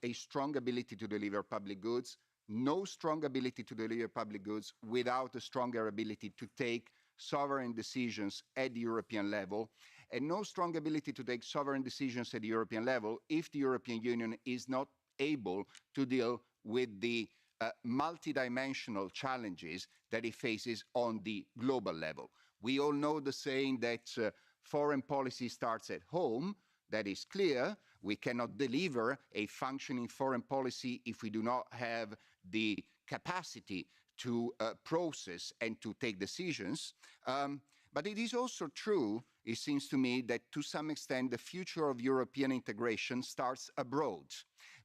a strong ability to deliver public goods, no strong ability to deliver public goods without a stronger ability to take sovereign decisions at the European level, and no strong ability to take sovereign decisions at the European level if the European Union is not able to deal with the multidimensional challenges that it faces on the global level. We all know the saying that foreign policy starts at home. That is clear. We cannot deliver a functioning foreign policy if we do not have the capacity to process and to take decisions. But it is also true, it seems to me, that to some extent the future of European integration starts abroad,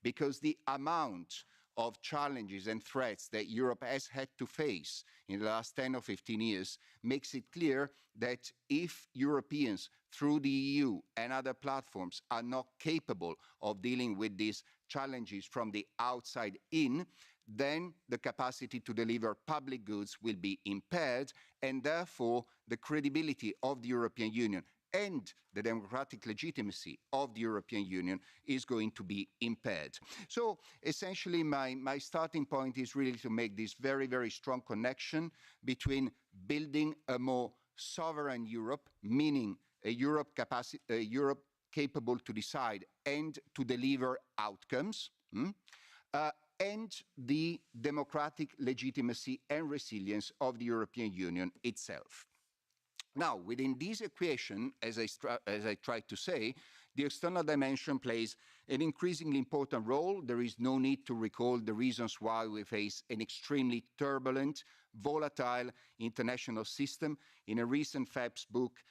because the amount of challenges and threats that Europe has had to face in the last 10 or 15 years makes it clear that if Europeans, through the EU and other platforms, are not capable of dealing with these challenges from the outside in, then the capacity to deliver public goods will be impaired, and therefore the credibility of the European Union and the democratic legitimacy of the European Union is going to be impaired. So essentially my starting point is really to make this very, very strong connection between building a more sovereign Europe, meaning a Europe capable to decide and to deliver outcomes, and the democratic legitimacy and resilience of the European Union itself. Now, within this equation, as I tried to say, the external dimension plays an increasingly important role. There is no need to recall the reasons why we face an extremely turbulent, volatile international system. In a recent FEPS book,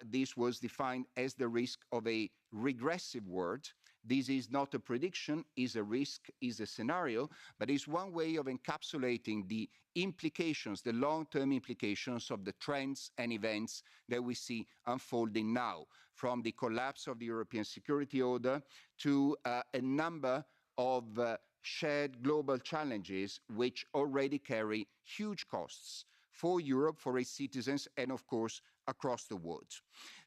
this was defined as the risk of a regressive world. This is not a prediction, is a risk, is a scenario, but is one way of encapsulating the implications, the long-term implications of the trends and events that we see unfolding now, from the collapse of the European security order to a number of shared global challenges which already carry huge costs for Europe, for its citizens, and of course, across the world.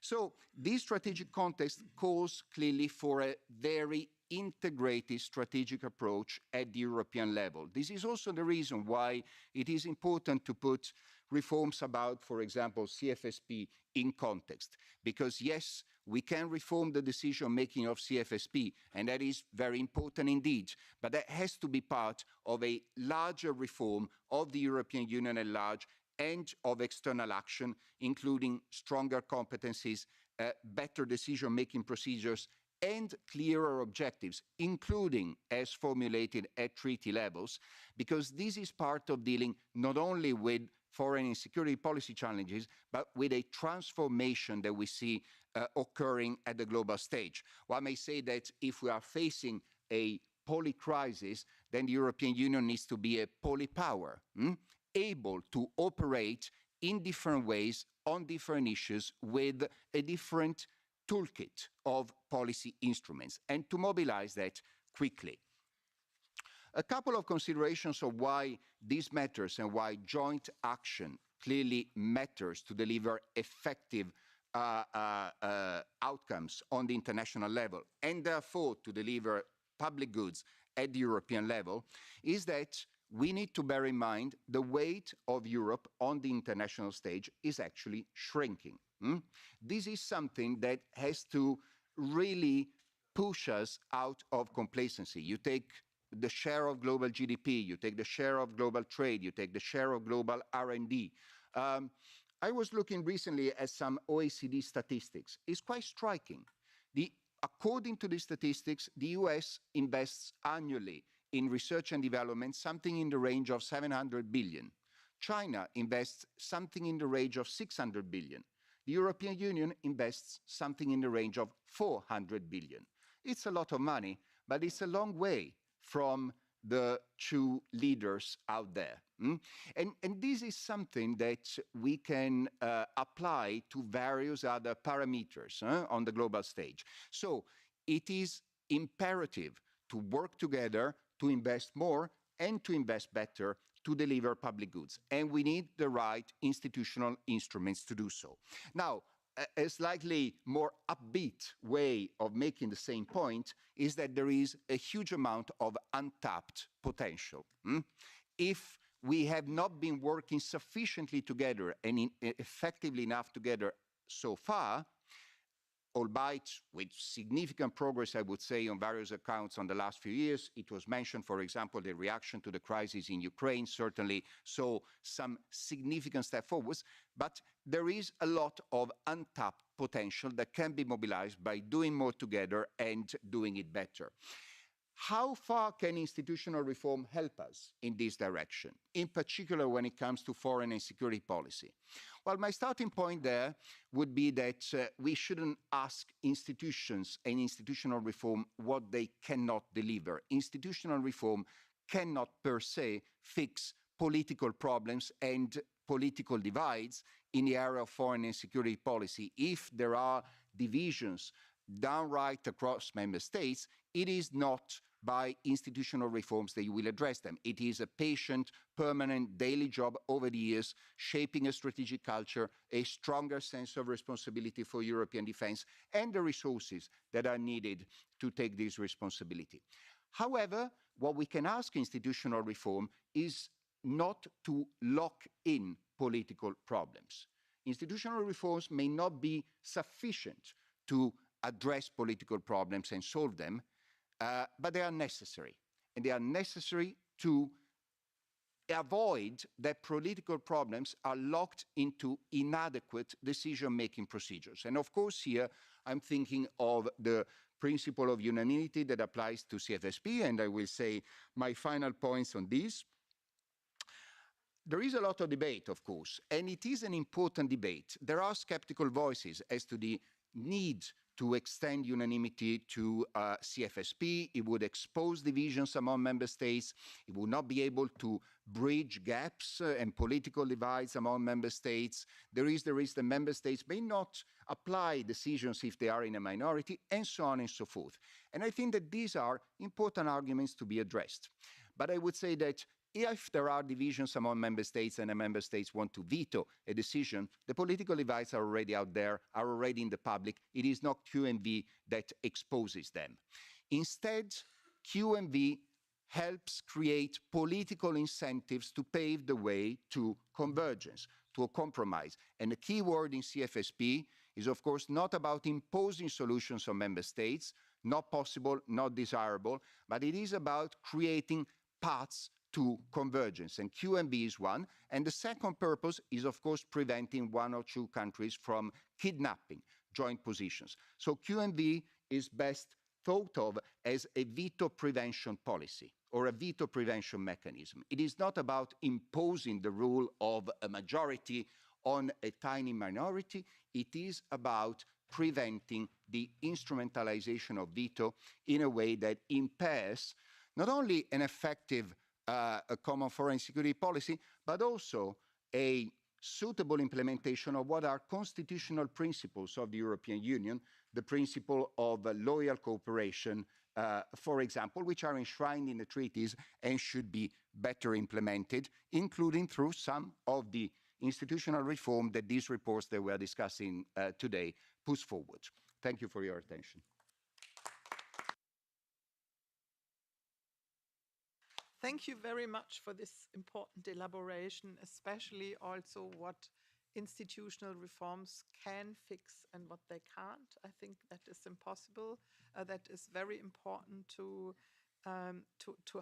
So this strategic context calls clearly for a very integrated strategic approach at the European level. This is also the reason why it is important to put reforms about, for example, CFSP in context. Because yes, we can reform the decision-making of CFSP, and that is very important indeed, but that has to be part of a larger reform of the European Union at large and of external action, including stronger competencies, better decision-making procedures, and clearer objectives, including as formulated at treaty levels, because this is part of dealing not only with foreign and security policy challenges, but with a transformation that we see occurring at the global stage. One may say that if we are facing a poly-crisis, then the European Union needs to be a poly-power, able to operate in different ways on different issues with a different toolkit of policy instruments, and to mobilize that quickly. A couple of considerations of why this matters and why joint action clearly matters to deliver effective outcomes on the international level, and therefore to deliver public goods at the European level, is that we need to bear in mind the weight of Europe on the international stage is actually shrinking. This is something that has to really push us out of complacency. You take the share of global GDP, you take the share of global trade, you take the share of global R&D. I was looking recently at some OECD statistics. It's quite striking. According to the statistics, the US invests annually in research and development something in the range of 700 billion. China invests something in the range of 600 billion. The European Union invests something in the range of 400 billion. It's a lot of money, but it's a long way from the two leaders out there. And this is something that we can apply to various other parameters on the global stage. So it is imperative to work together to invest more and to invest better to deliver public goods. And we need the right institutional instruments to do so. Now, a slightly more upbeat way of making the same point is that there is a huge amount of untapped potential. If we have not been working sufficiently together and effectively enough together so far, albeit with significant progress, I would say, on various accounts on the last few years. It was mentioned, for example, the reaction to the crisis in Ukraine certainly saw some significant step forwards, but there is a lot of untapped potential that can be mobilized by doing more together and doing it better. How far can institutional reform help us in this direction, in particular when it comes to foreign and security policy? Well, my starting point there would be that we shouldn't ask institutions and institutional reform what they cannot deliver. Institutional reform cannot per se fix political problems and political divides in the area of foreign and security policy. If there are divisions downright across member states, it is not by institutional reforms that you will address them. It is a patient, permanent, daily job over the years, shaping a strategic culture, a stronger sense of responsibility for European defense, and the resources that are needed to take this responsibility. However, what we can ask institutional reform is not to lock in political problems. Institutional reforms may not be sufficient to address political problems and solve them, but they are necessary. And they are necessary to avoid that political problems are locked into inadequate decision-making procedures. And of course, here I'm thinking of the principle of unanimity that applies to CFSP, and I will say my final points on this. There is a lot of debate, of course, and it is an important debate. There are skeptical voices as to the need to extend unanimity to CFSP. It would expose divisions among member states. It would not be able to bridge gaps and political divides among member states. There is the risk that member states may not apply decisions if they are in a minority, and so on and so forth. And I think that these are important arguments to be addressed. But I would say that if there are divisions among member states and the member states want to veto a decision, the political divides are already out there, are already in the public. It is not QMV that exposes them. Instead, QMV helps create political incentives to pave the way to convergence, to a compromise. And the key word in CFSP is, of course, not about imposing solutions on member states, not possible, not desirable, but it is about creating paths to convergence, and QMV is one. And the second purpose is, of course, preventing one or two countries from kidnapping joint positions. So QMV is best thought of as a veto prevention policy or a veto prevention mechanism. It is not about imposing the rule of a majority on a tiny minority. It is about preventing the instrumentalization of veto in a way that impairs not only an effective a common foreign security policy, but also a suitable implementation of what are constitutional principles of the European Union, the principle of loyal cooperation, for example, which are enshrined in the treaties and should be better implemented, including through some of the institutional reform that these reports that we're discussing today push forward. Thank you for your attention. Thank you very much for this important elaboration, especially also what institutional reforms can fix and what they can't. I think that is impossible. That is very important to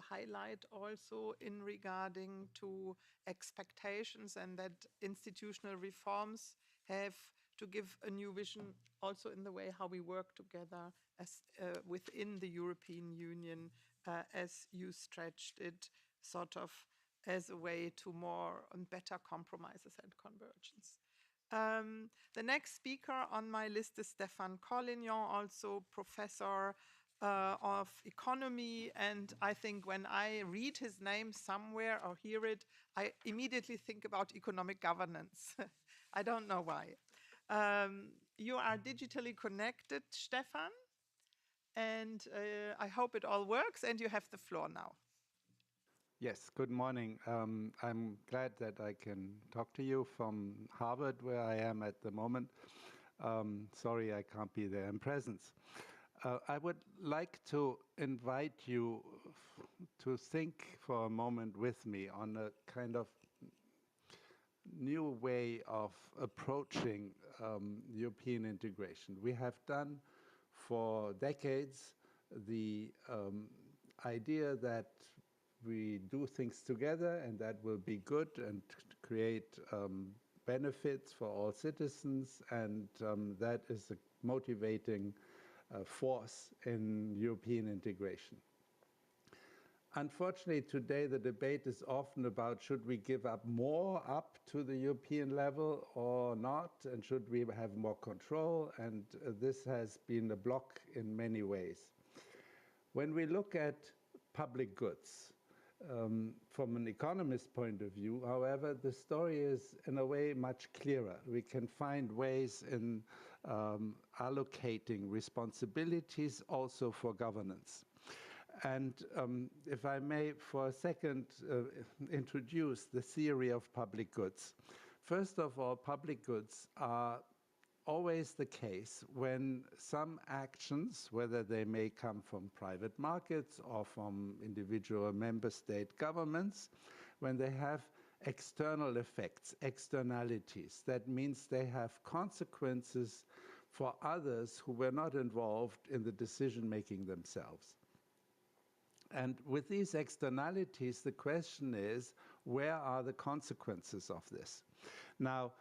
highlight also in regarding to expectations, and that institutional reforms have to give a new vision also in the way how we work together as within the European Union, as you stretched it sort of as a way to more and better compromises and convergence. The next speaker on my list is Stéphane Collignon, also professor of economy, and I think when I read his name somewhere or hear it, I immediately think about economic governance. I don't know why. You are digitally connected, Stéphane, and I hope it all works, and you have the floor now. Yes, good morning. I'm glad that I can talk to you from Harvard, where I am at the moment. Sorry, I can't be there in presence. I would like to invite you to think for a moment with me on a kind of new way of approaching European integration. We have done for decades the idea that we do things together and that will be good and create benefits for all citizens, and that is a motivating force in European integration. Unfortunately, today the debate is often about should we give up more up to the European level or not, and should we have more control, and this has been a block in many ways. When we look at public goods, from an economist point of view, however, the story is in a way much clearer. We can find ways in allocating responsibilities also for governance. And if I may for a second introduce the theory of public goods. First of all, public goods are always the case when some actions, whether they may come from private markets or from individual member state governments, when they have external effects, externalities. That means they have consequences for others who were not involved in the decision-making themselves. And with these externalities, the question is, where are the consequences of this? Now,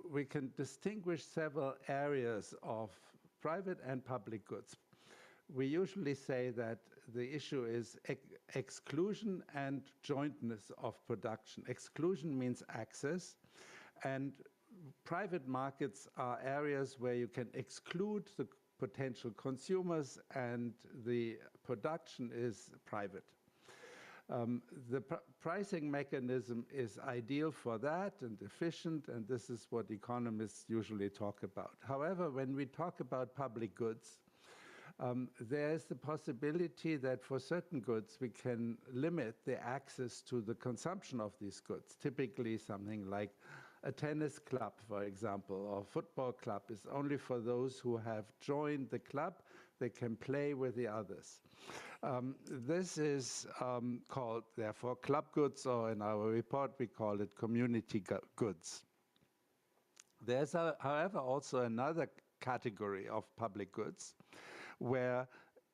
we can distinguish several areas of private and public goods. We usually say that the issue is exclusion and jointness of production. Exclusion means access, and private markets are areas where you can exclude the potential consumers and the production is private. The pricing mechanism is ideal for that and efficient, and this is what economists usually talk about. However, when we talk about public goods, there is the possibility that for certain goods we can limit the access to the consumption of these goods. Typically something like a tennis club, for example, or football club is only for those who have joined the club. They can play with the others. This is called, therefore, club goods, or in our report we call it community goods. There's, however, also another category of public goods where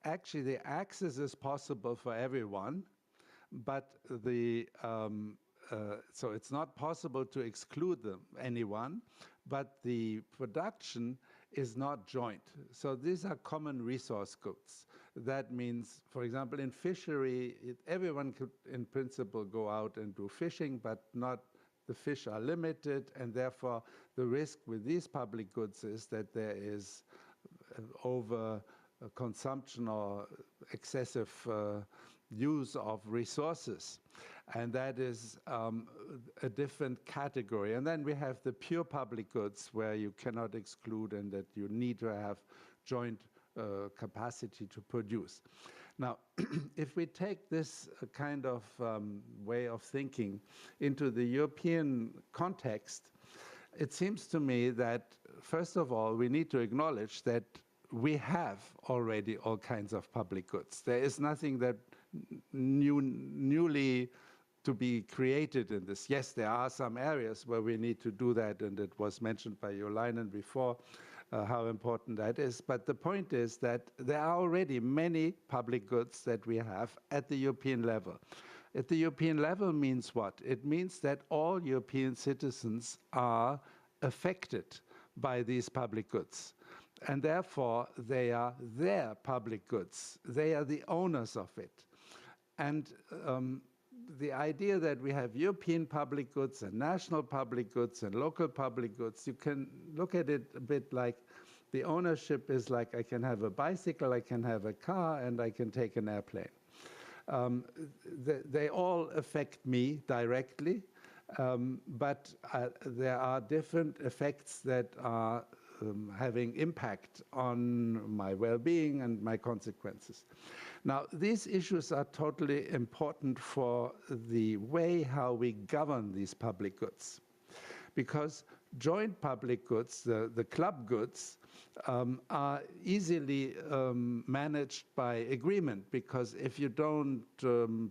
actually the access is possible for everyone, but so it's not possible to exclude anyone, but the production is not joint. So these are common resource goods. That means, for example, in fishery, everyone could, in principle, go out and do fishing, but not the fish are limited, and therefore the risk with these public goods is that there is over consumption or excessive use of resources. And that is a different category. And then we have the pure public goods where you cannot exclude and that you need to have joint capacity to produce. Now, if we take this kind of way of thinking into the European context, it seems to me that, first of all, we need to acknowledge that we have already all kinds of public goods. There is nothing that newly to be created in this. Yes, there are some areas where we need to do that, and it was mentioned by Jolainen before how important that is. But the point is that there are already many public goods that we have at the European level. At the European level means what? It means that all European citizens are affected by these public goods. And therefore, they are their public goods. They are the owners of it. And the idea that we have European public goods and national public goods and local public goods, you can look at it a bit like the ownership is like I can have a bicycle, I can have a car, and I can take an airplane. They all affect me directly, but there are different effects that are having impact on my well-being and my consequences. Now, these issues are totally important for the way how we govern these public goods. Because joint public goods, the club goods, are easily managed by agreement, because if you don't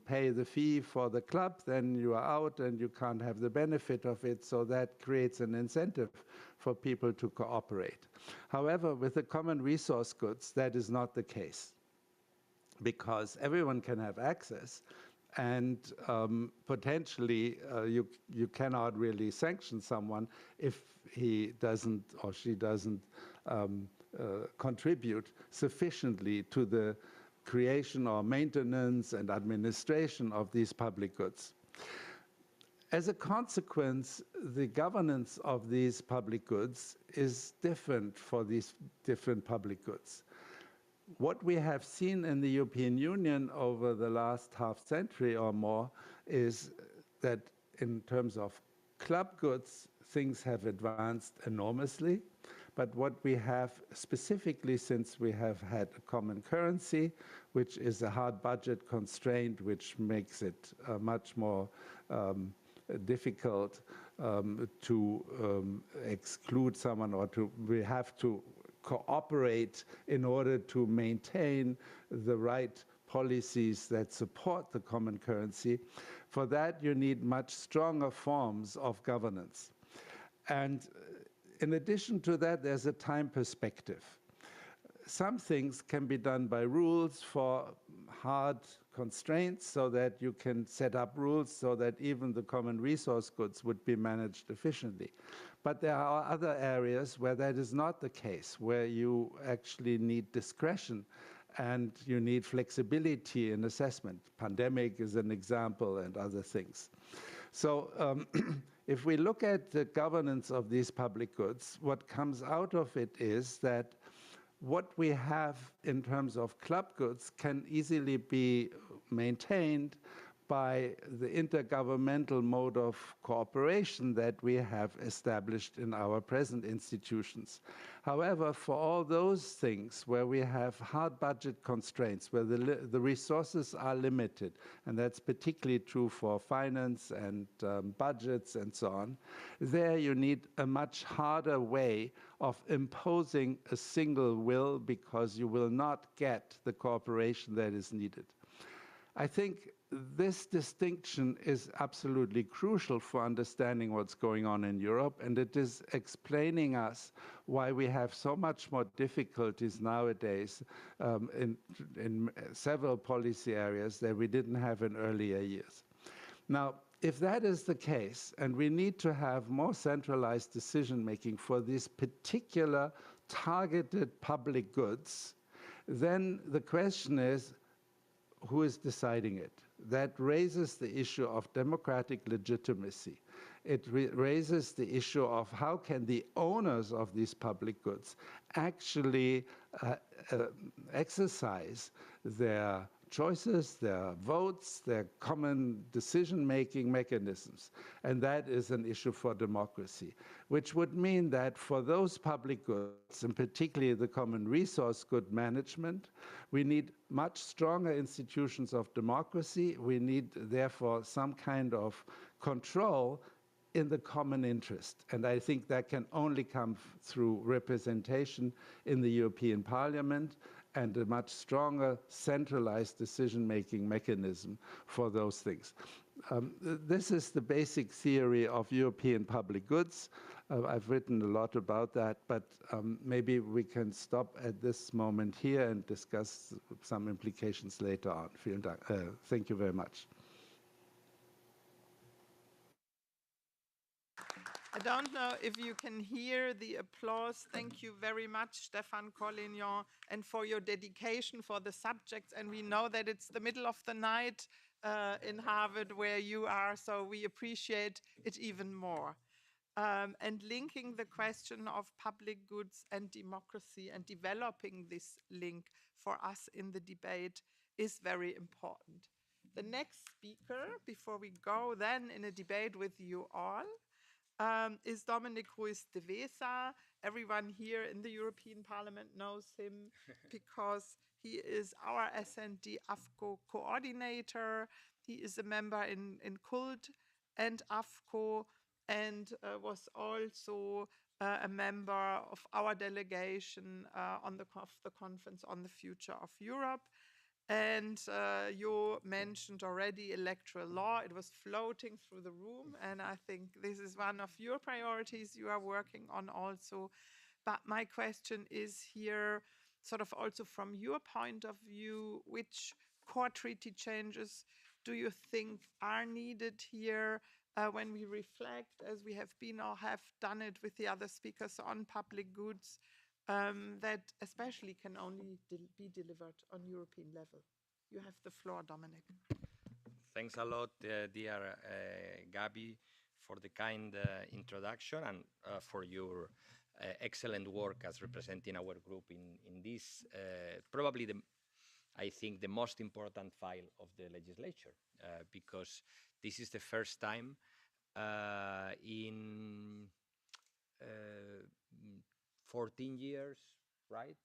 pay the fee for the club, then you are out and you can't have the benefit of it, so that creates an incentive for people to cooperate. However, with the common resource goods, that is not the case, because everyone can have access, and potentially you cannot really sanction someone if he doesn't or she doesn't contribute sufficiently to the creation or maintenance and administration of these public goods. As a consequence, the governance of these public goods is different for these different public goods. What we have seen in the European Union over the last half century or more is that in terms of club goods, things have advanced enormously. But what we have specifically, since we have had a common currency, which is a hard budget constraint, which makes it much more difficult to exclude someone, or we have to cooperate in order to maintain the right policies that support the common currency. For that, you need much stronger forms of governance. And in addition to that, there's a time perspective. Some things can be done by rules for hard constraints, so that you can set up rules so that even the common resource goods would be managed efficiently. But there are other areas where that is not the case, where you actually need discretion and you need flexibility in assessment. Pandemic is an example, and other things. So if we look at the governance of these public goods, what comes out of it is that what we have in terms of club goods can easily be maintained by the intergovernmental mode of cooperation that we have established in our present institutions. However, for all those things where we have hard budget constraints, where the resources are limited, and that's particularly true for finance and budgets and so on, there you need a much harder way of imposing a single will, because you will not get the cooperation that is needed. I think this distinction is absolutely crucial for understanding what's going on in Europe, and it is explaining us why we have so much more difficulties nowadays in several policy areas that we didn't have in earlier years. Now, if that is the case, and we need to have more centralized decision-making for these particular targeted public goods, then the question is, who is deciding it? That raises the issue of democratic legitimacy. It raises the issue of how can the owners of these public goods actually exercise their choices, their votes, their common decision-making mechanisms. And that is an issue for democracy, which would mean that for those public goods, and particularly the common resource good management, we need much stronger institutions of democracy. We need, therefore, some kind of control in the common interest. And I think that can only come through representation in the European Parliament and a much stronger centralized decision-making mechanism for those things. This is the basic theory of European public goods. I've written a lot about that, but maybe we can stop at this moment here and discuss some implications later on. Vielen Dank. Thank you very much. I don't know if you can hear the applause. Thank you very much, Stéphane Collignon, and for your dedication for the subjects. And we know that it's the middle of the night in Harvard where you are, so we appreciate it even more. And linking the question of public goods and democracy and developing this link for us in the debate is very important. The next speaker, before we go then in a debate with you all, is Dominic Ruiz de Vesa. Everyone here in the European Parliament knows him because he is our S&D AFCO coordinator. He is a member in CULT and AFCO, and was also a member of our delegation on the conference on the future of Europe. And you mentioned already electoral law. It was floating through the room, and I think this is one of your priorities you are working on also. But my question is here, sort of also from your point of view, which core treaty changes do you think are needed here when we reflect, as we have been or have done it with the other speakers, on public goods that especially can only be delivered on European level? You have the floor, Dominic. Thanks a lot, dear Gabi, for the kind introduction and for your excellent work as representing our group in this, probably I think the most important file of the legislature, because this is the first time in 14 years, right,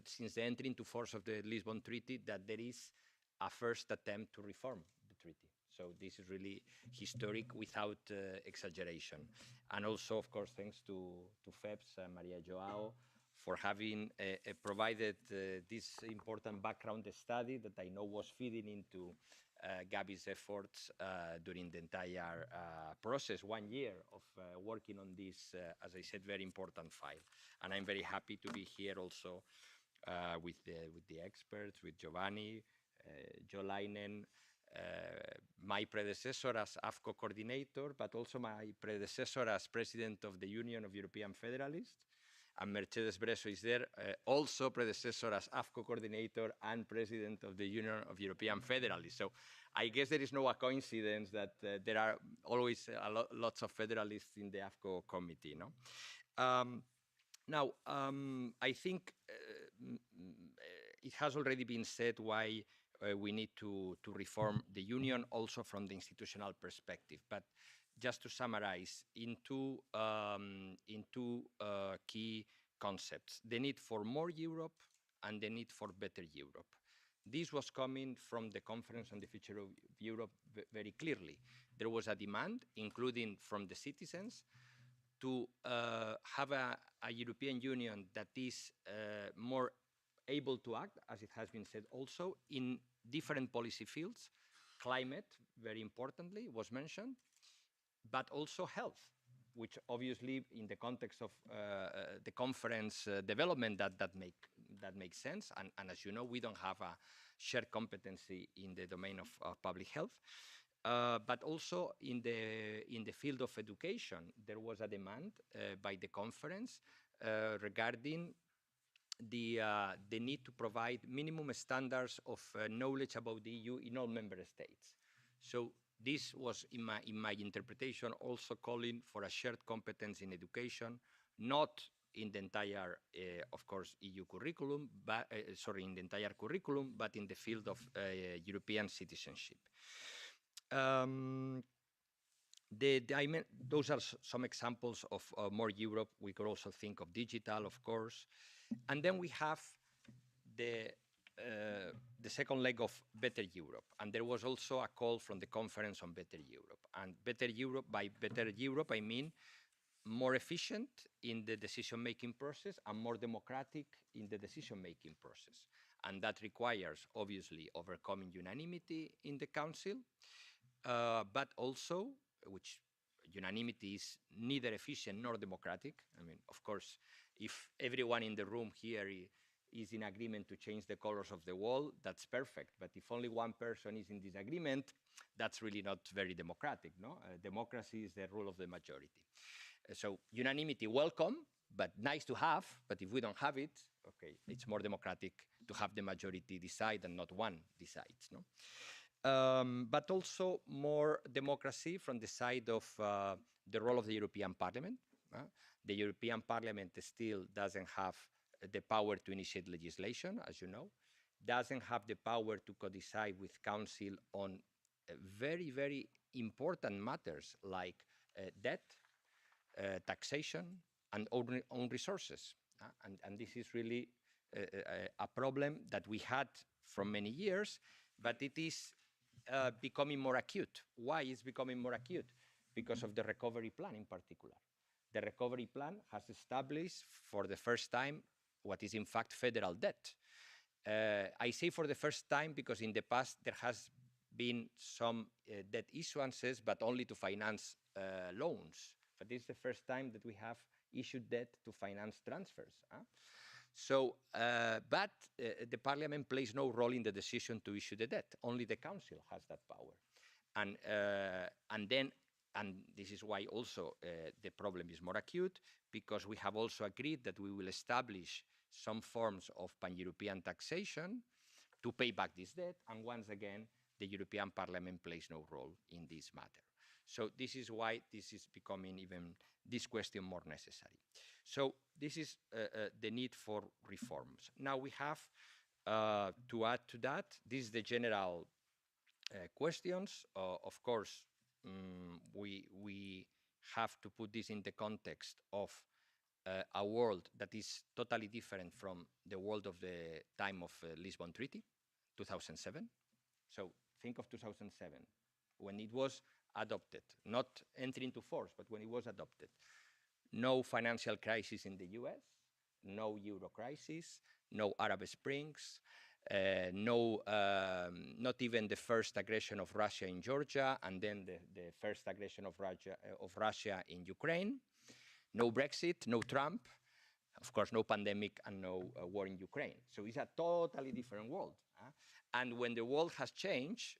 since the entry into force of the Lisbon Treaty, that there is a first attempt to reform the treaty. So this is really historic without exaggeration. And also, of course, thanks to FEPS and Maria Joao for having provided this important background study that I know was feeding into Gabi's efforts during the entire process, 1 year of working on this, as I said, very important file. And I'm very happy to be here also with the experts, with Giovanni, Jo Leinen, my predecessor as AFCO coordinator, but also my predecessor as president of the Union of European Federalists. And Mercedes Bresso is there, also predecessor as AFCO coordinator and president of the Union of European Federalists. So I guess there is no coincidence that there are always lots of federalists in the AFCO committee. No? Now, I think it has already been said why we need to reform the Union also from the institutional perspective. But just to summarize, in two key concepts, the need for more Europe and the need for better Europe. This was coming from the Conference on the Future of Europe very clearly. There was a demand, including from the citizens, to have a European Union that is more able to act, as it has been said also, in different policy fields. Climate, very importantly, was mentioned, but also health, which obviously in the context of the conference development that makes sense. And as you know, we don't have a shared competency in the domain of public health. But also in the field of education, there was a demand by the conference regarding the need to provide minimum standards of knowledge about the EU in all member states. So this was, in my interpretation, also calling for a shared competence in education, not in the entire, of course, EU curriculum, but in the entire curriculum, but in the field of European citizenship. Those are some examples of more Europe. We could also think of digital, of course. And then we have the second leg of Better Europe. And there was also a call from the conference on Better Europe. And Better Europe, by Better Europe, I mean more efficient in the decision-making process and more democratic in the decision-making process. And that requires, obviously, overcoming unanimity in the Council, but also, which unanimity is neither efficient nor democratic. I mean, of course, if everyone in the room here is in agreement to change the colors of the wall, that's perfect. But if only one person is in disagreement, that's really not very democratic, no? Democracy is the rule of the majority. So unanimity, welcome, but nice to have. But if we don't have it, okay, it's more democratic to have the majority decide and not one decides, no? But also more democracy from the side of the role of the European Parliament. The European Parliament still doesn't have the power to initiate legislation, as you know, doesn't have the power to co-decide with Council on very, very important matters like debt, taxation, and own resources. And this is really a problem that we had for many years, but it is becoming more acute. Why is becoming more acute? because of the recovery plan in particular. The recovery plan has established for the first time what is in fact federal debt. I say for the first time because in the past there has been some debt issuances, but only to finance loans. But this is the first time that we have issued debt to finance transfers. So, but the Parliament plays no role in the decision to issue the debt. Only the Council has that power. And this is why also the problem is more acute, because we have also agreed that we will establish some forms of pan-European taxation to pay back this debt. And once again, the European Parliament plays no role in this matter. So this is why this is becoming even this question more necessary. So this is the need for reforms. Now we have to add to that, this is the general questions. Of course, we have to put this in the context of a world that is totally different from the world of the time of Lisbon Treaty, 2007. So think of 2007, when it was adopted, not entering into force, but when it was adopted. No financial crisis in the US, no euro crisis, no Arab Springs, not even the first aggression of Russia in Georgia, and then the first aggression of Russia in Ukraine. No Brexit, no Trump, of course, no pandemic, and no war in Ukraine. So it's a totally different world. And when the world has changed,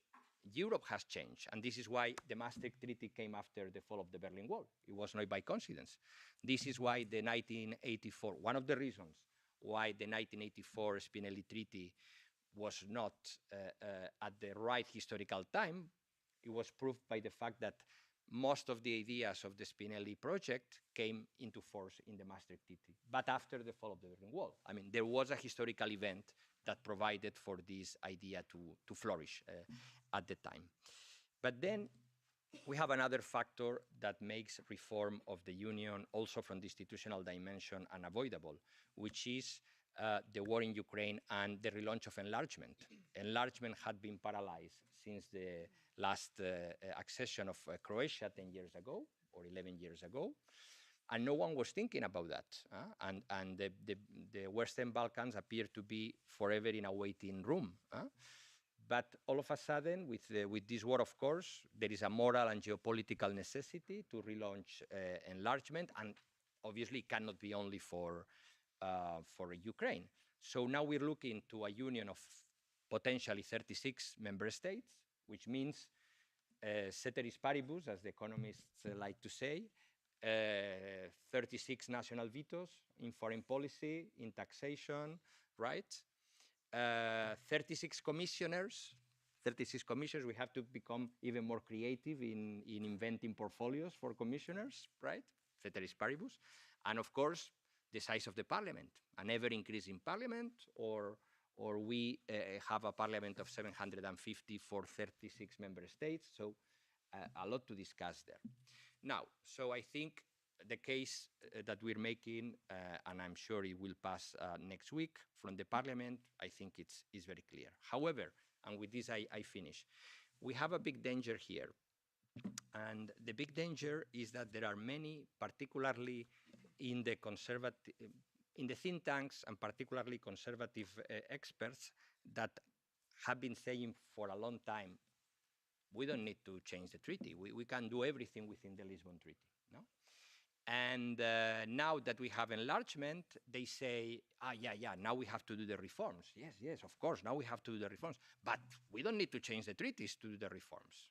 Europe has changed. And this is why the Maastricht Treaty came after the fall of the Berlin Wall. It was not by coincidence. This is why the 1984, one of the reasons why the 1984 Spinelli Treaty was not at the right historical time, it was proved by the fact that most of the ideas of the Spinelli project came into force in the Maastricht Treaty, but after the fall of the Berlin Wall. I mean, there was a historical event that provided for this idea to flourish at the time. But then we have another factor that makes reform of the Union, also from the institutional dimension, unavoidable, which is the war in Ukraine and the relaunch of enlargement. Enlargement had been paralyzed since the last accession of Croatia 10 years ago, or 11 years ago, and no one was thinking about that. And the Western Balkans appear to be forever in a waiting room. But all of a sudden, with this war, of course, there is a moral and geopolitical necessity to relaunch enlargement, and obviously it cannot be only for Ukraine. So now we're looking to a union of potentially 36 member states, which means ceteris paribus, as the economists like to say, 36 national vetoes in foreign policy, in taxation, right? 36 commissioners. 36 commissioners, we have to become even more creative in inventing portfolios for commissioners, right? Ceteris paribus. And of course, the size of the parliament, an ever-increasing parliament, or we have a parliament of 750 for 36 member states, so a lot to discuss there. Now, so I think the case that we're making, and I'm sure it will pass next week from the parliament, I think it's very clear. However, and with this I finish, we have a big danger here. And the big danger is that there are many, particularly in the conservative, in the think tanks, and particularly conservative experts, that have been saying for a long time, we don't need to change the treaty. We can do everything within the Lisbon Treaty, no? And now that we have enlargement, they say, yeah, now we have to do the reforms. Yes, of course, now we have to do the reforms. But we don't need to change the treaties to do the reforms.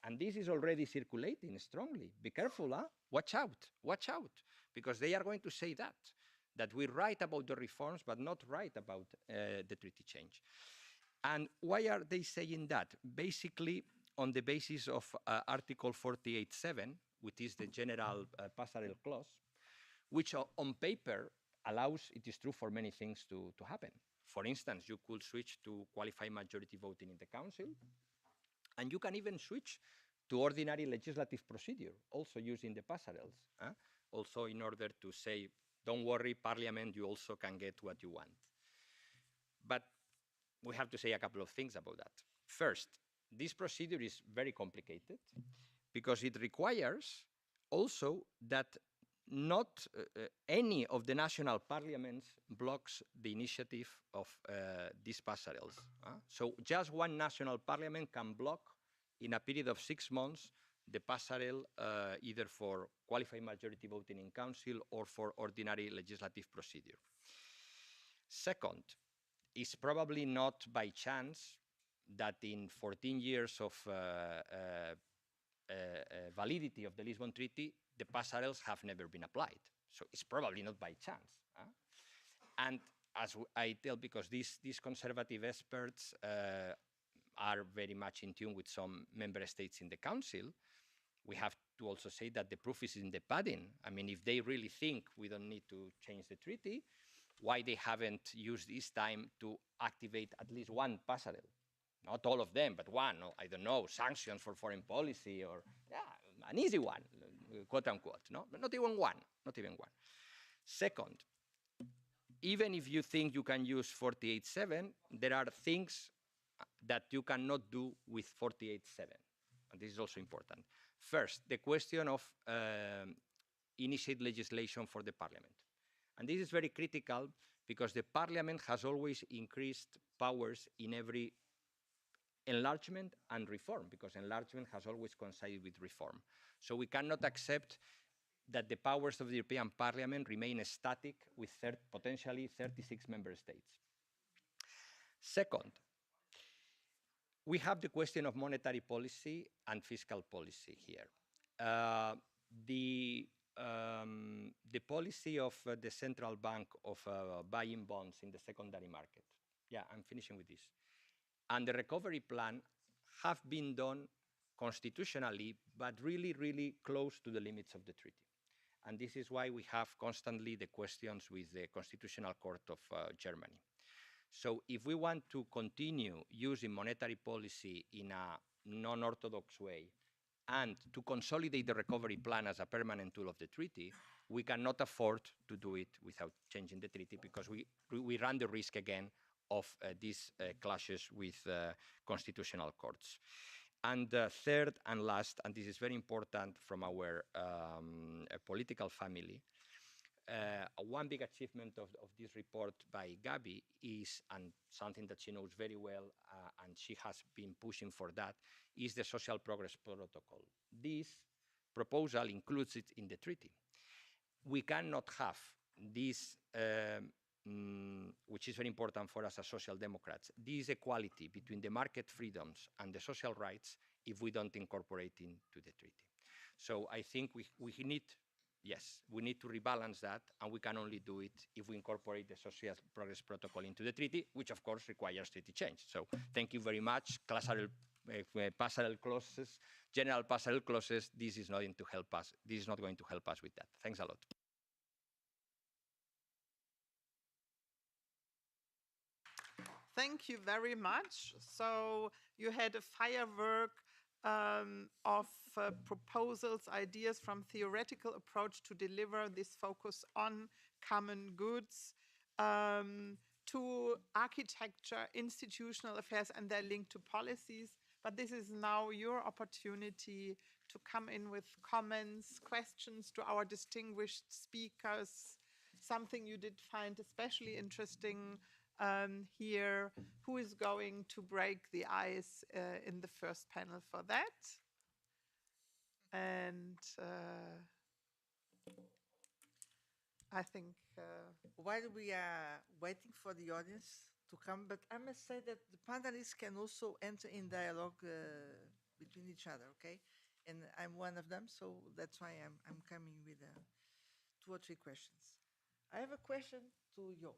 And this is already circulating strongly. Be careful, huh? Watch out, because they are going to say that we write about the reforms, but not write about the treaty change. And why are they saying that? Basically, on the basis of Article 48.7, which is the general passerelle clause, which on paper allows, it is true, for many things to happen. For instance, you could switch to qualified majority voting in the Council, and you can even switch to ordinary legislative procedure, also using the passerelles, also in order to say, don't worry, Parliament, you also can get what you want. But we have to say a couple of things about that. First, this procedure is very complicated because it requires also that not any of the national parliaments blocks the initiative of these passerelles. So just one national parliament can block in a period of 6 months the passerelle either for qualified majority voting in council or for ordinary legislative procedure. Second, it's probably not by chance that in 14 years of validity of the Lisbon Treaty, the passerelles have never been applied. So it's probably not by chance. And as I tell, because these conservative experts are very much in tune with some member states in the Council, we have to also say that the proof is in the pudding. I mean, if they really think we don't need to change the treaty, why they haven't used this time to activate at least one passerelle? Not all of them, but one. I don't know, sanctions for foreign policy, or an easy one, quote unquote. No, but not even one. Not even one. Second, even if you think you can use 48.7, there are things that you cannot do with 48.7, and this is also important. First, the question of initiate legislation for the parliament. And this is very critical because the parliament has always increased powers in every enlargement and reform, because enlargement has always coincided with reform. So we cannot accept that the powers of the European Parliament remain static with potentially 36 member states. Second, we have the question of monetary policy and fiscal policy here. The policy of the central bank of buying bonds in the secondary market. Yeah, I'm finishing with this. And the recovery plan have been done constitutionally, but really, really close to the limits of the treaty. And this is why we have constantly the questions with the Constitutional Court of Germany. So if we want to continue using monetary policy in a non-orthodox way and to consolidate the recovery plan as a permanent tool of the treaty, we cannot afford to do it without changing the treaty, because we run the risk again of these clashes with constitutional courts. And third and last, and this is very important from our political family, one big achievement of this report by Gabi is, and something that she knows very well, and she has been pushing for that, is the Social Progress Protocol. This proposal includes it in the treaty. We cannot have this, which is very important for us as social democrats, this equality between the market freedoms and the social rights if we don't incorporate into the treaty. So I think we need, yes, we need to rebalance that, and we can only do it if we incorporate the Social Progress Protocol into the treaty, which of course requires treaty change. So thank you very much. Passerelle clauses, general passerelle clauses, this is not going to help us. This is not going to help us with that. Thanks a lot. Thank you very much. So you had a firework of proposals, ideas from theoretical approach to deliver this focus on common goods, to architecture, institutional affairs, and their link to policies. But this is now your opportunity to come in with comments, questions to our distinguished speakers, something you did find especially interesting here. Who is going to break the ice in the first panel for that? And I think while we are waiting for the audience to come, but I must say that the panelists can also enter in dialogue between each other, okay? And I'm one of them, so that's why I'm coming with 2 or 3 questions. I have a question to you,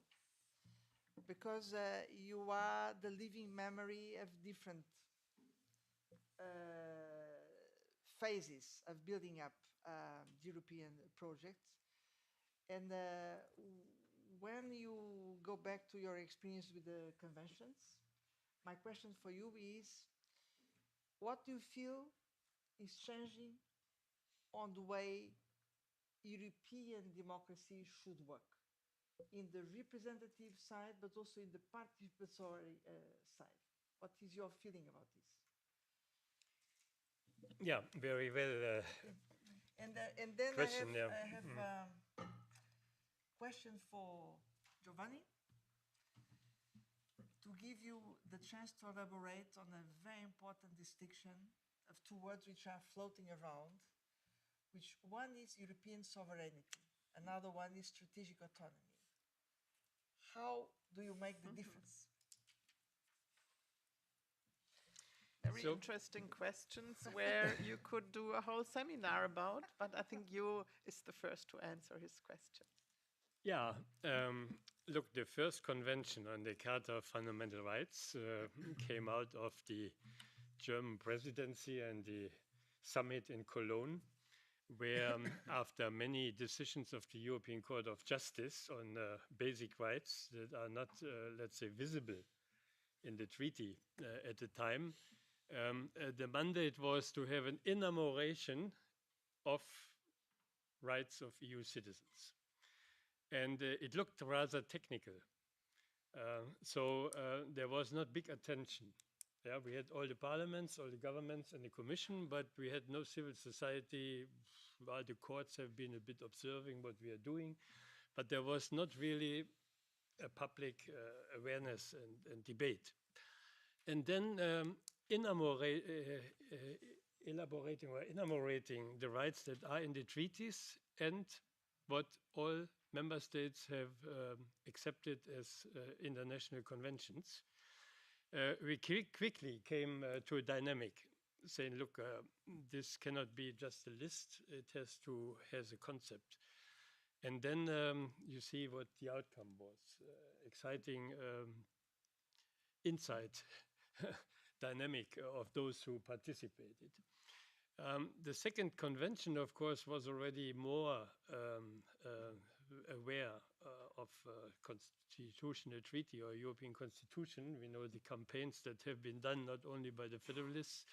because you are the living memory of different phases of building up the European project. And when you go back to your experience with the conventions, my question for you is, what do you feel is changing on the way European democracy should work, in the representative side, but also in the participatory side? What is your feeling about this? Yeah, very well. And then Question, yeah. I have question for Giovanni to give you the chance to elaborate on a very important distinction of two words which are floating around, which one is European sovereignty, another one is strategic autonomy. How do you make the difference? Very So- interesting questions where you could do a whole seminar about, but I think you is the first to answer his question. Yeah, look, the first convention on the Charter of Fundamental Rights came out of the German presidency and the summit in Cologne, where after many decisions of the European Court of Justice on basic rights that are not, let's say, visible in the treaty at the time, the mandate was to have an enumeration of rights of EU citizens. And it looked rather technical. So there was not big attention. Yeah, we had all the parliaments, all the governments and the commission, but we had no civil society. While the courts have been a bit observing what we are doing, but there was not really a public awareness and debate. And then enumerating the rights that are in the treaties and what all member states have accepted as international conventions. We quickly came to a dynamic saying, look, this cannot be just a list, it has a concept. And then you see what the outcome was. Exciting insight dynamic of those who participated. The second convention, of course, was already more aware of constitutional treaty or European constitution. We know the campaigns that have been done not only by the federalists,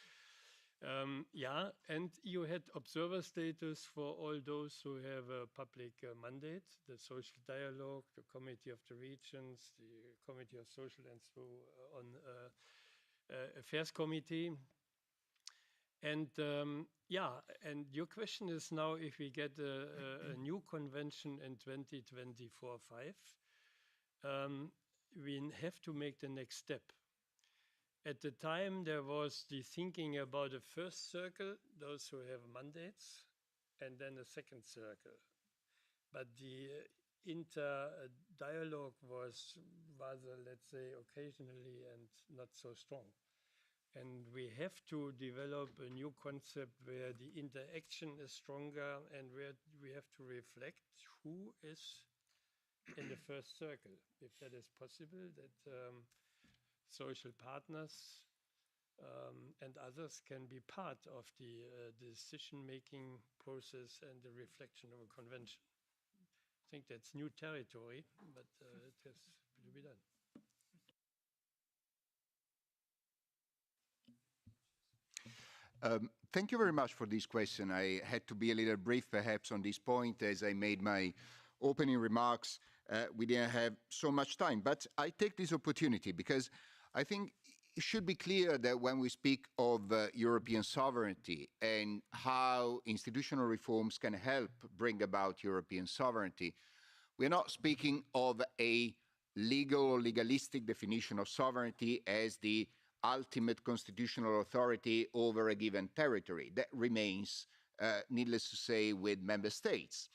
yeah, and you had observer status for all those who have a public mandate, the social dialogue, the Committee of the Regions, the Committee of Social and so on Affairs Committee. And yeah, and your question is now if we get a new convention in 2024-5, we have to make the next step. At the time, there was the thinking about a first circle, those who have mandates, and then a second circle. But the inter-dialogue was rather, let's say, occasionally and not so strong. And we have to develop a new concept where the interaction is stronger and where we have to reflect who is in the first circle, if that is possible, that social partners and others can be part of the decision-making process and the reflection of a convention. I think that's new territory, but it has to be done. Thank you very much for this question. I had to be a little brief perhaps on this point as I made my opening remarks. We didn't have so much time, but I take this opportunity because I think it should be clear that when we speak of European sovereignty and how institutional reforms can help bring about European sovereignty, we're not speaking of a legal or legalistic definition of sovereignty as the ultimate constitutional authority over a given territory. That remains, needless to say, with member states.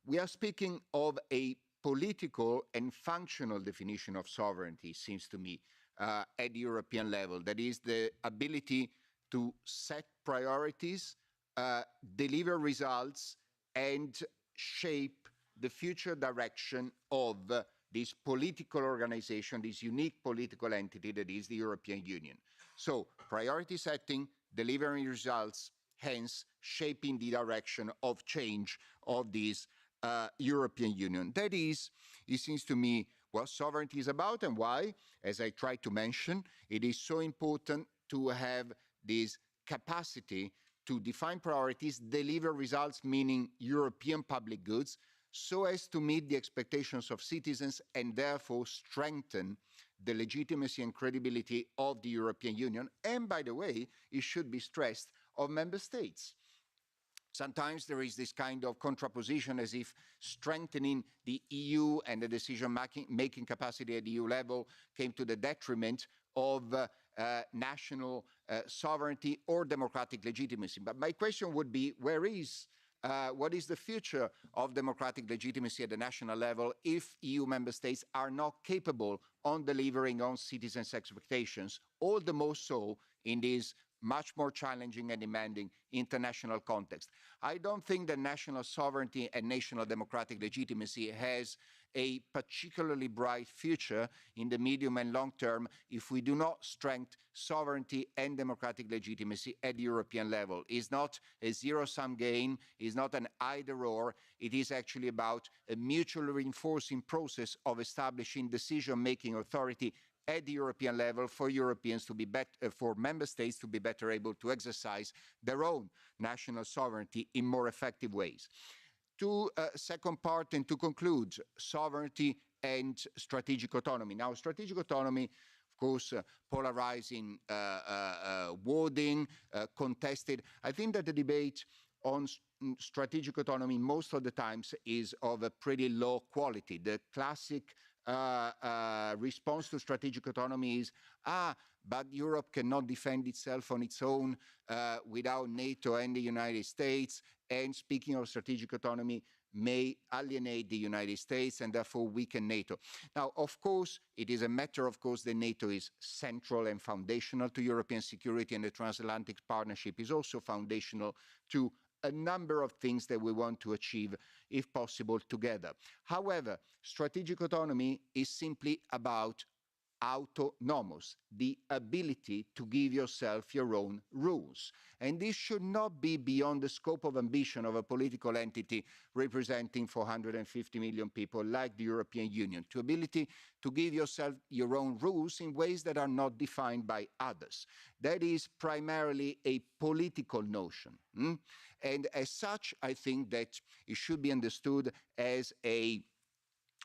We are speaking of a political and functional definition of sovereignty, seems to me, at the European level. That is the ability to set priorities, deliver results, and shape the future direction of this political organization, this unique political entity that is the European Union. So priority setting, delivering results, hence shaping the direction of change of this European Union. That is, it seems to me, what sovereignty is about and why, as I tried to mention, it is so important to have this capacity to define priorities, deliver results, meaning European public goods, so as to meet the expectations of citizens and therefore strengthen the legitimacy and credibility of the European Union. And by the way, it should be stressed, of member states. Sometimes there is this kind of contraposition as if strengthening the EU and the decision-making capacity at EU level came to the detriment of national sovereignty or democratic legitimacy. But my question would be, what is the future of democratic legitimacy at the national level if EU member states are not capable of delivering on citizens' expectations, all the more so in this much more challenging and demanding international context? I don't think that national sovereignty and national democratic legitimacy has a particularly bright future in the medium and long term if we do not strengthen sovereignty and democratic legitimacy at the European level. It's not a zero-sum game, it's not an either-or, it is actually about a mutually reinforcing process of establishing decision-making authority at the European level for Europeans to be for member states to be better able to exercise their own national sovereignty in more effective ways. To second part, and to conclude, sovereignty and strategic autonomy. Now, strategic autonomy, of course, polarizing wording, contested. I think that the debate on strategic autonomy most of the times is of a pretty low quality. The classic response to strategic autonomy is, but Europe cannot defend itself on its own without NATO and the United States, and speaking of strategic autonomy may alienate the United States and therefore weaken NATO. Now, of course, it is a matter, of course, that NATO is central and foundational to European security, and the transatlantic partnership is also foundational to a number of things that we want to achieve, if possible, together. However, strategic autonomy is simply about autonomous, the ability to give yourself your own rules. And this should not be beyond the scope of ambition of a political entity representing 450 million people like the European Union, to ability to give yourself your own rules in ways that are not defined by others. That is primarily a political notion. And as such, I think that it should be understood as a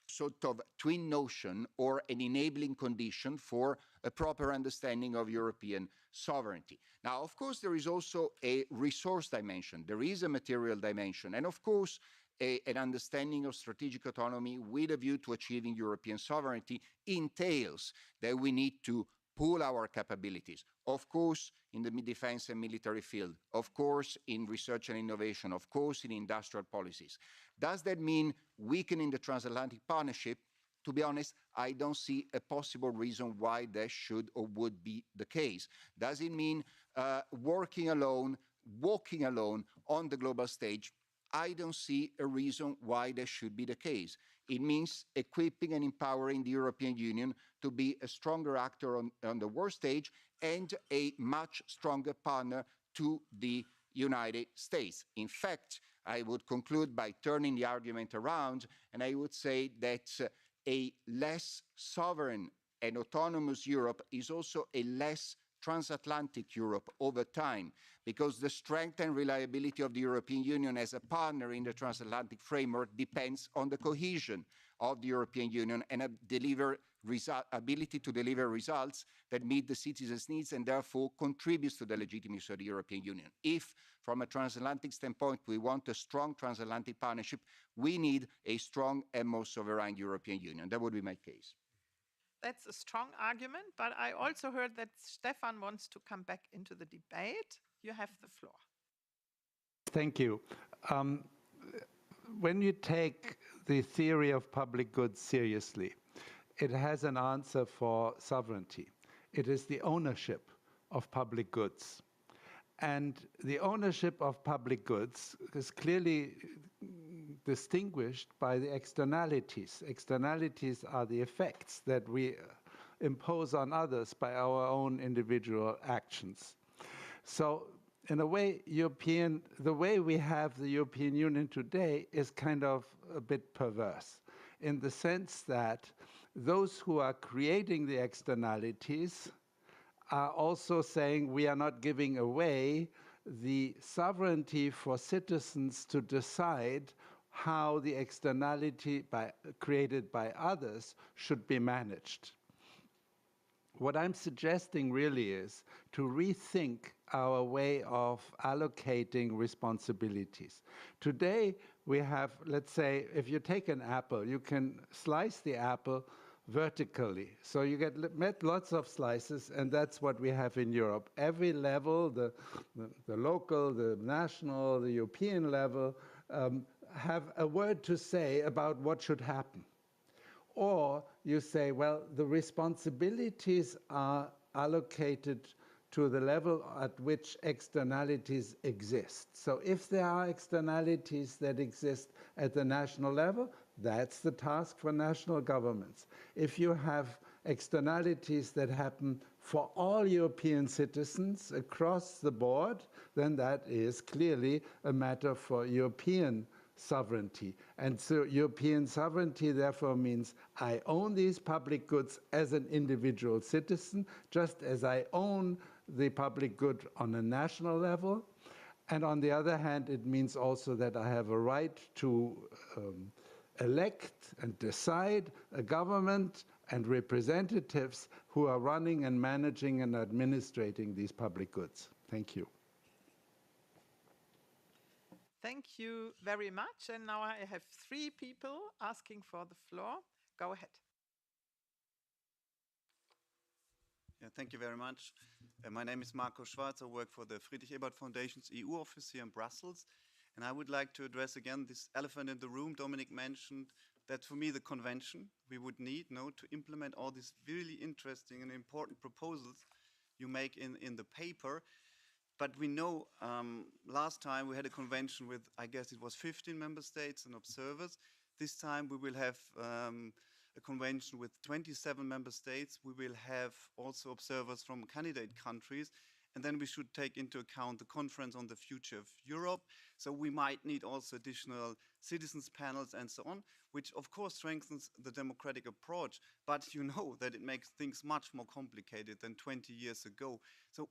sort of twin notion or an enabling condition for a proper understanding of European sovereignty. Now, of course, there is also a resource dimension. There is a material dimension. And of course, an understanding of strategic autonomy with a view to achieving European sovereignty entails that we need to pool our capabilities. Of course, in the defense and military field, of course, in research and innovation, of course, in industrial policies. Does that mean weakening the transatlantic partnership? To be honest, I don't see a possible reason why that should or would be the case. Does it mean working alone, walking alone on the global stage? I don't see a reason why that should be the case. It means equipping and empowering the European Union to be a stronger actor on the world stage and a much stronger partner to the United States. In fact, I would conclude by turning the argument around, and I would say that a less sovereign and autonomous Europe is also a less transatlantic Europe over time, because the strength and reliability of the European Union as a partner in the transatlantic framework depends on the cohesion of the European Union and ability to deliver results that meet the citizens' needs and therefore contributes to the legitimacy of the European Union. If, from a transatlantic standpoint, we want a strong transatlantic partnership, we need a strong and more sovereign European Union. That would be my case. That's a strong argument, but I also heard that Stefan wants to come back into the debate. You have the floor. Thank you. When you take the theory of public goods seriously, it has an answer for sovereignty. It is the ownership of public goods. And the ownership of public goods is clearly distinguished by the externalities. Externalities are the effects that we impose on others by our own individual actions. So in a way, the way we have the European Union today is kind of a bit perverse, in the sense that those who are creating the externalities are also saying we are not giving away the sovereignty for citizens to decide how the externality created by others should be managed. What I'm suggesting really is to rethink our way of allocating responsibilities. Today, we have, let's say, if you take an apple, you can slice the apple vertically. So you get lots of slices, and that's what we have in Europe. Every level, the local, the national, the European level, have a word to say about what should happen. Or you say, well, the responsibilities are allocated to the level at which externalities exist. So if there are externalities that exist at the national level, that's the task for national governments. If you have externalities that happen for all European citizens across the board, then that is clearly a matter for European sovereignty. And so European sovereignty therefore means I own these public goods as an individual citizen, just as I own the public good on a national level. And on the other hand, it means also that I have a right to elect and decide a government and representatives who are running and managing and administrating these public goods. Thank you. Thank you very much. And now I have 3 people asking for the floor. Go ahead. Yeah, thank you very much. My name is Marco Schwarz. I work for the Friedrich Ebert Foundation's EU office here in Brussels. And I would like to address again this elephant in the room. Dominic mentioned that for me the convention we would need to implement all these really interesting and important proposals you make in the paper. But we know last time we had a convention with, I guess it was 15 member states and observers. This time we will have a convention with 27 member states. We will have also observers from candidate countries. And then we should take into account the conference on the future of Europe. So we might need also additional citizens panels and so on, which of course strengthens the democratic approach. But you know that it makes things much more complicated than 20 years ago. So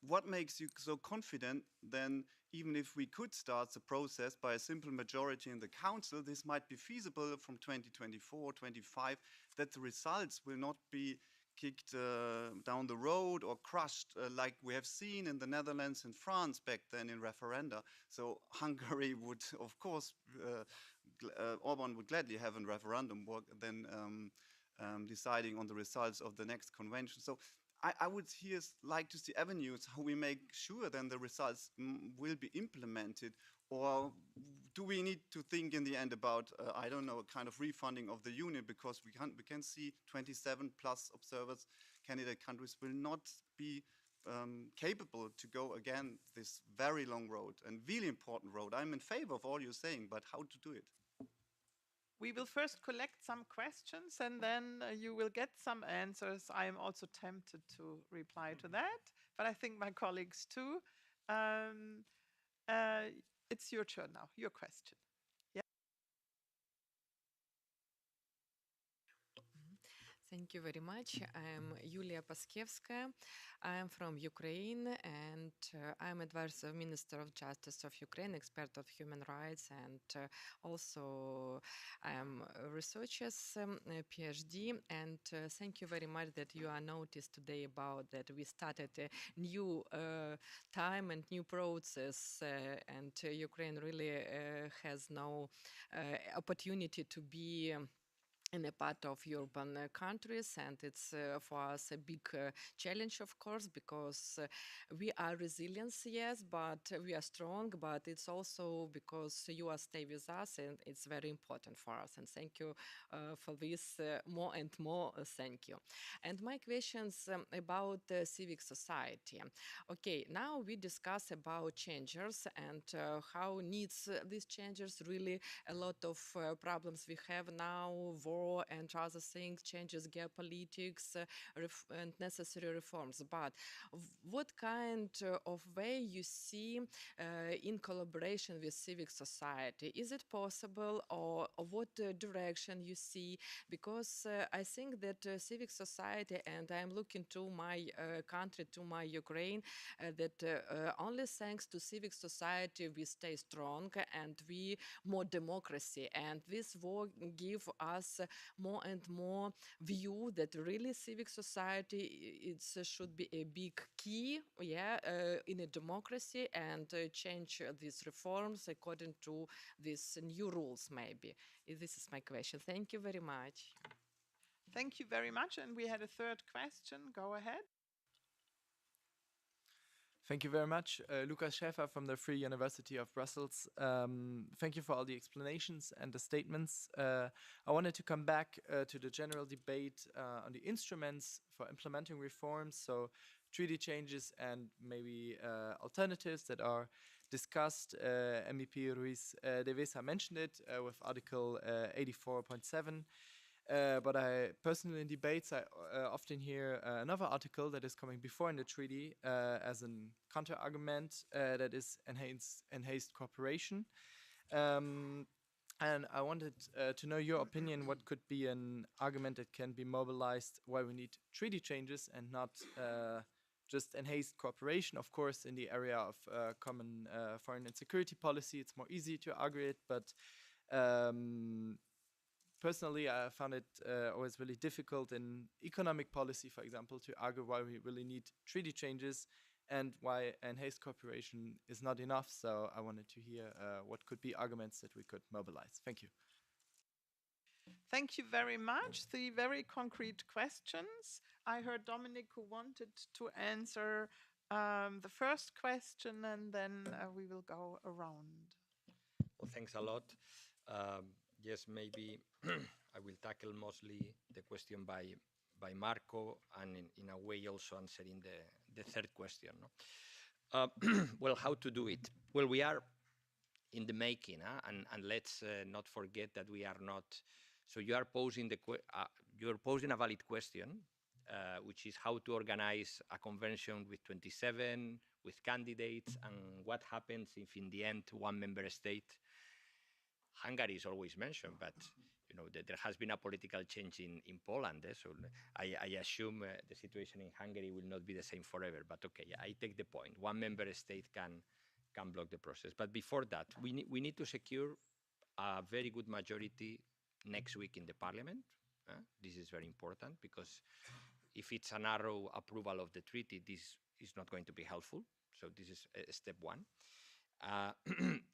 what makes you so confident then, even if we could start the process by a simple majority in the council, this might be feasible from 2024, 25, that the results will not be kicked down the road or crushed like we have seen in the Netherlands and France back then in referenda. So Hungary would, of course, Orban would gladly have a referendum than deciding on the results of the next convention. So I would here like to see avenues how we make sure then the results will be implemented, or do we need to think in the end about, I don't know, a kind of refunding of the union, because we can see 27 plus observers, candidate countries will not be capable to go again this very long road and really important road. I'm in favor of all you're saying, but how to do it? We will first collect some questions and then you will get some answers. I am also tempted to reply to that, but I think my colleagues too. It's your turn now, your question. Thank you very much. I'm Yulia Paskevskaya. I'm from Ukraine, and I'm advisor of Minister of Justice of Ukraine, expert of human rights, and also I'm a researcher, PhD. And thank you very much that you are noticed today about that we started a new time and new process, and Ukraine really has no opportunity to be in a part of European countries, and it's for us a big challenge, of course, because we are resilient, yes, but we are strong, but it's also because you are stay with us, and it's very important for us. And thank you for this more and more. Thank you. And my questions about civic society. Okay, now we discuss about changes and how needs these changes. Really, a lot of problems we have now, war and other things, changes, geopolitics, and necessary reforms. But what kind of way you see in collaboration with civic society? Is it possible, or what direction you see? Because I think that civic society, and I'm looking to my country, to my Ukraine, that only thanks to civic society we stay strong and we more democracy, and this will give us more and more view that really civic society should be a big key, in a democracy, and change these reforms according to these new rules, maybe. This is my question. Thank you very much. Thank you very much. And we had a third question. Go ahead. Thank you very much. Lukas Schäfer from the Free University of Brussels. Thank you for all the explanations and the statements. I wanted to come back to the general debate on the instruments for implementing reforms, so treaty changes and maybe alternatives that are discussed. MEP Ruiz de Vesa mentioned it with Article 84.7. But I personally, in debates, I often hear another article that is coming before in the treaty as a counter argument that is enhanced cooperation. And I wanted to know your opinion. What could be an argument that can be mobilized why we need treaty changes and not just enhanced cooperation? Of course, in the area of common foreign and security policy, it's more easy to argue it, but personally, I found it always really difficult in economic policy, for example, to argue why we really need treaty changes and why enhanced cooperation is not enough. So I wanted to hear what could be arguments that we could mobilize. Thank you. Thank you very much. 3 very concrete questions. I heard Dominic, who wanted to answer the first question, and then we will go around. Well, thanks a lot. Yes, maybe I will tackle mostly the question by Marco, and in a way also answering the third question. No? Well, how to do it? Well, we are in the making, and let's not forget that we are not. So you are posing you're posing a valid question, which is how to organize a convention with 27, with candidates, and what happens if in the end one member state. Hungary is always mentioned, but you know there has been a political change in Poland, so I assume the situation in Hungary will not be the same forever. But okay, I take the point. One member state can block the process, but before that, we need to secure a very good majority next week in the Parliament. This is very important because if it's a narrow approval of the treaty, this is not going to be helpful. So this is step one.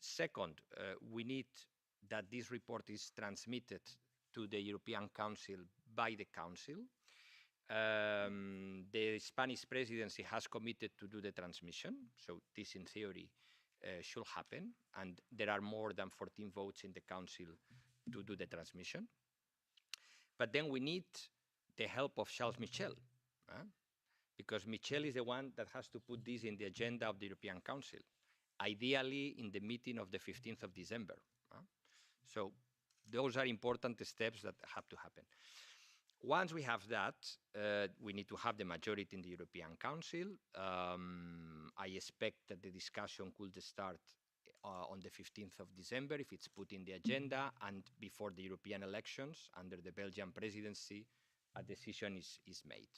Second, we need that this report is transmitted to the European Council by the Council. The Spanish presidency has committed to do the transmission, so this in theory should happen, and there are more than 14 votes in the Council to do the transmission. But then we need the help of Charles Michel, because Michel is the one that has to put this in the agenda of the European Council, ideally in the meeting of the 15th of December. So those are important steps that have to happen. Once we have that, we need to have the majority in the European Council. I expect that the discussion could start on the 15th of December if it's put in the agenda, and before the European elections under the Belgian presidency, a decision is made,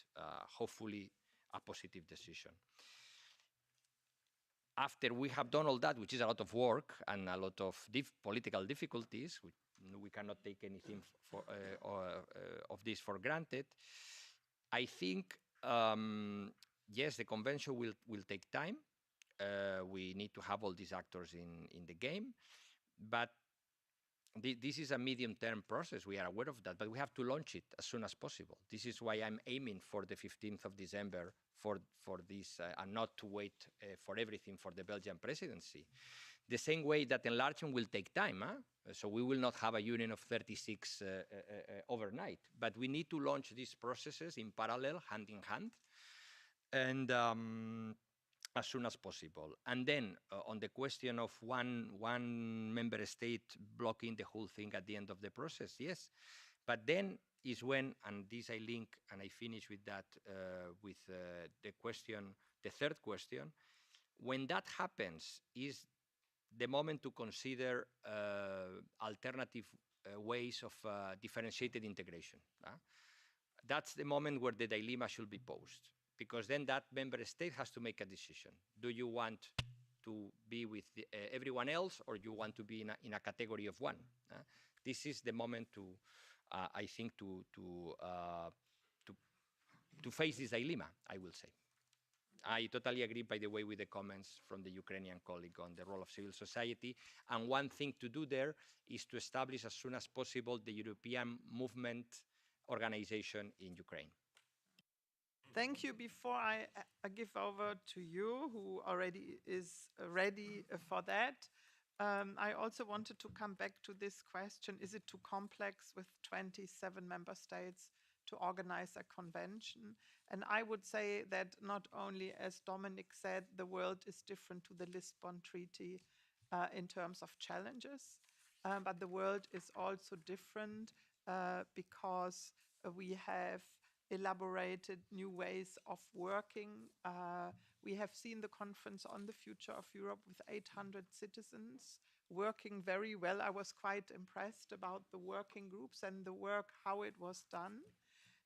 hopefully a positive decision. After we have done all that, which is a lot of work and a lot of political difficulties, we cannot take anything of this for granted. I think, yes, the convention will take time. We need to have all these actors in the game, but this is a medium-term process. We are aware of that, but we have to launch it as soon as possible. This is why I'm aiming for the 15th of December for this, and not to wait for everything for the Belgian presidency. The same way that enlargement will take time. So we will not have a union of 36 overnight, but we need to launch these processes in parallel, hand in hand, and as soon as possible. And then on the question of one member state blocking the whole thing at the end of the process, yes. But then is when, and this I link and I finish with that, with the question, the third question, when that happens is the moment to consider alternative ways of differentiated integration. That's the moment where the dilemma should be posed, because then that member state has to make a decision. Do you want to be with everyone else, or you want to be in a category of one? This is the moment to, I think, to face this dilemma, I will say. I totally agree, by the way, with the comments from the Ukrainian colleague on the role of civil society. And one thing to do there is to establish as soon as possible the European Movement Organization in Ukraine. Thank you. Before I give over to you, who already is ready for that, I also wanted to come back to this question. Is it too complex with 27 member states to organize a convention? And I would say that not only, as Dominic said, the world is different to the Lisbon Treaty in terms of challenges, but the world is also different because we have elaborated new ways of working. We have seen the conference on the future of Europe with 800 citizens working very well. I was quite impressed about the working groups and the work, how it was done.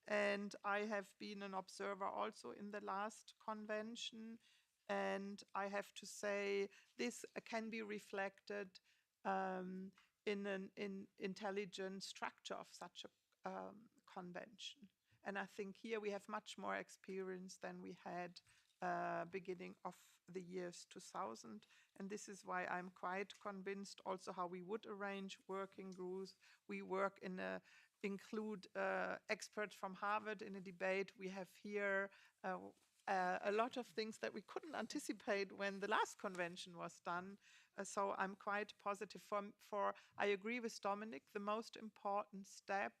And I have been an observer also in the last convention. And I have to say, this can be reflected in an intelligent structure of such a convention. And I think here we have much more experience than we had beginning of the years 2000. And this is why I'm quite convinced also how we would arrange working groups. We work in a include experts from Harvard in a debate. We have here a lot of things that we couldn't anticipate when the last convention was done. So I'm quite positive. I agree with Dominic, the most important step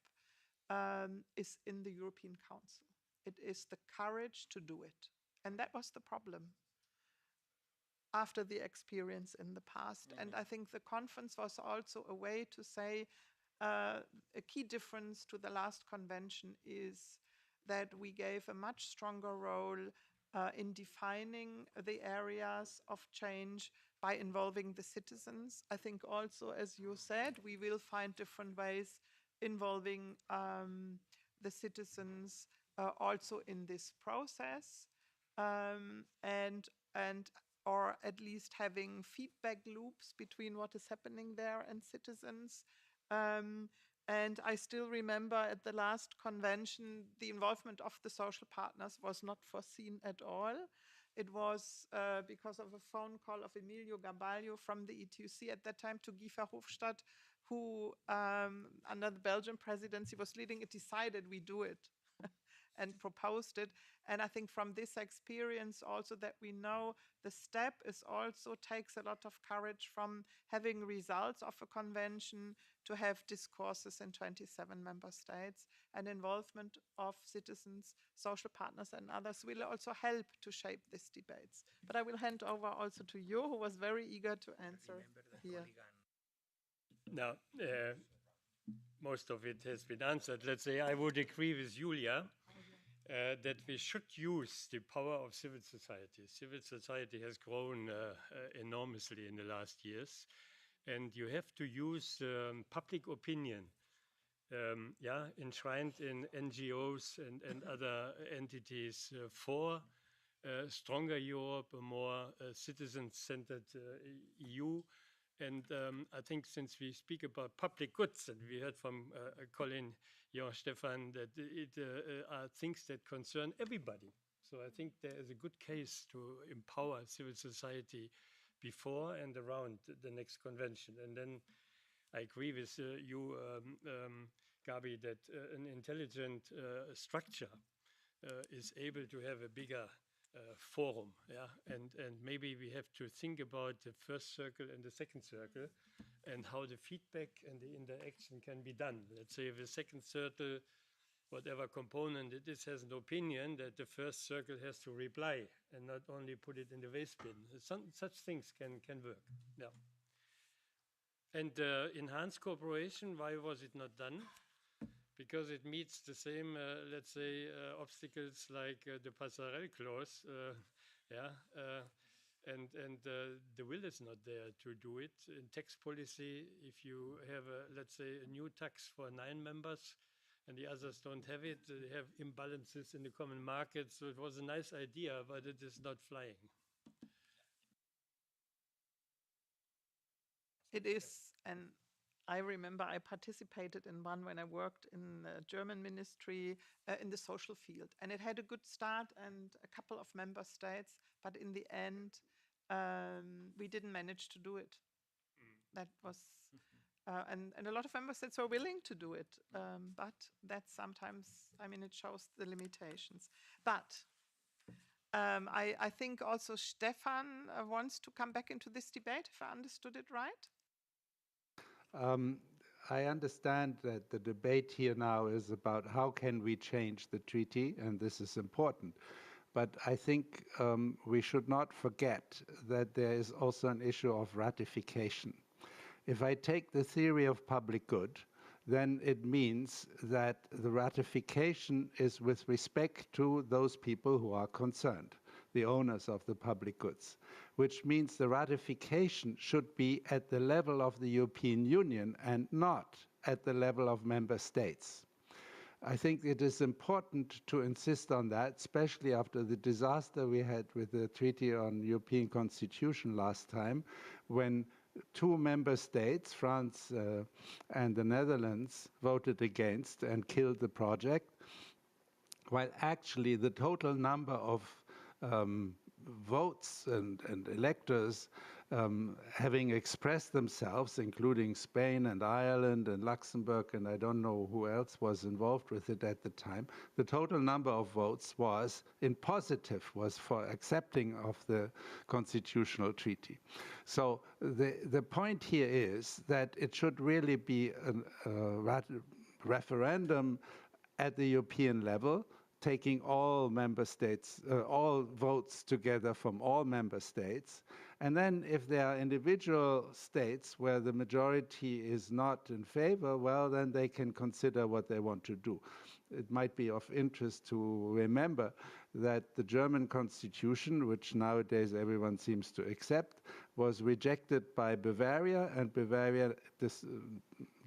is in the European Council. It is the courage to do it. And that was the problem after the experience in the past. And I think the conference was also a way to say a key difference to the last convention is that we gave a much stronger role in defining the areas of change by involving the citizens. I think also, as you said, we will find different ways involving the citizens also in this process, or at least having feedback loops between what is happening there and citizens. And I still remember at the last convention, the involvement of the social partners was not foreseen at all. It was because of a phone call of Emilio Gabalio from the ETUC at that time to Guy Verhofstadt, who under the Belgian presidency was leading it, decided we do it and proposed it. And I think from this experience also that we know the step is also takes a lot of courage from having results of a convention to have discourses in 27 member states, and involvement of citizens, social partners and others will also help to shape these debates. But I will hand over also to you, who was very eager to answer here. Now, most of it has been answered. Let's say I would agree with Julia that we should use the power of civil society. Civil society has grown enormously in the last years, and you have to use public opinion, enshrined in NGOs and other entities for stronger Europe, a more citizen-centered EU. And I think since we speak about public goods, and we heard from Colin, Stefan, that it are things that concern everybody. So I think there is a good case to empower civil society before and around the next convention. And then I agree with you, Gabi, that an intelligent structure is able to have a bigger forum, and maybe we have to think about the first circle and the second circle and how the feedback and the interaction can be done. Let's say if the second circle, whatever component it is, has an opinion, that the first circle has to reply and not only put it in the waste bin. Such things can work. Yeah. And enhanced cooperation, why was it not done? Because it meets the same, let's say, obstacles like the passerelle clause, and the will is not there to do it. In tax policy, if you have, let's say, a new tax for 9 members and the others don't have it, they have imbalances in the common market. So it was a nice idea, but it is not flying. It is, and I remember I participated in one when I worked in the German ministry in the social field. And it had a good start and a couple of member states, but in the end, we didn't manage to do it. That was, and a lot of member states were willing to do it, but that sometimes, I mean, it shows the limitations. But I think also Stefan wants to come back into this debate, if I understood it right. I understand that the debate here now is about how can we change the treaty, and this is important. But I think we should not forget that there is also an issue of ratification. If I take the theory of public good, then it means that the ratification is with respect to those people who are concerned, the owners of the public goods, which means the ratification should be at the level of the European Union and not at the level of member states. I think it is important to insist on that, especially after the disaster we had with the Treaty on European Constitution last time, when two member states, France and the Netherlands, voted against and killed the project, while actually the total number of votes and electors having expressed themselves, including Spain and Ireland and Luxembourg, and I don't know who else was involved with it at the time, the total number of votes was in positive, was for accepting of the constitutional treaty. So the point here is that it should really be a referendum at the European level, taking all member states, all votes together from all member states. And then if there are individual states where the majority is not in favor, well, then they can consider what they want to do. It might be of interest to remember that the German constitution, which nowadays everyone seems to accept, was rejected by Bavaria, and Bavaria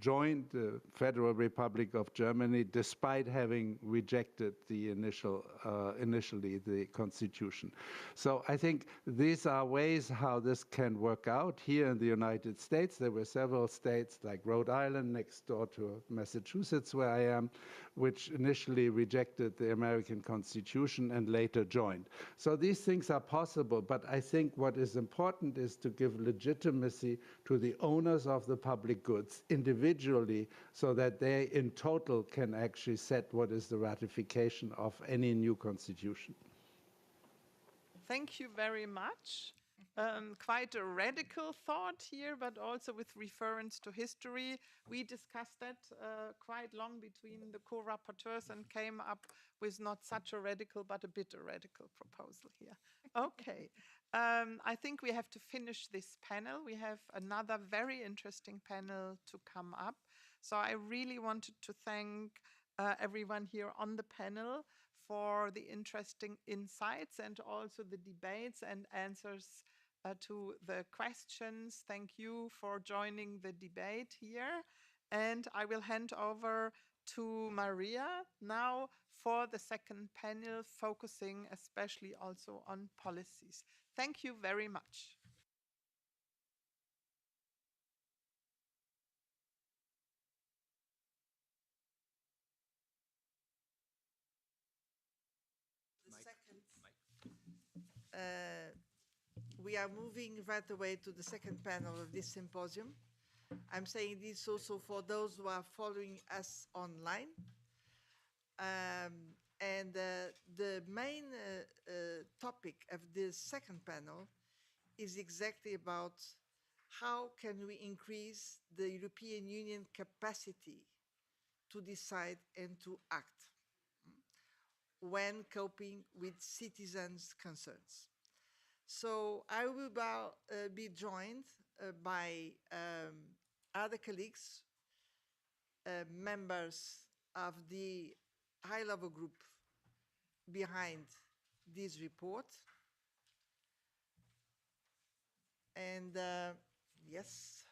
joined the Federal Republic of Germany despite having rejected the initially the constitution. So I think these are ways how this can work out. Here in the United States, there were several states like Rhode Island next door to Massachusetts where I am, which initially rejected the American Constitution and later joined. So these things are possible, but I think what is important is to give legitimacy to the owners of the public goods individually so that they in total can actually set what is the ratification of any new constitution. Thank you very much. Quite a radical thought here, but also with reference to history. We discussed that quite long between the co-rapporteurs and came up with not such a radical, but a bit a radical proposal here. Okay. I think we have to finish this panel. We have another very interesting panel to come up. So I really wanted to thank everyone here on the panel for the interesting insights and also the debates and answers to the questions. Thank you for joining the debate here. And I will hand over to Maria now for the second panel, focusing especially also on policies. Thank you very much. We are moving right away to the second panel of this symposium. I'm saying this also for those who are following us online. The main topic of this second panel is exactly about how can we increase the European Union capacity to decide and to act when coping with citizens' concerns. So I will be joined by other colleagues, members of the high-level group behind this report. And yes,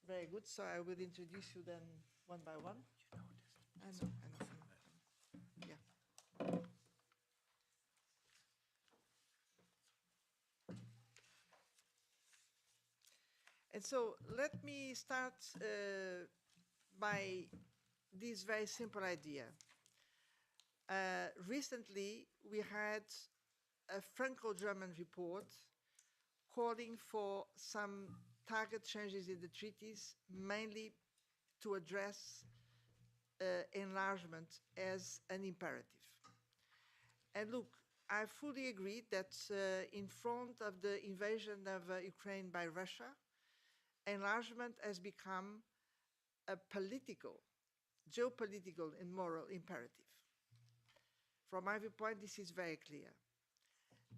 very good. So I will introduce you then one by one. I know. Yeah. And so let me start by this very simple idea. Recently, we had a Franco-German report calling for some target changes in the treaties, mainly to address enlargement as an imperative. And look, I fully agree that in front of the invasion of Ukraine by Russia, enlargement has become a political, geopolitical, and moral imperative. From my viewpoint, this is very clear.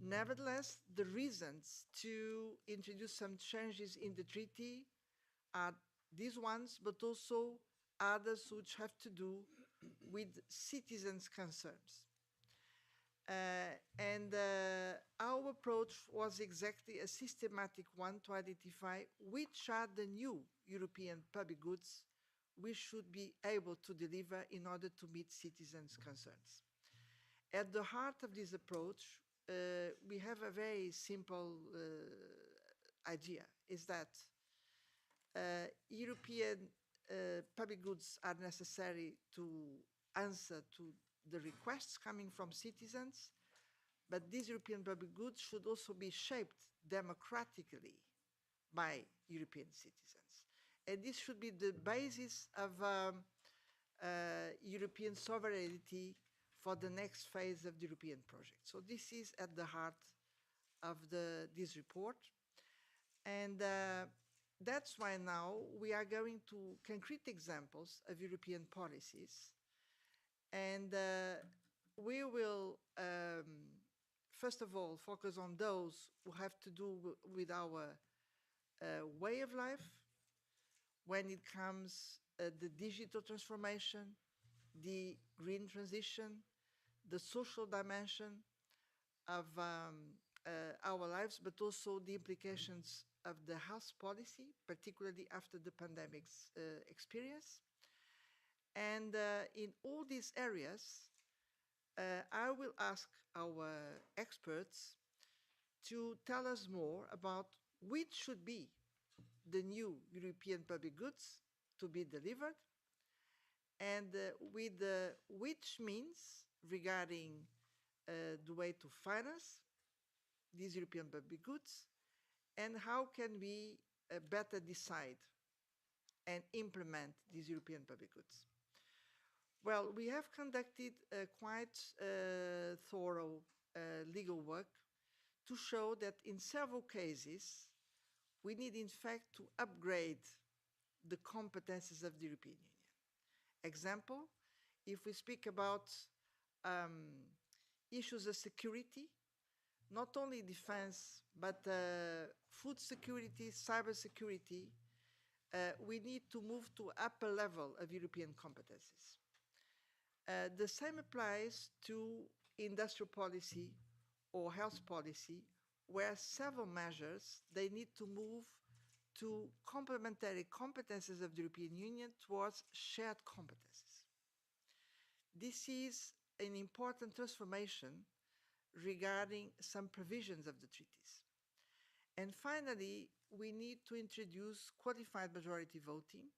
Nevertheless, the reasons to introduce some changes in the treaty are these ones, but also others which have to do with citizens' concerns. Our approach was exactly a systematic one to identify which are the new European public goods we should be able to deliver in order to meet citizens' concerns. At the heart of this approach, we have a very simple idea, is that European public goods are necessary to answer to the requests coming from citizens, but these European public goods should also be shaped democratically by European citizens. And this should be the basis of European sovereignty for the next phase of the European project. So this is at the heart of this report. And that's why now we are going to concrete examples of European policies. And we will, first of all, focus on those who have to do with our way of life when it comes the digital transformation, the green transition, the social dimension of our lives, but also the implications of the health policy, particularly after the pandemic's experience. And in all these areas, I will ask our experts to tell us more about which should be the new European public goods to be delivered, and with which means regarding the way to finance these European public goods, and how can we better decide and implement these European public goods. Well, we have conducted quite thorough legal work to show that in several cases, we need in fact to upgrade the competences of the European Union. Example, if we speak about issues of security, not only defense, but food security, cyber security, we need to move to upper level of European competences. The same applies to industrial policy or health policy, where several measures, they need to move to complementary competences of the European Union towards shared competences. This is an important transformation regarding some provisions of the treaties. And finally, we need to introduce qualified majority voting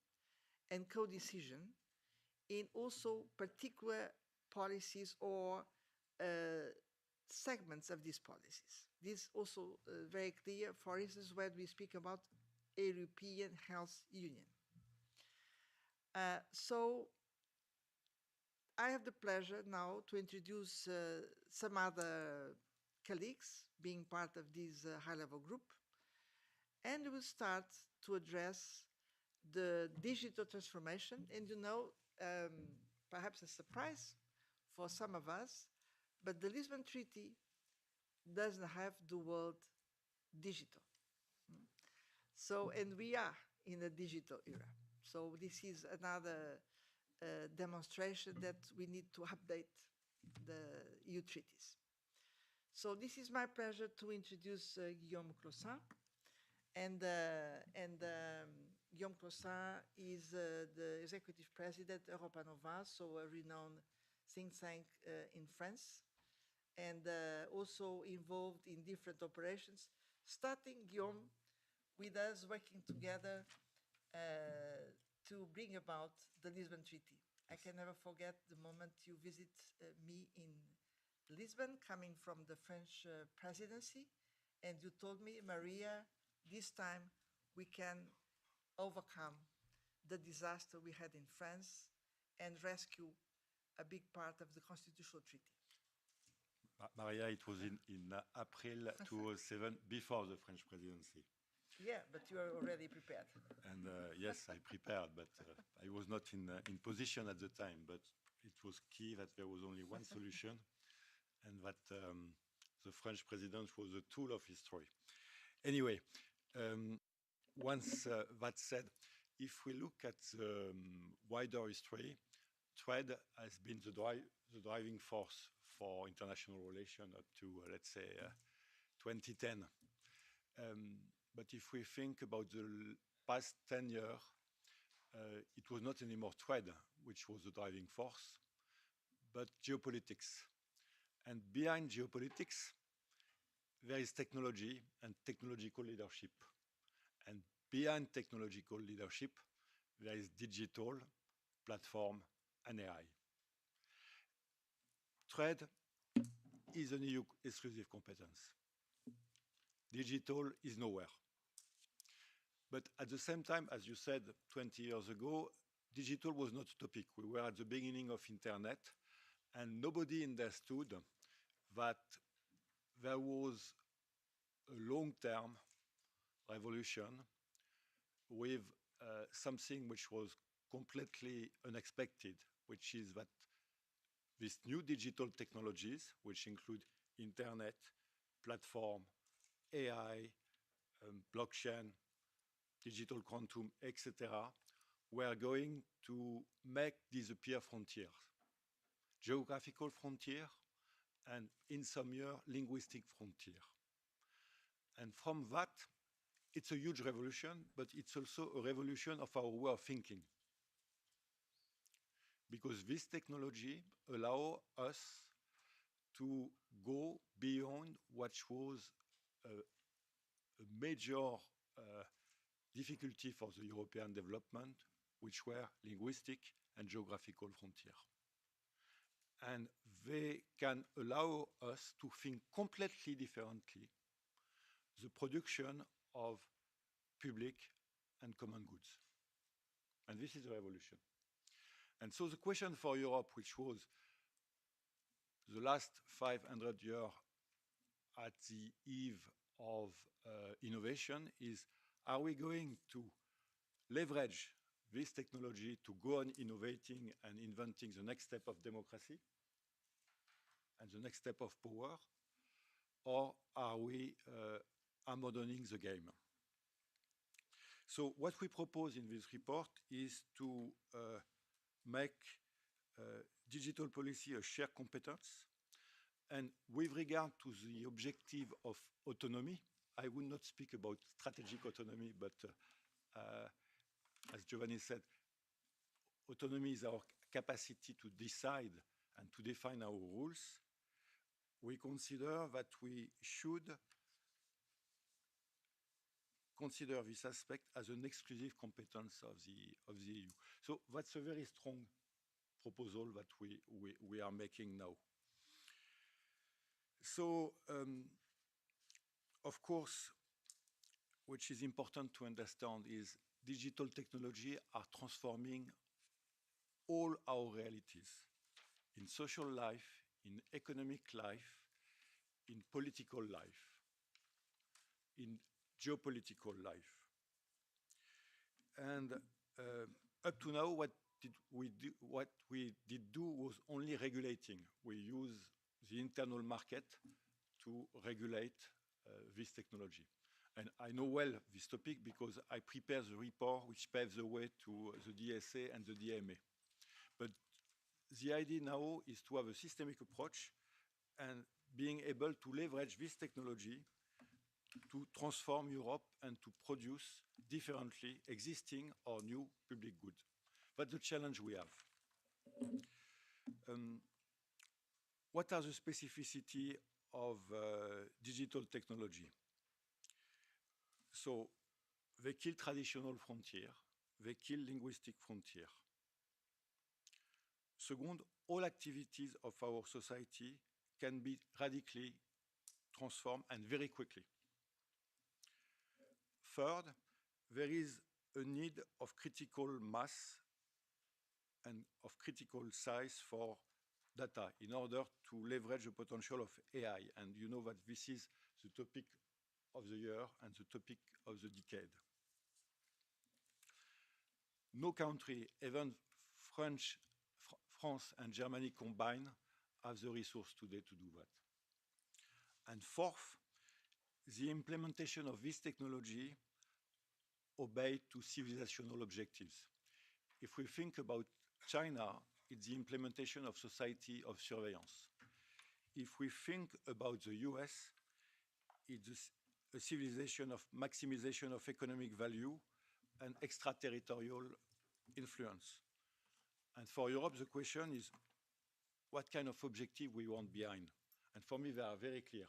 and co-decision in also particular policies or segments of these policies. This is also very clear, for instance, when we speak about a European Health Union. So I have the pleasure now to introduce some other colleagues being part of this high-level group, and we will start to address the digital transformation. And you know, perhaps a surprise for some of us, but the Lisbon Treaty doesn't have the word digital. So, and we are in a digital era. So this is another demonstration that we need to update the EU treaties. So this is my pleasure to introduce Guillaume Clossin. And Guillaume Clossin is the executive president of Europa Nova, so a renowned think tank in France, and also involved in different operations. Starting, Guillaume, with us working together to bring about the Lisbon Treaty. I can never forget the moment you visit me in Lisbon, coming from the French presidency, and you told me, Maria, this time we can overcome the disaster we had in France and rescue a big part of the constitutional treaty. Maria, it was in April 2007, before the French presidency. Yeah, but you are already prepared. And yes, I prepared, but I was not in position at the time. But it was key that there was only one solution, and that the French president was a tool of history. Anyway, once that said, if we look at the wider history, trade has been the driving force for international relations up to, let's say, 2010. But if we think about the past 10 years, it was not anymore trade which was the driving force, but geopolitics. And behind geopolitics, there is technology and technological leadership. And behind technological leadership, there is digital, platform, and AI. Trade is an EU exclusive competence. Digital is nowhere. But at the same time, as you said 20 years ago, digital was not a topic. We were at the beginning of internet, and nobody understood that there was a long-term revolution with something which was completely unexpected, which is that these new digital technologies, which include internet, platform, AI, blockchain, digital quantum, etc., were going to make disappear frontiers, geographical frontier, and in some years, linguistic frontier. And from that, it's a huge revolution, but it's also a revolution of our way of thinking. Because this technology allows us to go beyond what was a major difficulty for the European development, which were linguistic and geographical frontier. And they can allow us to think completely differently the production of public and common goods. And this is a revolution. And so the question for Europe, which was the last 500 years at the eve of innovation, is are we going to leverage this technology to go on innovating and inventing the next step of democracy and the next step of power, or are we abandoning the game? So what we propose in this report is to make digital policy a shared competence. And with regard to the objective of autonomy, I will not speak about strategic autonomy, but as Giovanni said, autonomy is our capacity to decide and to define our rules. We consider that we should consider this aspect as an exclusive competence of the EU. So that's a very strong proposal that we are making now. So, of course, which is important to understand is digital technology are transforming all our realities in social life, in economic life, in political life, in geopolitical life. And up to now, what we did do was only regulating. We use the internal market to regulate this technology. And I know well this topic because I prepared the report which paves the way to the DSA and the DMA. But the idea now is to have a systemic approach and being able to leverage this technology to transform Europe and to produce differently existing or new public goods. That's the challenge we have. What are the specificities of digital technology? So they kill traditional frontier, they kill linguistic frontier. Second, all activities of our society can be radically transformed and very quickly. Third, there is a need of critical mass and of critical size for data in order to leverage the potential of AI. And you know that this is the topic of the year and the topic of the decade. No country, even France and Germany combined, have the resource today to do that. And fourth, the implementation of this technology obey to civilizational objectives. If we think about China, it's the implementation of society of surveillance. If we think about the US, it's a civilization of maximization of economic value and extraterritorial influence. And for Europe, the question is, what kind of objective we want behind? And for me, they are very clear.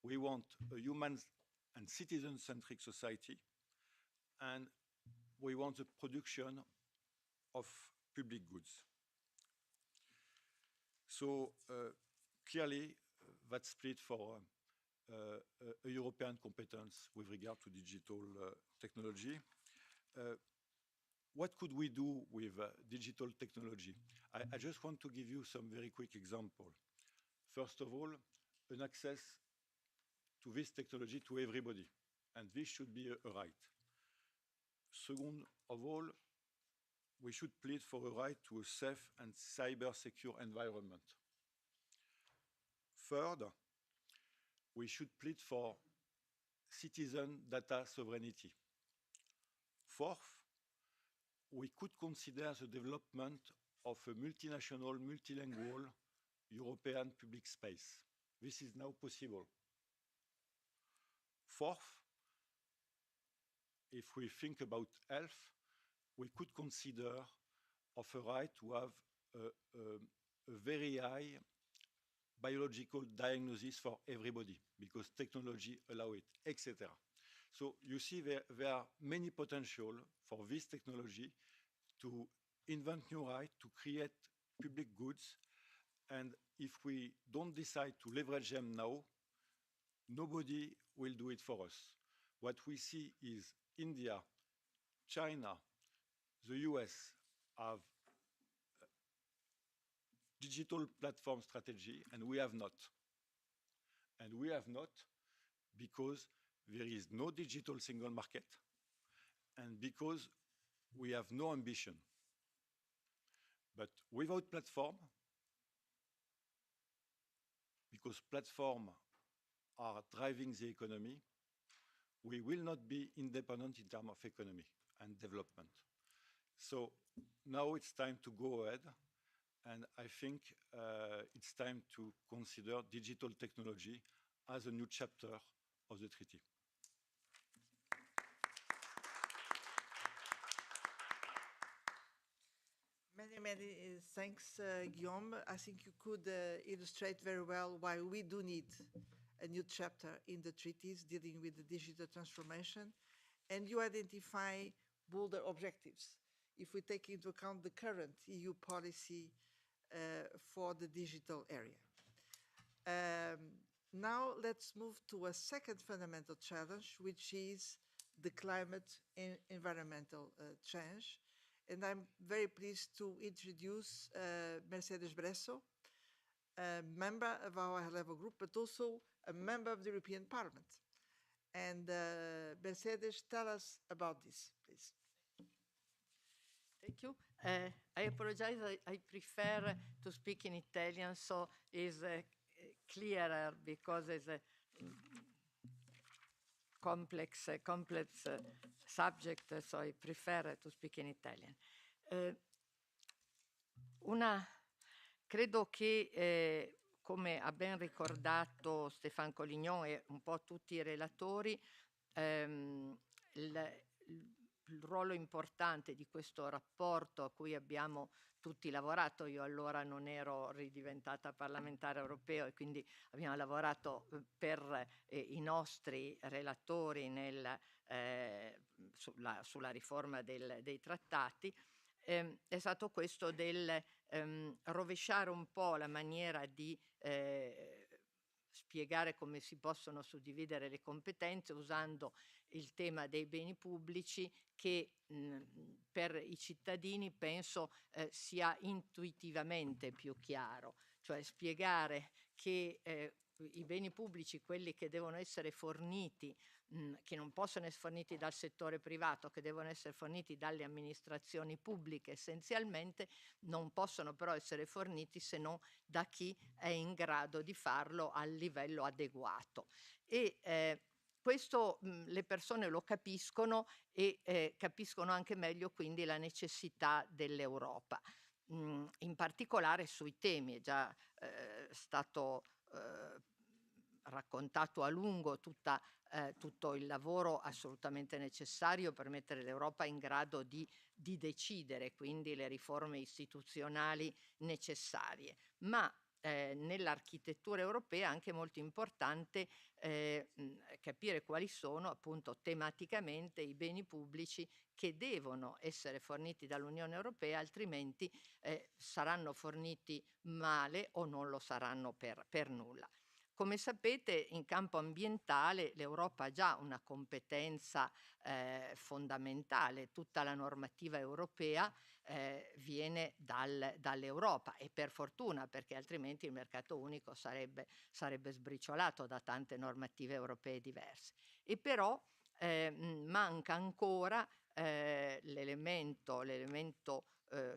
We want a human and citizen-centric society, and we want the production of public goods. So clearly, that's split for a European competence with regard to digital technology. What could we do with digital technology? I just want to give you some very quick example. First of all, an access to this technology to everybody, and this should be a right. Second of all, we should plead for a right to a safe and cyber-secure environment. Third, we should plead for citizen data sovereignty. Fourth, we could consider the development of a multinational, multilingual European public space. This is now possible. Fourth, if we think about health, we could consider of a right to have a very high biological diagnosis for everybody because technology allow it, etc. So you see there are many potential for this technology to invent new rights, to create public goods. And if we don't decide to leverage them now, nobody will do it for us. What we see is India, China, the US have digital platform strategy, and we have not. And we have not because there is no digital single market and because we have no ambition. But without platform, because platforms are driving the economy, we will not be independent in terms of economy and development. So now it's time to go ahead, and I think it's time to consider digital technology as a new chapter of the treaty. Many thanks, Guillaume. I think you could illustrate very well why we do need a new chapter in the treaties dealing with the digital transformation. And you identify bolder objectives if we take into account the current EU policy for the digital area. Now let's move to a second fundamental challenge, which is the climate and environmental change. And I'm very pleased to introduce Mercedes Bresso, a member of our high-level group, but also a member of the European Parliament. And Mercedes, tell us about this, please. Thank you. I apologize, I prefer to speak in Italian, so it's clearer because it's a complex subject, so I prefer to speak in Italian. Credo che, come ha ben ricordato Stéphane Collignon e un po' tutti i relatori, il ruolo importante di questo rapporto a cui abbiamo tutti lavorato. Io allora non ero ridiventata parlamentare europeo e quindi abbiamo lavorato per i nostri relatori sulla riforma dei trattati. È stato questo del rovesciare un po' la maniera di spiegare come si possono suddividere le competenze usando il tema dei beni pubblici che per i cittadini penso sia intuitivamente più chiaro, cioè spiegare che i beni pubblici, quelli che devono essere forniti, che non possono essere forniti dal settore privato, che devono essere forniti dalle amministrazioni pubbliche essenzialmente, non possono però essere forniti se non da chi è in grado di farlo al livello adeguato. E questo le persone lo capiscono e capiscono anche meglio quindi la necessità dell'Europa. In particolare sui temi, è già stato raccontato a lungo tutto il lavoro assolutamente necessario per mettere l'Europa in grado di decidere, quindi le riforme istituzionali necessarie. Ma nell'architettura europea è anche molto importante capire quali sono appunto tematicamente i beni pubblici che devono essere forniti dall'Unione Europea, altrimenti saranno forniti male o non lo saranno per nulla. Come sapete, in campo ambientale l'Europa ha già una competenza fondamentale. Tutta la normativa europea viene dall'Europa, e per fortuna, perché altrimenti il mercato unico sarebbe sbriciolato da tante normative europee diverse. E però manca ancora l'elemento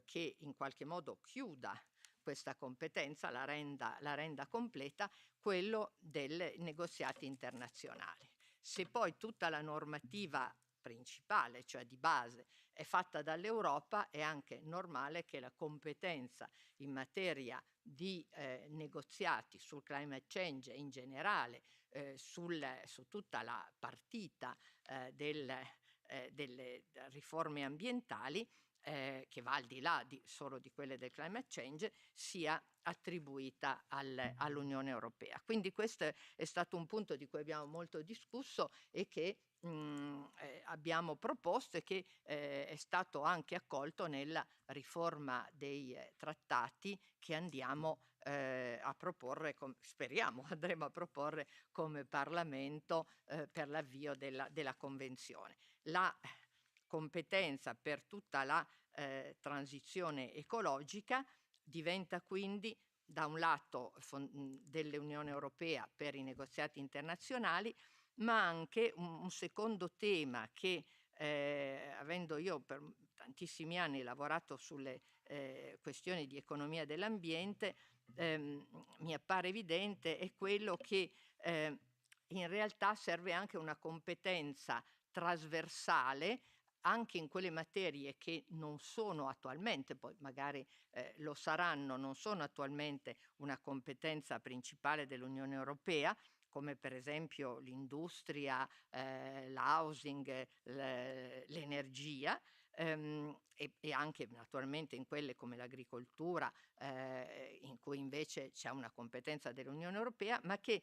che in qualche modo chiuda questa competenza, la renda completa, quello dei negoziati internazionali. Se poi tutta la normativa principale, cioè di base, è fatta dall'Europa, è anche normale che la competenza in materia di negoziati sul climate change in generale, su tutta la partita delle riforme ambientali, che va al di là solo di quelle del climate change, sia attribuita all'Unione Europea. Quindi questo è stato un punto di cui abbiamo molto discusso e che abbiamo proposto e che è stato anche accolto nella riforma dei trattati che andiamo a proporre, speriamo andremo a proporre come Parlamento per l'avvio della Convenzione. La competenza per tutta la transizione ecologica diventa quindi da un lato dell'Unione Europea per i negoziati internazionali, ma anche un secondo tema che, avendo io per tantissimi anni lavorato sulle questioni di economia dell'ambiente, mi appare evidente, è quello che in realtà serve anche una competenza trasversale anche in quelle materie che non sono attualmente, poi magari lo saranno, non sono attualmente una competenza principale dell'Unione Europea, come per esempio l'industria, l'housing, l'energia, e anche naturalmente in quelle come l'agricoltura, in cui invece c'è una competenza dell'Unione Europea, ma che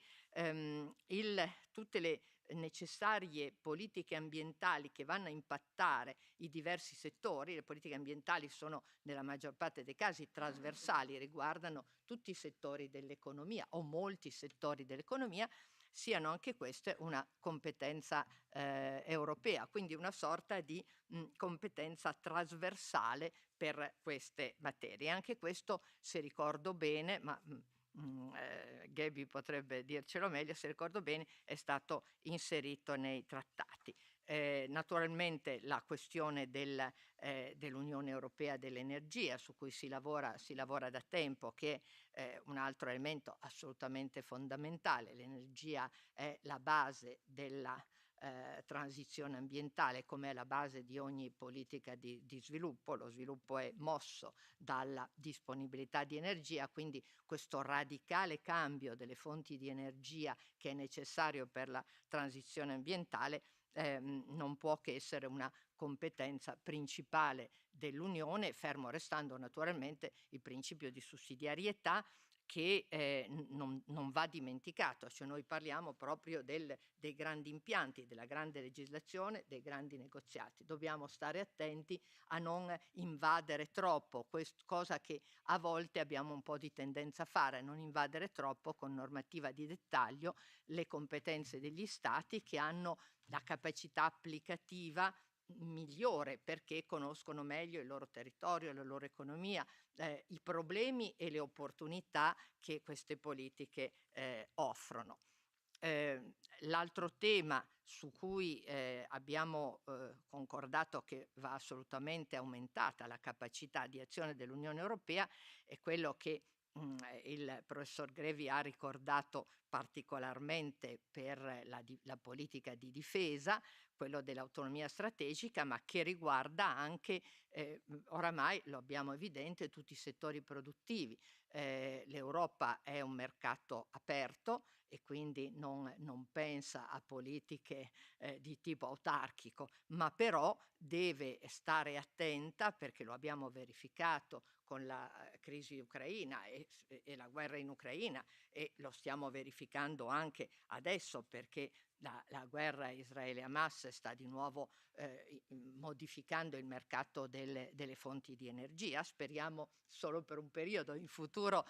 tutte le necessarie politiche ambientali che vanno a impattare i diversi settori, le politiche ambientali sono nella maggior parte dei casi trasversali, riguardano tutti i settori dell'economia o molti settori dell'economia, siano anche queste una competenza europea, quindi una sorta di competenza trasversale per queste materie. Anche questo, se ricordo bene, ma Gaby potrebbe dircelo meglio, se ricordo bene, è stato inserito nei trattati. Naturalmente la questione dell'Unione Europea dell'energia, su cui si lavora da tempo, che è un altro elemento assolutamente fondamentale. L'energia è la base della transizione ambientale, come è la base di ogni politica di sviluppo. Lo sviluppo è mosso dalla disponibilità di energia, quindi questo radicale cambio delle fonti di energia che è necessario per la transizione ambientale non può che essere una competenza principale dell'Unione, fermo restando naturalmente il principio di sussidiarietà che non va dimenticato. Cioè noi parliamo proprio dei grandi impianti, della grande legislazione, dei grandi negoziati. Dobbiamo stare attenti a non invadere troppo, cosa che a volte abbiamo un po' di tendenza a fare, non invadere troppo con normativa di dettaglio le competenze degli stati che hanno la capacità applicativa migliore perché conoscono meglio il loro territorio, la loro economia, i problemi e le opportunità che queste politiche offrono. L'altro tema su cui abbiamo concordato che va assolutamente aumentata la capacità di azione dell'Unione Europea è quello che il professor Grevi ha ricordato particolarmente per la politica di difesa, quello dell'autonomia strategica, ma che riguarda anche, oramai lo abbiamo evidente, tutti i settori produttivi. L'Europa è un mercato aperto e quindi non pensa a politiche di tipo autarchico, ma però deve stare attenta, perché lo abbiamo verificato con la crisi ucraina e la guerra in Ucraina, e lo stiamo verificando anche adesso perché la guerra Israele-Hamas sta di nuovo modificando il mercato delle fonti di energia. Speriamo solo per un periodo, in futuro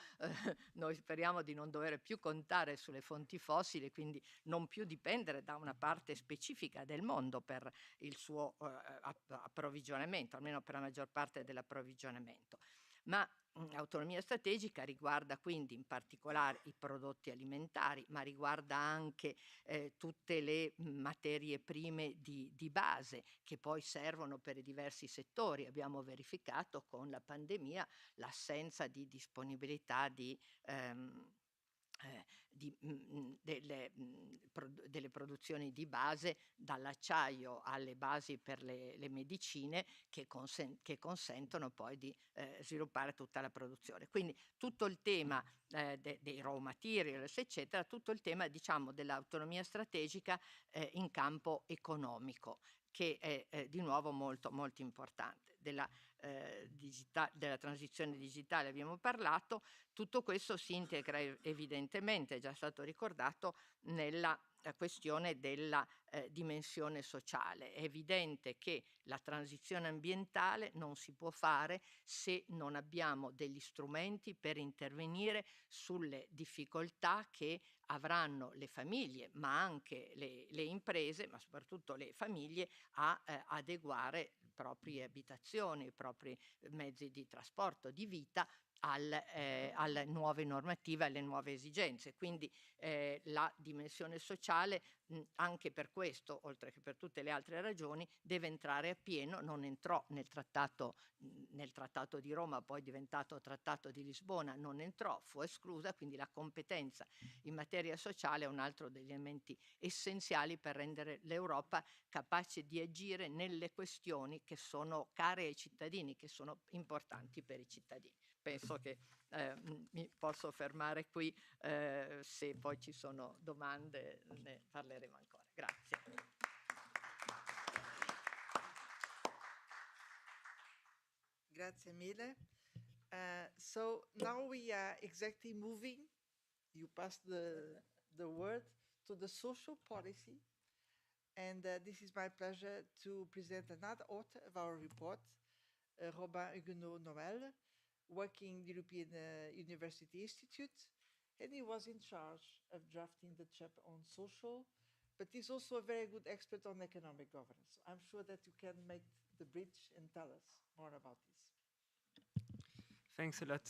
noi speriamo di non dover più contare sulle fonti fossili, quindi non più dipendere da una parte specifica del mondo per il suo approvvigionamento, almeno per la maggior parte dell'approvvigionamento. Ma autonomia strategica riguarda quindi in particolare i prodotti alimentari, ma riguarda anche tutte le materie prime di base che poi servono per i diversi settori. Abbiamo verificato con la pandemia l'assenza di disponibilità delle produzioni di base, dall'acciaio alle basi per le medicine che consentono poi di sviluppare tutta la produzione. Quindi tutto il tema dei raw materials, eccetera, tutto il tema, diciamo, dell'autonomia strategica in campo economico, che è di nuovo molto, molto importante. Della transizione digitale abbiamo parlato. Tutto questo si integra evidentemente, è già stato ricordato, nella questione della dimensione sociale. È evidente che la transizione ambientale non si può fare se non abbiamo degli strumenti per intervenire sulle difficoltà che avranno le famiglie, ma anche le imprese, ma soprattutto le famiglie, a adeguare le proprie abitazioni, i propri mezzi di trasporto, di vita alle nuove normative, alle nuove esigenze. Quindi la dimensione sociale, anche per questo, oltre che per tutte le altre ragioni, deve entrare appieno. Non entrò nel trattato di Roma, poi diventato trattato di Lisbona, non entrò, fu esclusa, quindi la competenza in materia sociale è un altro degli elementi essenziali per rendere l'Europa capace di agire nelle questioni che sono care ai cittadini, che sono importanti per i cittadini. Penso che mi posso fermare qui, se poi ci sono domande ne parleremo ancora. Grazie. Grazie mille. So now we are exactly moving, you passed the word, to the social policy. And this is my pleasure to present another author of our report, Robin Huguenot-Noël, working the European University Institute, and he was in charge of drafting the chapter on social, but he's also a very good expert on economic governance. So I'm sure that you can make the bridge and tell us more about this. Thanks a lot,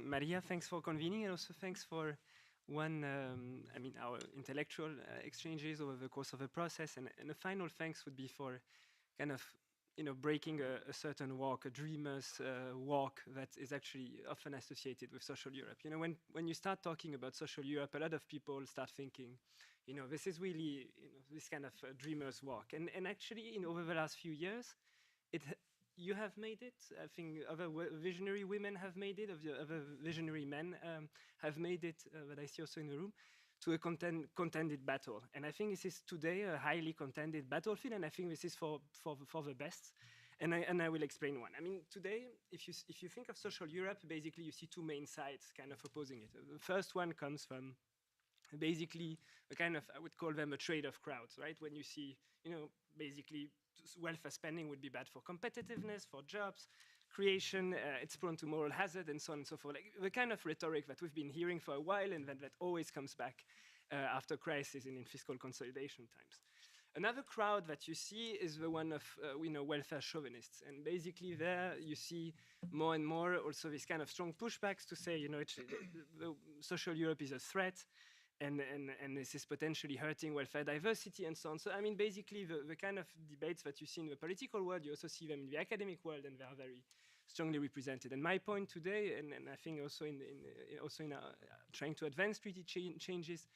Maria. Thanks for convening, and also thanks for our intellectual exchanges over the course of the process. And a final thanks would be for kind of, breaking a certain walk, a dreamer's walk that is actually often associated with social Europe. When you start talking about social Europe, a lot of people start thinking, this is really, this kind of dreamer's walk. And actually, over the last few years, you have made it. I think other visionary women have made it, other visionary men have made it, that I see also in the room. to a contended battle. And I think this is today a highly contended battlefield, and I think this is for the best. And I will explain one. I mean, today, if you think of social Europe, basically you see two main sides kind of opposing it. The first one comes from basically a kind of, I would call them a trade of crowds, right? When you see, basically welfare spending would be bad for competitiveness, for jobs creation, it's prone to moral hazard, and so on and so forth. Like the kind of rhetoric that we've been hearing for a while, and that always comes back after crisis and in fiscal consolidation times. Another crowd that you see is the one of welfare chauvinists, and basically there you see more and more also this kind of strong pushbacks to say the social Europe is a threat, and this is potentially hurting welfare diversity and so on. So I mean, basically the kind of debates that you see in the political world, you also see them in the academic world, and they are very strongly represented. And my point today, and I think also in trying to advance treaty changes,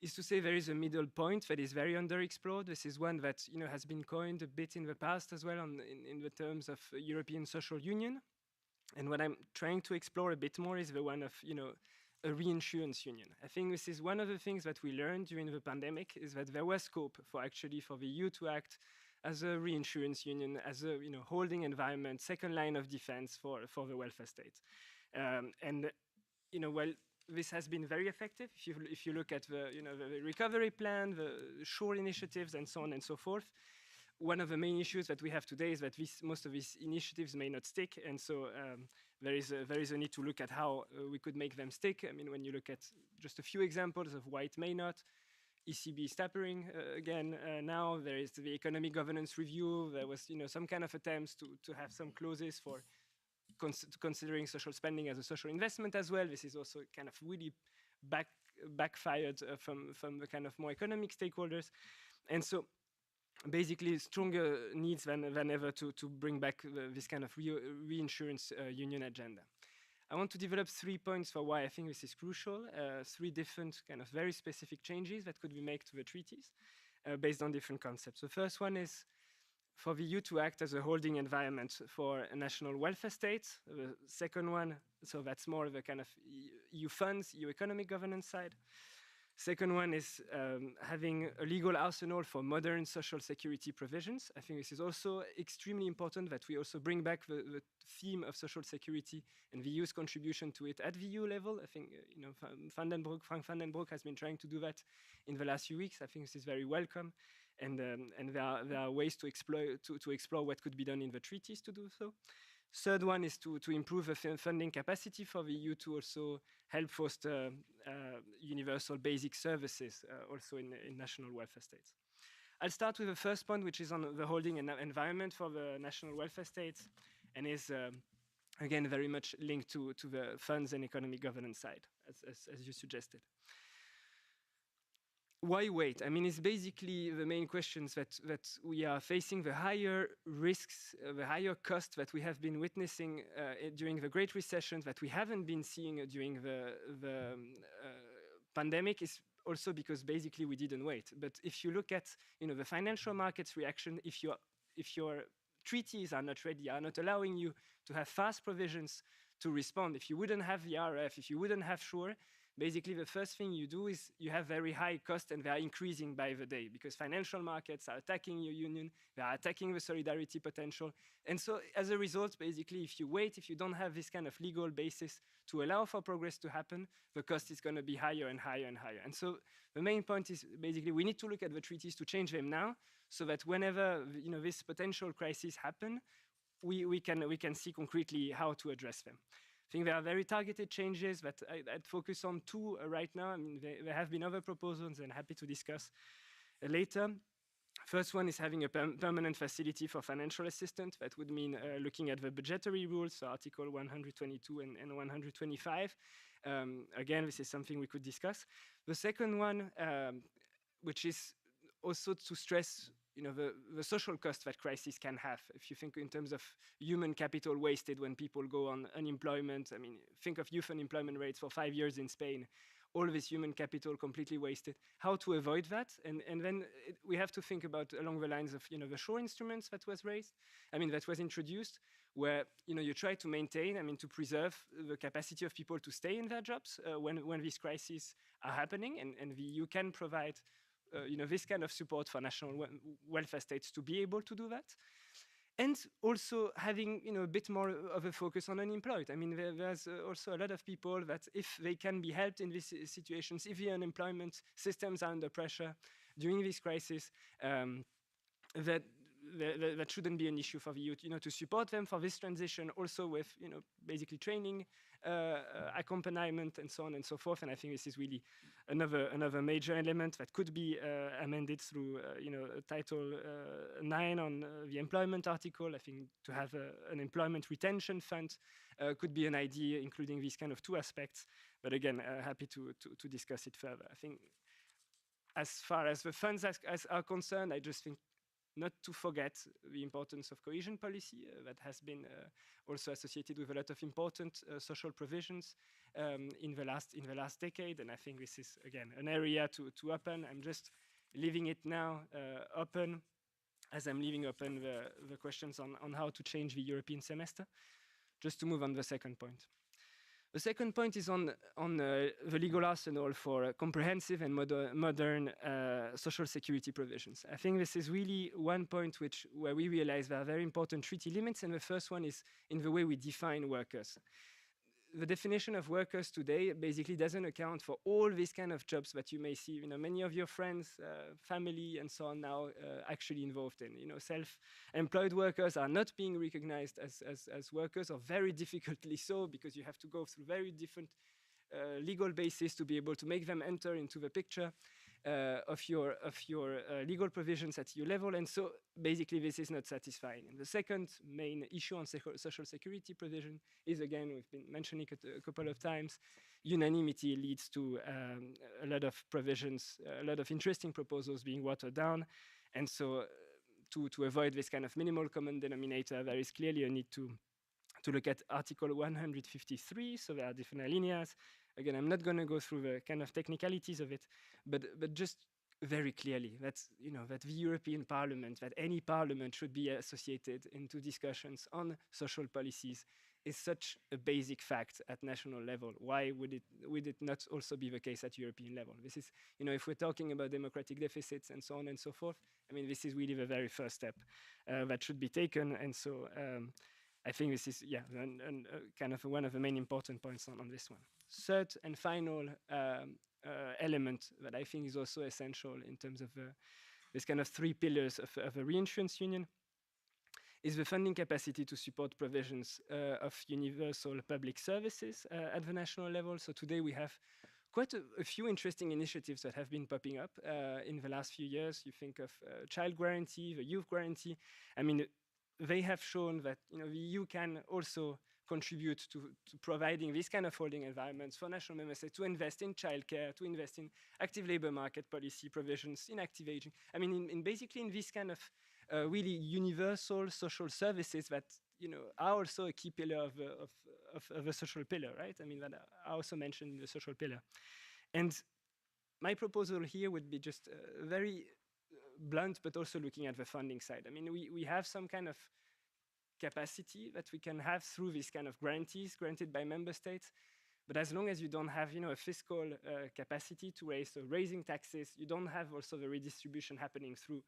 is to say there is a middle point that is very underexplored. This is one that has been coined a bit in the past as well in the terms of European social union. And what I'm trying to explore a bit more is the one of a reinsurance union. I think this is one of the things that we learned during the pandemic, is that there was scope for the EU to act as a reinsurance union, as a holding environment, second line of defense for the welfare state. Well, this has been very effective. If you look at the recovery plan, the SURE initiatives, and so on and so forth, one of the main issues that we have today is that most of these initiatives may not stick, and so there is a need to look at how we could make them stick. I mean, when you look at just a few examples of why it may not, ECB is tapering again. Now there is the economic governance review. There was some kind of attempts to have some clauses for considering social spending as a social investment as well. This is also kind of really backfired from the kind of more economic stakeholders. And so basically stronger needs than ever to bring back this kind of reinsurance union agenda. I want to develop 3 points for why I think this is crucial, 3 different kind of very specific changes that could be made to the treaties based on different concepts. The first one is for the EU to act as a holding environment for a national welfare state. The second one, so that's more of a kind of EU funds, EU economic governance side. Second one is having a legal arsenal for modern social security provisions. I think this is also extremely important that we also bring back the theme of social security and the EU's contribution to it at the EU level. I think Frank van den Broek has been trying to do that in the last few weeks. I think this is very welcome, and there are ways to explore what could be done in the treaties to do so. Third one is to improve the funding capacity for the EU to also help foster universal basic services also in national welfare states. I'll start with the first point, which is on the holding environment for the national welfare states, and is again very much linked to the funds and economic governance side, as you suggested. Why wait? I mean, it's basically the main questions that we are facing, the higher risks, the higher cost that we have been witnessing during the Great Recession, that we haven't been seeing during the pandemic, is also because basically we didn't wait. But if you look at the financial markets reaction, if your treaties are not ready, are not allowing you to have fast provisions to respond, if you wouldn't have the RF, if you wouldn't have SURE, basically the first thing you do is you have very high costs, and they are increasing by the day because financial markets are attacking your union, they are attacking the solidarity potential. And so as a result, basically, if you wait, if you don't have this kind of legal basis to allow for progress to happen, the cost is going to be higher and higher and higher. And so the main point is basically we need to look at the treaties to change them now, so that whenever this potential crisis happen, we can see concretely how to address them. I think there are very targeted changes that I'd focus on 2 right now. I mean, there have been other proposals, and happy to discuss later. First one is having a permanent facility for financial assistance. That would mean looking at the budgetary rules, so Article 122 and 125. Again, this is something we could discuss. The second one, which is also to stress the social cost that crisis can have. If you think in terms of human capital wasted when people go on unemployment, I mean, think of youth unemployment rates for 5 years in Spain, all this human capital completely wasted. How to avoid that? And then we have to think about along the lines of the SURE instruments that was introduced. where you try to maintain, to preserve the capacity of people to stay in their jobs when these crises are happening, and the EU can provide this kind of support for national welfare states to be able to do that. And also having a bit more of a focus on unemployed. There's also a lot of people that if they can be helped in these situations, if the unemployment systems are under pressure during this crisis, that shouldn't be an issue for the youth, to support them for this transition, also with, basically training, accompaniment, and so on and so forth. And I think this is really another major element that could be amended through, Title 9 on the employment article. I think to have an employment retention fund could be an idea, including these kind of two aspects. But again, happy to discuss it further. I think as far as the funds are concerned, I just think not to forget the importance of cohesion policy that has been also associated with a lot of important social provisions in the last decade. And I think this is, again, an area to open. I'm just leaving it now open, as I'm leaving open the questions on how to change the European semester. Just to move on the second point. The second point is on the legal arsenal for comprehensive and modern social security provisions. I think this is really one point where we realize there are very important treaty limits, and the first one is in the way we define workers. The definition of workers today basically doesn't account for all these kind of jobs that you may see, many of your friends, family, and so on now actually involved in. Self-employed workers are not being recognized as workers, or very difficultly so, because you have to go through very different legal basis to be able to make them enter into the picture of your legal provisions at EU level. And so basically this is not satisfying. And the second main issue on social security provision is, again, we've been mentioning it a couple of times, unanimity leads to a lot of provisions, a lot of interesting proposals being watered down. And so to avoid this kind of minimal common denominator, there is clearly a need to look at Article 153. So there are different alineas. Again, I'm not going to go through the kind of technicalities of it, but just very clearly that the European Parliament, that any parliament should be associated into discussions on social policies is such a basic fact at national level. Why would it not also be the case at European level? This is, if we're talking about democratic deficits and so on and so forth, this is really the very first step that should be taken. And so I think this is, kind of one of the main important points on this one. Third and final element that I think is also essential in terms of this kind of three pillars of a reinsurance union is the funding capacity to support provisions of universal public services at the national level. So today we have quite a few interesting initiatives that have been popping up in the last few years. You think of child guarantee, the youth guarantee. They have shown that the EU can also contribute to providing these kind of holding environments for national member states to invest in childcare, to invest in active labor market policy provisions, in active aging. Basically in this kind of really universal social services that are also a key pillar of a social pillar, right? That I also mentioned in the social pillar. And my proposal here would be just very blunt, but also looking at the funding side. We have some kind of capacity that we can have through these kind of guarantees granted by member states. But as long as you don't have, a fiscal capacity to raise, so raising taxes, you don't have also the redistribution happening through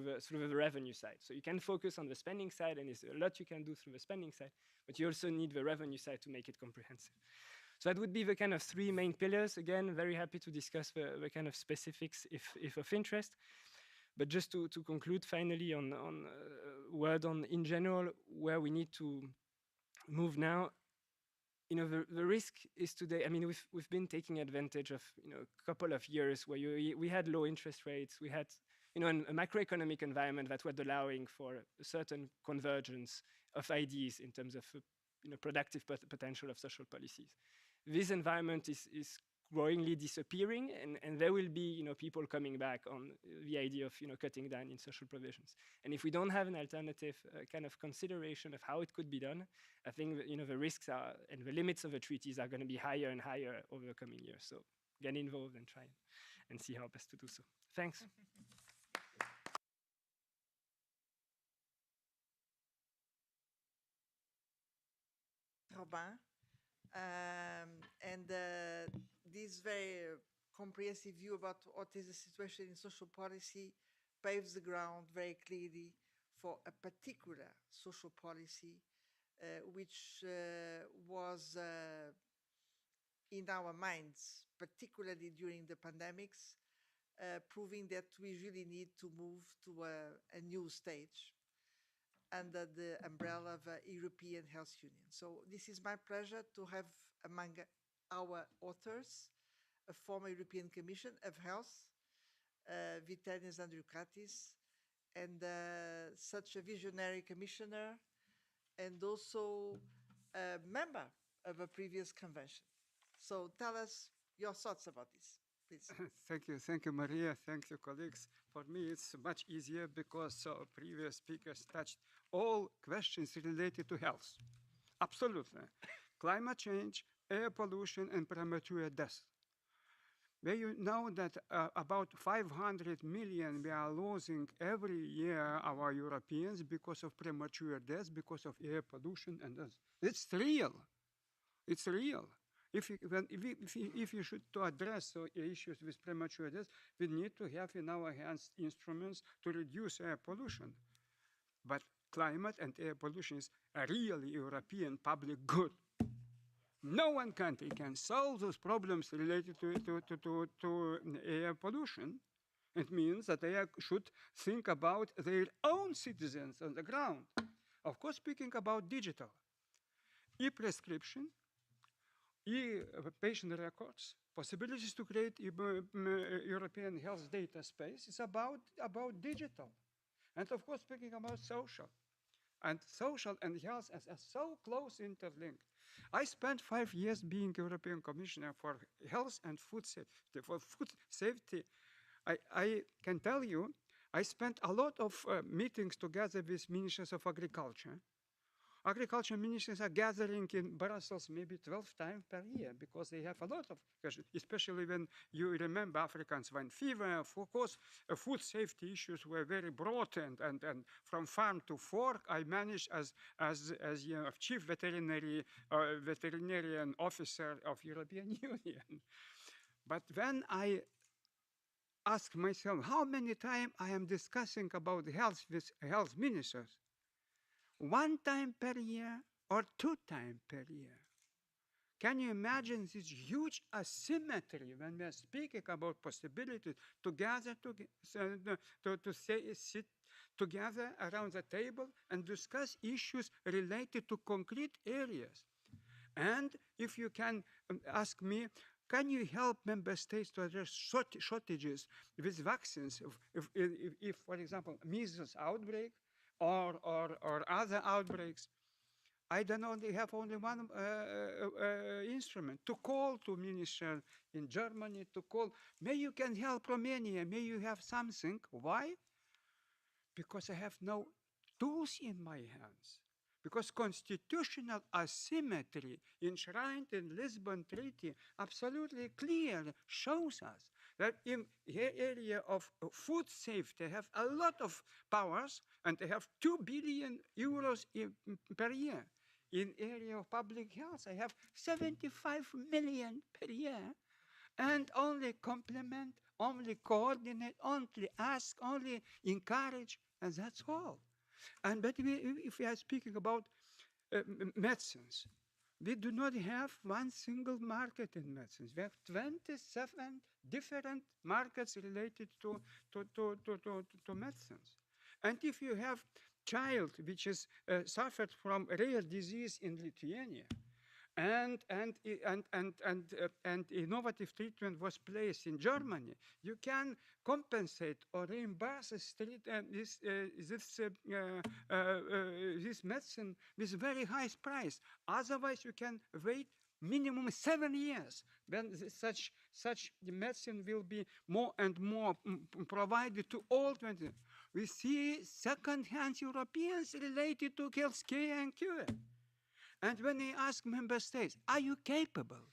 the revenue side. So you can focus on the spending side, and there's a lot you can do through the spending side, but you also need the revenue side to make it comprehensive. So that would be the kind of three main pillars. Again, very happy to discuss the kind of specifics if of interest. But just to conclude finally on word on in general, where we need to move now, the risk is today, we've been taking advantage of, a couple of years where we had low interest rates, we had, a macroeconomic environment that was allowing for a certain convergence of ideas in terms of, productive potential of social policies. This environment is growingly disappearing, and there will be people coming back on the idea of cutting down in social provisions. And if we don't have an alternative kind of consideration of how it could be done, I think the risks are and the limits of the treaties are going to be higher and higher over the coming years. So get involved and try and see how best to do so. Thanks. Saint-Gobain. And this very comprehensive view about what is the situation in social policy paves the ground very clearly for a particular social policy which was in our minds, particularly during the pandemics, proving that we really need to move to a new stage under the umbrella of European Health Union. So this is my pleasure to have among our authors a former European Commission of Health, Vytenis Andriukaitis, and such a visionary commissioner, and also a member of a previous convention. So tell us your thoughts about this, please. Thank you, Maria. Thank you, colleagues. For me, it's much easier because previous speakers touched all questions related to health. Absolutely. Climate change, air pollution, and premature death. Where you know that about 500 million we are losing every year, our Europeans, because of premature death, because of air pollution, and it's real. It's real. If you should to address issues with premature death, we need to have in our hands instruments to reduce air pollution. But climate and air pollution is a really European public good. No one country can solve those problems related to air pollution. It means that they should think about their own citizens on the ground. Of course, speaking about digital, e-prescription, e-patient records, possibilities to create European health data space is about digital. And of course, speaking about social. And social and health are so close interlinked. I spent 5 years being European Commissioner for Health and Food Safety. For food safety, I can tell you, I spent a lot of meetings together with ministers of agriculture. Agriculture ministers are gathering in Brussels maybe 12 times per year because they have a lot of questions, especially when you remember African swine fever. Of course, food safety issues were very broad, and from farm to fork, I managed as chief veterinarian officer of European Union. But when I ask myself how many times I am discussing about health with health ministers, 1 time per year or 2 times per year. Can you imagine this huge asymmetry when we are speaking about possibilities to gather sit together around the table and discuss issues related to concrete areas? And if you can ask me, can you help member states to address shortages with vaccines if for example, measles outbreak, or other outbreaks? I don't only have only one instrument to call to minister in Germany, to call, may you can help Romania, may you have something. Why? Because I have no tools in my hands. Because constitutional asymmetry enshrined in Lisbon Treaty absolutely clear shows us that in the area of food safety, they have a lot of powers, and they have 2 billion euros per year. In area of public health, I have 75 million per year, and only complement, only coordinate, only ask, only encourage, and that's all. But if we are speaking about medicines, we do not have one single market in medicines. We have 27 different markets related to medicines. And if you have child which is suffered from rare disease in Lithuania, and innovative treatment was placed in Germany, you can compensate or reimburse this medicine with very high price. Otherwise, you can wait minimum 7 years when such medicine will be more and more provided to all 20. We see second-hand Europeans related to healthcare and cure. And when I ask member states, are you capable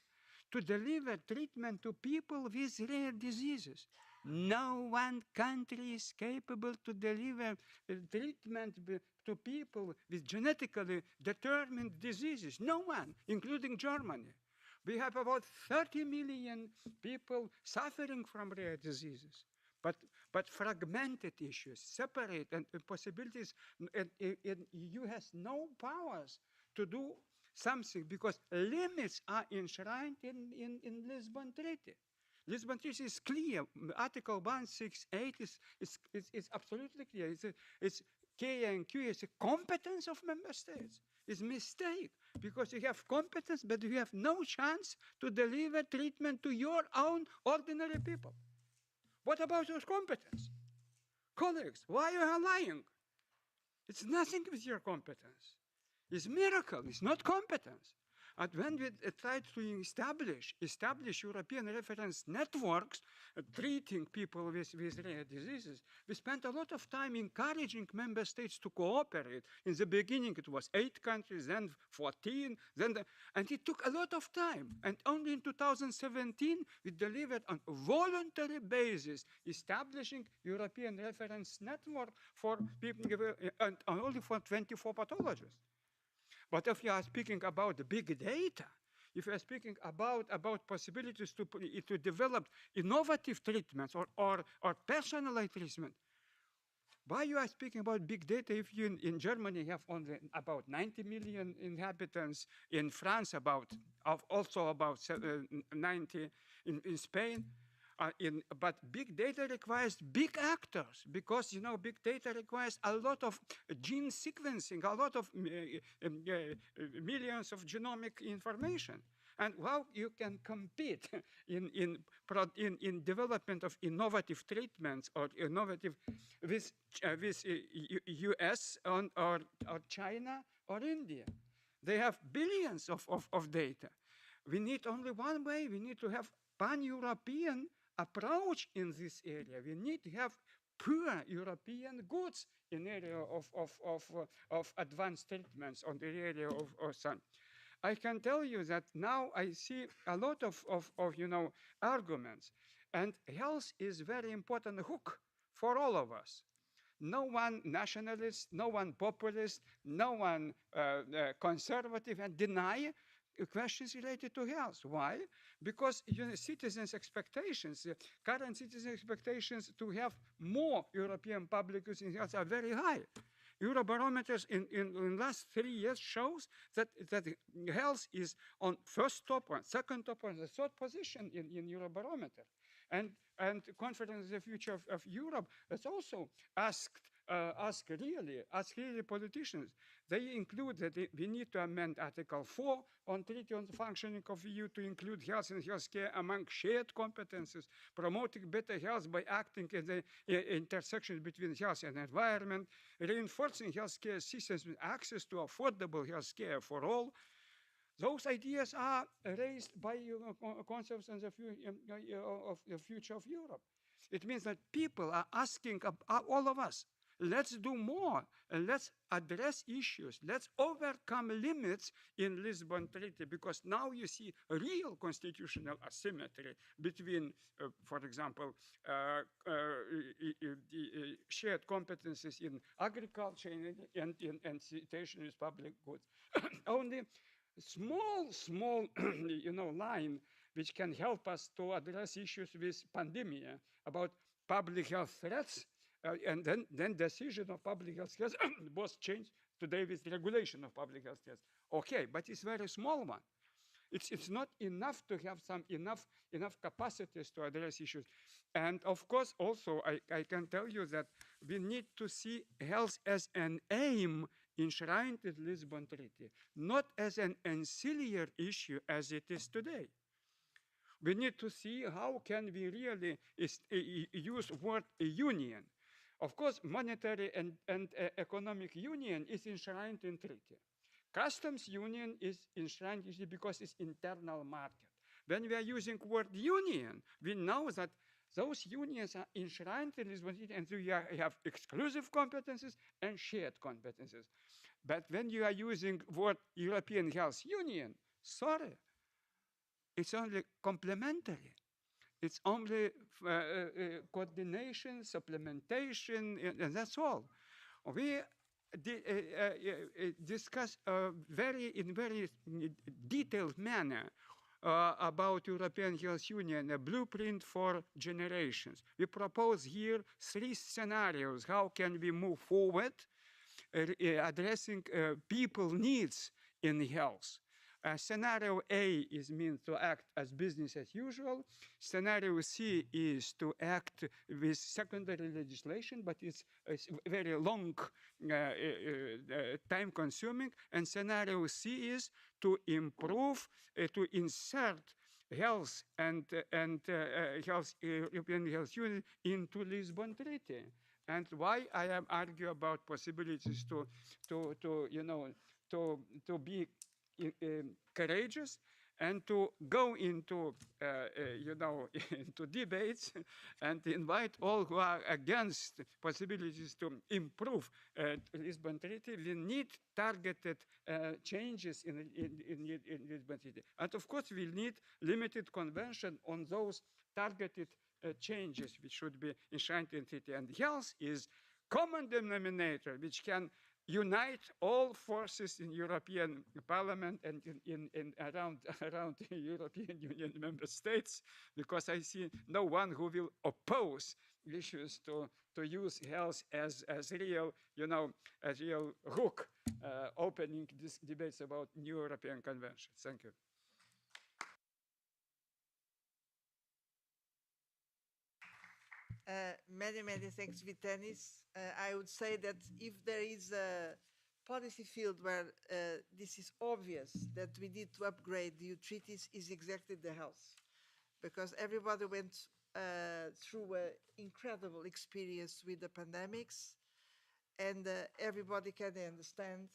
to deliver treatment to people with rare diseases? No one country is capable to deliver treatment to people with genetically determined diseases. No one, including Germany. We have about 30 million people suffering from rare diseases, but fragmented issues, separate and possibilities. And EU has no powers to do something because limits are enshrined in Lisbon Treaty. Lisbon Treaty is clear. Article 168 is absolutely clear. It's K and Q is a competence of member states. It's a mistake because you have competence, but you have no chance to deliver treatment to your own ordinary people. What about your competence? Colleagues, why are you lying? It's nothing with your competence. It's miracle, it's not competence. And when we tried to establish European reference networks treating people with rare diseases, we spent a lot of time encouraging member states to cooperate. In the beginning, it was 8 countries, then 14, and it took a lot of time. And only in 2017, we delivered on a voluntary basis, establishing European reference network for people, and only for 24 pathologists. But if you are speaking about the big data, if you are speaking about possibilities to develop innovative treatments or personalized treatment, why you are speaking about big data if you in Germany have only about 90 million inhabitants, in France also about 90, in Spain? But big data requires big actors because, you know, big data requires a lot of gene sequencing, a lot of millions of genomic information. And how you can compete in development of innovative treatments or innovative with US or China or India. They have billions of data. We need only one way. We need to have pan-European approach in this area. We need to have pure European goods in the area of advanced treatments on the area of sun. I can tell you that now I see a lot of arguments, and health is very important hook for all of us. No one nationalist, no one populist, no one conservative and deny questions related to health. Why? Because citizens' expectations, current citizens' expectations to have more European public goods in health are very high. Eurobarometers in last 3 years shows that health is on first top one, second top one, the third position in Eurobarometer. And Conference on the Future of Europe has also asked really politicians. They include that we need to amend Article 4 on Treaty on the Functioning of EU to include health and healthcare among shared competences, promoting better health by acting in the intersection between health and environment, reinforcing healthcare systems with access to affordable healthcare for all. Those ideas are raised by concepts of the future of Europe. It means that people are asking all of us, let's do more, and let's address issues. Let's overcome limits in Lisbon Treaty, because now you see a real constitutional asymmetry between, for example, shared competences in agriculture and situation with public goods. Only small line which can help us to address issues with pandemic about public health threats, and then decision of public health threats was changed today with regulation of public health threats. Okay, but it's very small one. It's not enough to have enough capacities to address issues. And of course, also, I can tell you that we need to see health as an aim enshrined in Lisbon Treaty, not as an ancillary issue as it is today. We need to see how can we really use word union. Of course, monetary and economic union is enshrined in treaty. Customs union is enshrined because it's internal market. When we are using word union, we know that those unions are enshrined in Lisbon Treaty, and we have exclusive competences and shared competences. But when you are using word European Health Union, sorry, it's only complementary. It's only coordination, supplementation, and that's all. We discuss in very detailed manner about European Health Union, a blueprint for generations. We propose here 3 scenarios. How can we move forward addressing people needs in health? Scenario A is meant to act as business as usual. Scenario C is to act with secondary legislation, but it's very long, time consuming. And scenario C is to improve, to insert health and European Health Union into Lisbon Treaty. And why I am arguing about possibilities to be courageous and to go into, into debates and invite all who are against possibilities to improve Lisbon Treaty. We need targeted changes in Lisbon Treaty. And of course, we need limited convention on those targeted changes which should be enshrined in treaty. And health is common denominator which can unite all forces in European Parliament and around European Union member states, because I see no one who will oppose issues to use health as real, a real hook opening these debates about new European conventions. Thank you. Many thanks, Vitenis. I would say that if there is a policy field where this is obvious that we need to upgrade the EU treaties, is exactly the health, because everybody went through an incredible experience with the pandemics, and everybody can understand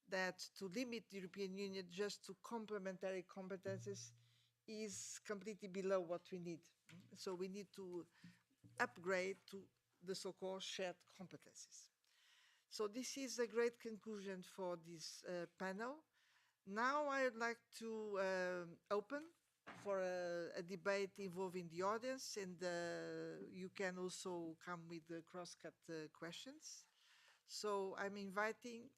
that to limit the European Union just to complementary competences is completely below what we need. So we need to upgrade to the so-called shared competences. So this is a great conclusion for this panel. Now I would like to open for a debate involving the audience, and you can also come with the cross-cut questions. So I'm inviting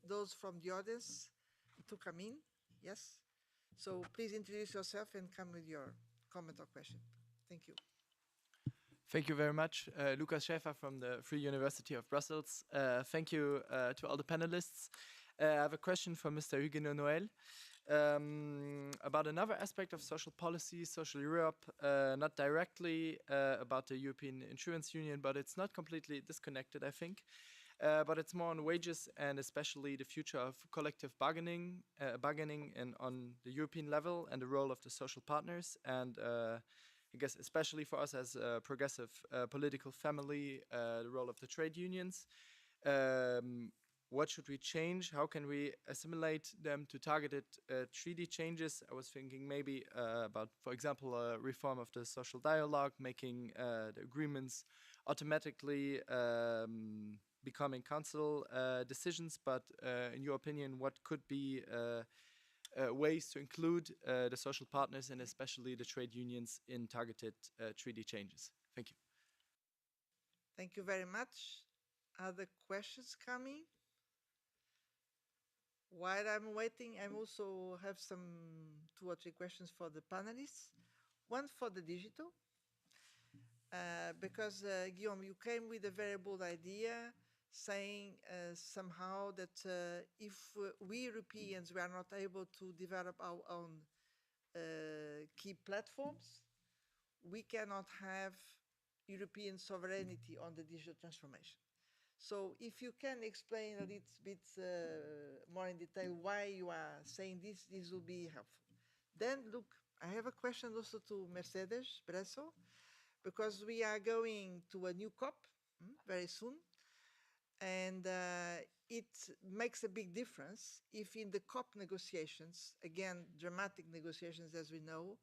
those from the audience to come in. Yes. So please introduce yourself and come with your comment or question. Thank you. Thank you very much. Lukas Schäfer from the Free University of Brussels. Thank you to all the panelists. I have a question for Mr. Huguenot Noël about another aspect of social policy, social Europe, not directly about the European Insurance Union, but it's not completely disconnected, I think. But it's more on wages and especially the future of collective bargaining and on the European level and the role of the social partners. And I guess especially for us as a progressive political family, the role of the trade unions. What should we change? How can we assimilate them to targeted treaty changes? I was thinking maybe about, for example, a reform of the social dialogue, making the agreements automatically becoming council decisions. But in your opinion, what could be ways to include the social partners and especially the trade unions in targeted treaty changes? Thank you. Thank you very much. Other questions coming? While I'm waiting, I also have some 2 or 3 questions for the panelists. One for the digital, because Guillaume, you came with a very bold idea, saying somehow that if we Europeans were not able to develop our own key platforms, we cannot have European sovereignty on the digital transformation. So if you can explain a little bit more in detail why you are saying this, this will be helpful. Then look, I have a question also to Mercedes Bresso, because we are going to a new COP very soon. And it makes a big difference if in the COP negotiations, again, dramatic negotiations as we know,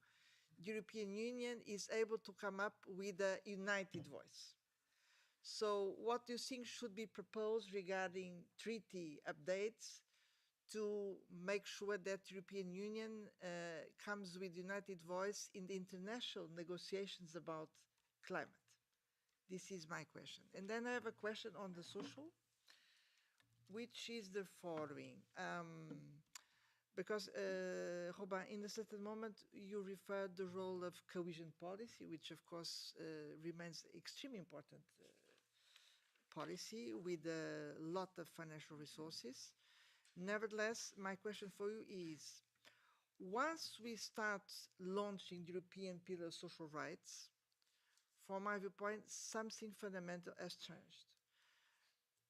the European Union is able to come up with a united voice. So what do you think should be proposed regarding treaty updates to make sure that the European Union comes with united voice in the international negotiations about climate? This is my question. And then I have a question on the social. which is the following. Because, Robin, in a certain moment, you referred the role of cohesion policy, which of course remains extremely important policy with a lot of financial resources. Nevertheless, my question for you is, once we start launching the European Pillar of Social Rights, from my viewpoint, something fundamental has changed.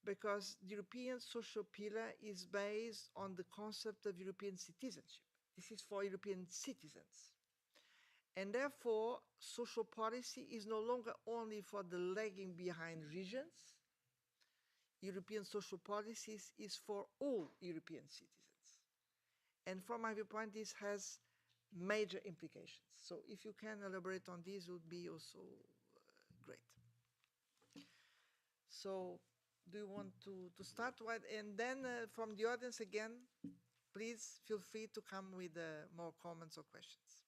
Because the European social pillar is based on the concept of European citizenship. This is for European citizens. And therefore, social policy is no longer only for the lagging behind regions. European social policies is for all European citizens. And from my viewpoint, this has major implications. So if you can elaborate on this, would be also great. So do you want to start? And then from the audience again, please feel free to come with more comments or questions.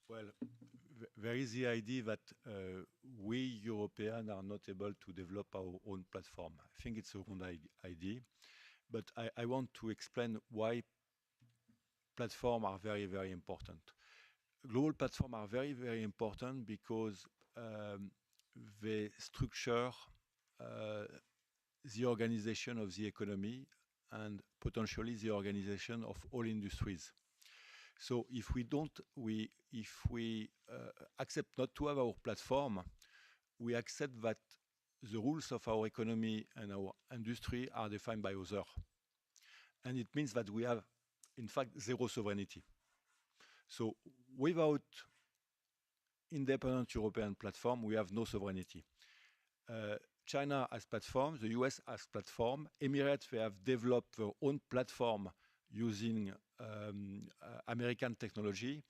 Well, there is the idea that we Europeans are not able to develop our own platform. I think it's a wrong idea, but I want to explain why platforms are very, very important. Global platforms are very, very important because they structure the organization of the economy and potentially the organization of all industries. So if we accept not to have our platform, we accept that the rules of our economy and our industry are defined by others. And it means that we have, in fact, zero sovereignty. So without independent European platform, we have no sovereignty. China has platforms, the US has platform, Emirates, they have developed their own platform using American technology,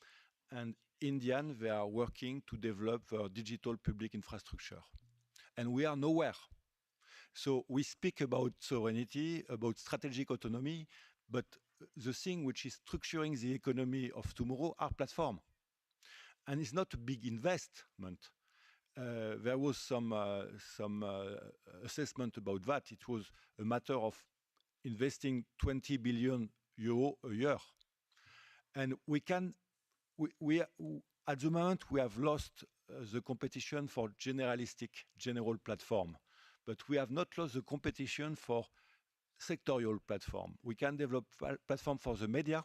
and Indian, they are working to develop their digital public infrastructure. And we are nowhere. So we speak about sovereignty, about strategic autonomy, but the thing which is structuring the economy of tomorrow are platforms. And it's not a big investment. There was some assessment about that. It was a matter of investing 20 billion euro a year. And at the moment, we have lost the competition for general platform, but we have not lost the competition for sectorial platform. We can develop platform for the media.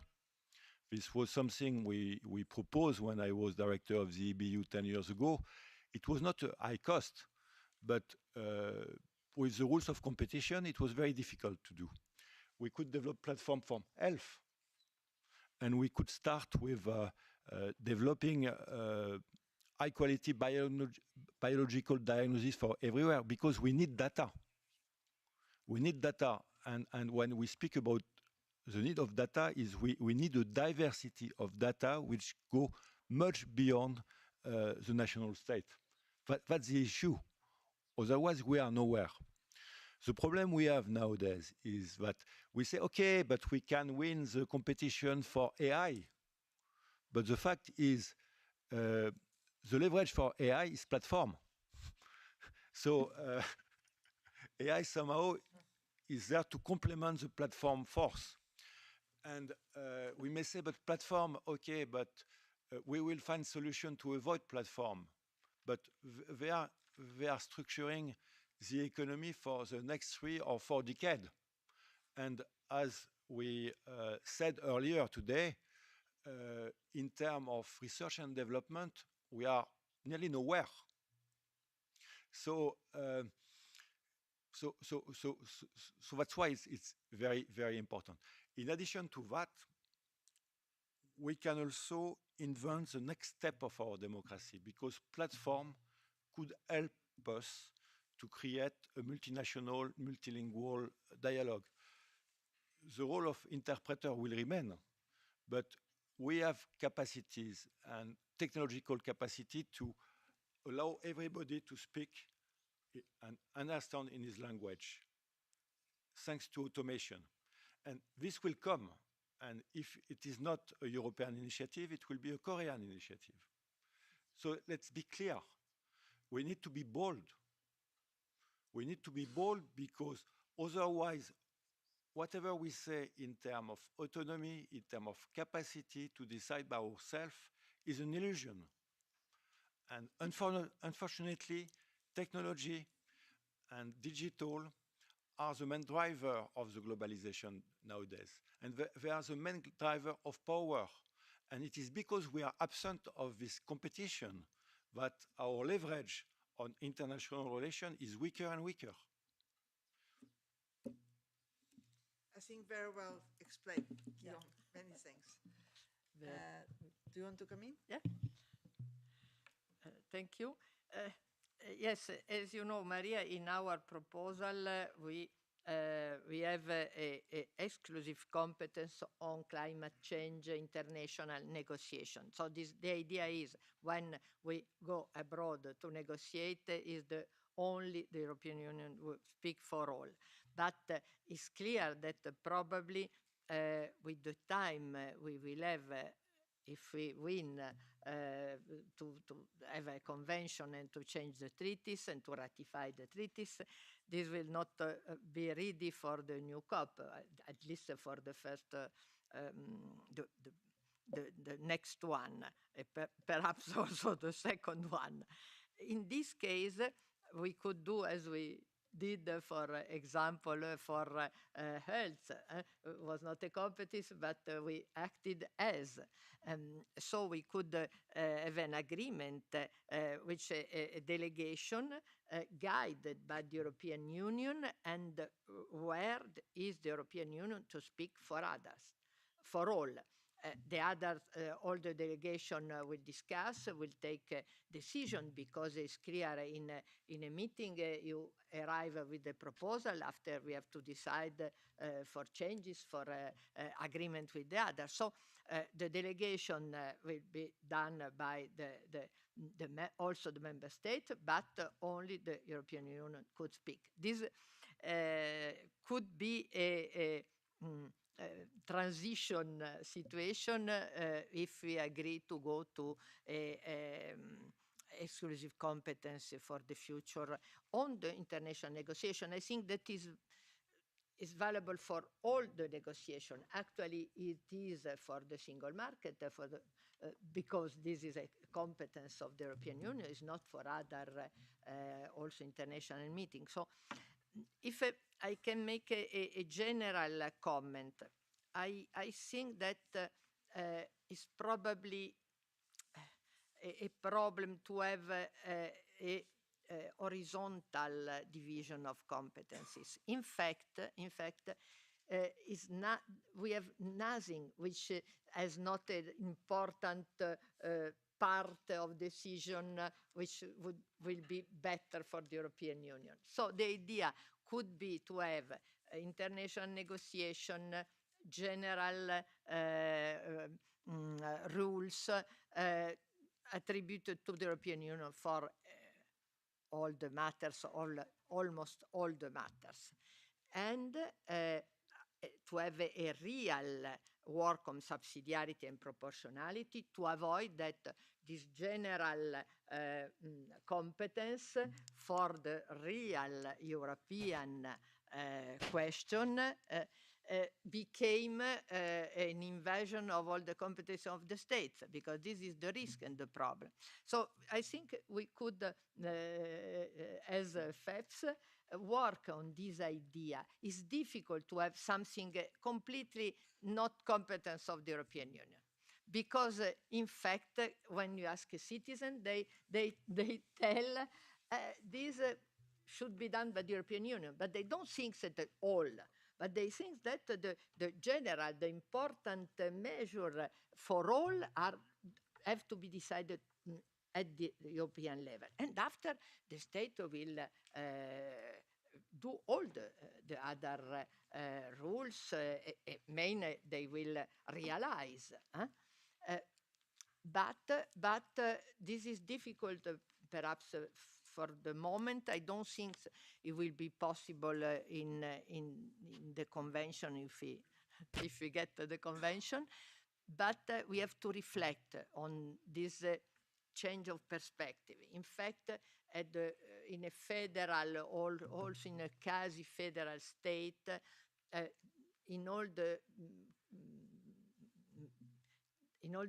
This was something we proposed when I was director of the EBU 10 years ago. It was not a high cost, but with the rules of competition, it was very difficult to do. We could develop platform for health, and we could start with developing high-quality biological diagnosis for everywhere, because we need data. We need data, and when we speak about the need of data, is we need a diversity of data which go much beyond the national state. That's the issue. Otherwise, we are nowhere. The problem we have nowadays is that we say, okay, but we can win the competition for AI. But the fact is, the leverage for AI is platform. So AI somehow is there to complement the platform force. And we may say, but platform, okay, but we will find solution to avoid platform. But they are structuring the economy for the next 3 or 4 decades. And as we said earlier today, in terms of research and development, we are nearly nowhere. So that's why it's very, very important. In addition to that, we can also invent the next step of our democracy, because platform could help us to create a multinational, multilingual dialogue. The role of interpreter will remain, but we have capacities and technological capacity to allow everybody to speak and understand in his language, thanks to automation. And this will come. And if it is not a European initiative, it will be a Korean initiative. So let's be clear. We need to be bold. We need to be bold because otherwise, whatever we say in terms of autonomy, in terms of capacity to decide by ourselves, is an illusion. And unfortunately, technology and digital are the main driver of the globalization nowadays. And they are the main driver of power. And it is because we are absent of this competition that our leverage on international relations is weaker and weaker. I think very well explained, Guillaume. Many thanks. Do you want to come in? Yeah. Thank you. Yes, as you know, Maria, in our proposal, we have a exclusive competence on climate change international negotiation. So the idea is when we go abroad to negotiate, is only the European Union will speak for all. But it's clear that probably with the time we will have, if we win, to have a convention and to change the treaties and to ratify the treaties, this will not be ready for the new COP, at least for the first, the next one, perhaps also the second one. In this case, we could do as we did, for example, for health. Was not a competence, but we acted as. So we could have an agreement which a delegation guided by the European Union, and where is the European Union to speak for others, for all. The others, all the delegation will discuss, will take a decision, because it's clear in a meeting you arrive with a proposal, after we have to decide for changes, for agreement with the others. So the delegation will be done by also the member state, but only the European Union could speak. This could be a transition situation if we agree to go to exclusive competence for the future on the international negotiation. I think that is valuable for all the negotiation. Actually, it is for the single market, for the, because this is a competence of the European Union, it's not for other also international meetings. So if I can make a general comment, I think that it's probably a problem to have a horizontal division of competencies. In fact, is not, we have nothing which has not an important part of decision which will be better for the European Union. So the idea could be to have international negotiation, general rules attributed to the European Union for all the matters, almost all the matters. And to have a real work on subsidiarity and proportionality, to avoid that this general competence for the real European question became an invasion of all the competence of the states, because this is the risk and the problem. So I think we could, as FEPS, work on this idea. It's difficult to have something completely not competence of the European Union, because in fact, when you ask a citizen, they tell this should be done by the European Union, but they don't think that all. But they think that the general, the important measure for all have to be decided at the European level. And after, the state will do all the other rules, mainly they will realize. But this is difficult, perhaps, for the moment. I don't think it will be possible in the convention if we get to the convention. But we have to reflect on this change of perspective. In fact, in a federal, also in a quasi-federal state, in all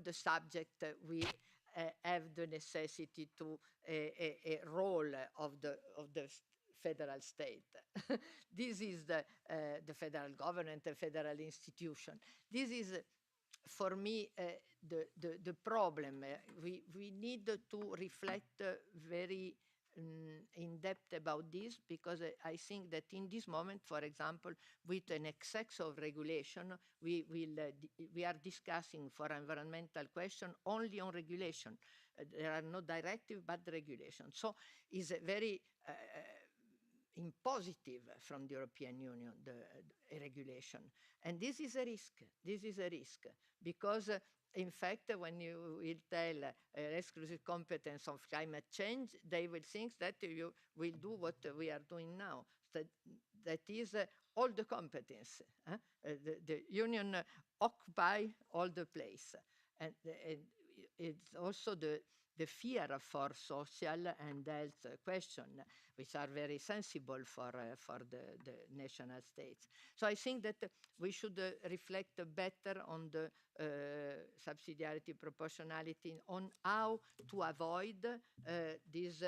the subject, we have the necessity to a role of the federal state. This is the federal government, the federal institution. This is, for me, the problem. We need to reflect very in depth about this, because I think that in this moment, for example, with an excess of regulation, we are discussing for environmental question only on regulation. There are no directive but regulation. So it's a very impositive from the European Union, a regulation. And this is a risk. This is a risk, because in fact, when you will tell exclusive competence of climate change, they will think that you will do what we are doing now. That is all the competence. The Union occupy all the place. And it's also the fear for social and health question, which are very sensible for the national states. So I think that we should reflect better on the subsidiarity, proportionality, on how to avoid this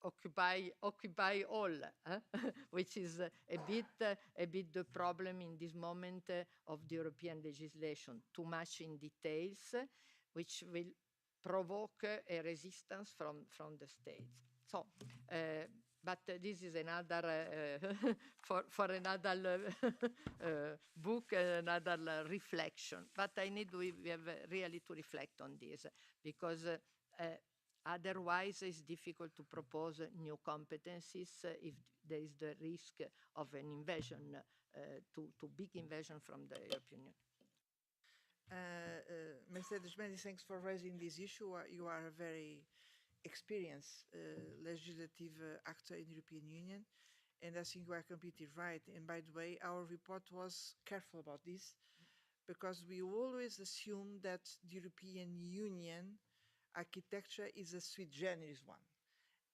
occupy all, which is a bit the problem in this moment of the European legislation, too much in details, which will provoke a resistance from the states. So, but this is another for another book, another reflection. But we have really to reflect on this, because otherwise it's difficult to propose new competencies if there is the risk of an invasion, too big invasion from the European Union. Mercedes, many thanks for raising this issue. You are a very experienced legislative actor in the European Union, and I think you are completely right. And by the way, our report was careful about this, because we always assume that the European Union architecture is a sui generis one,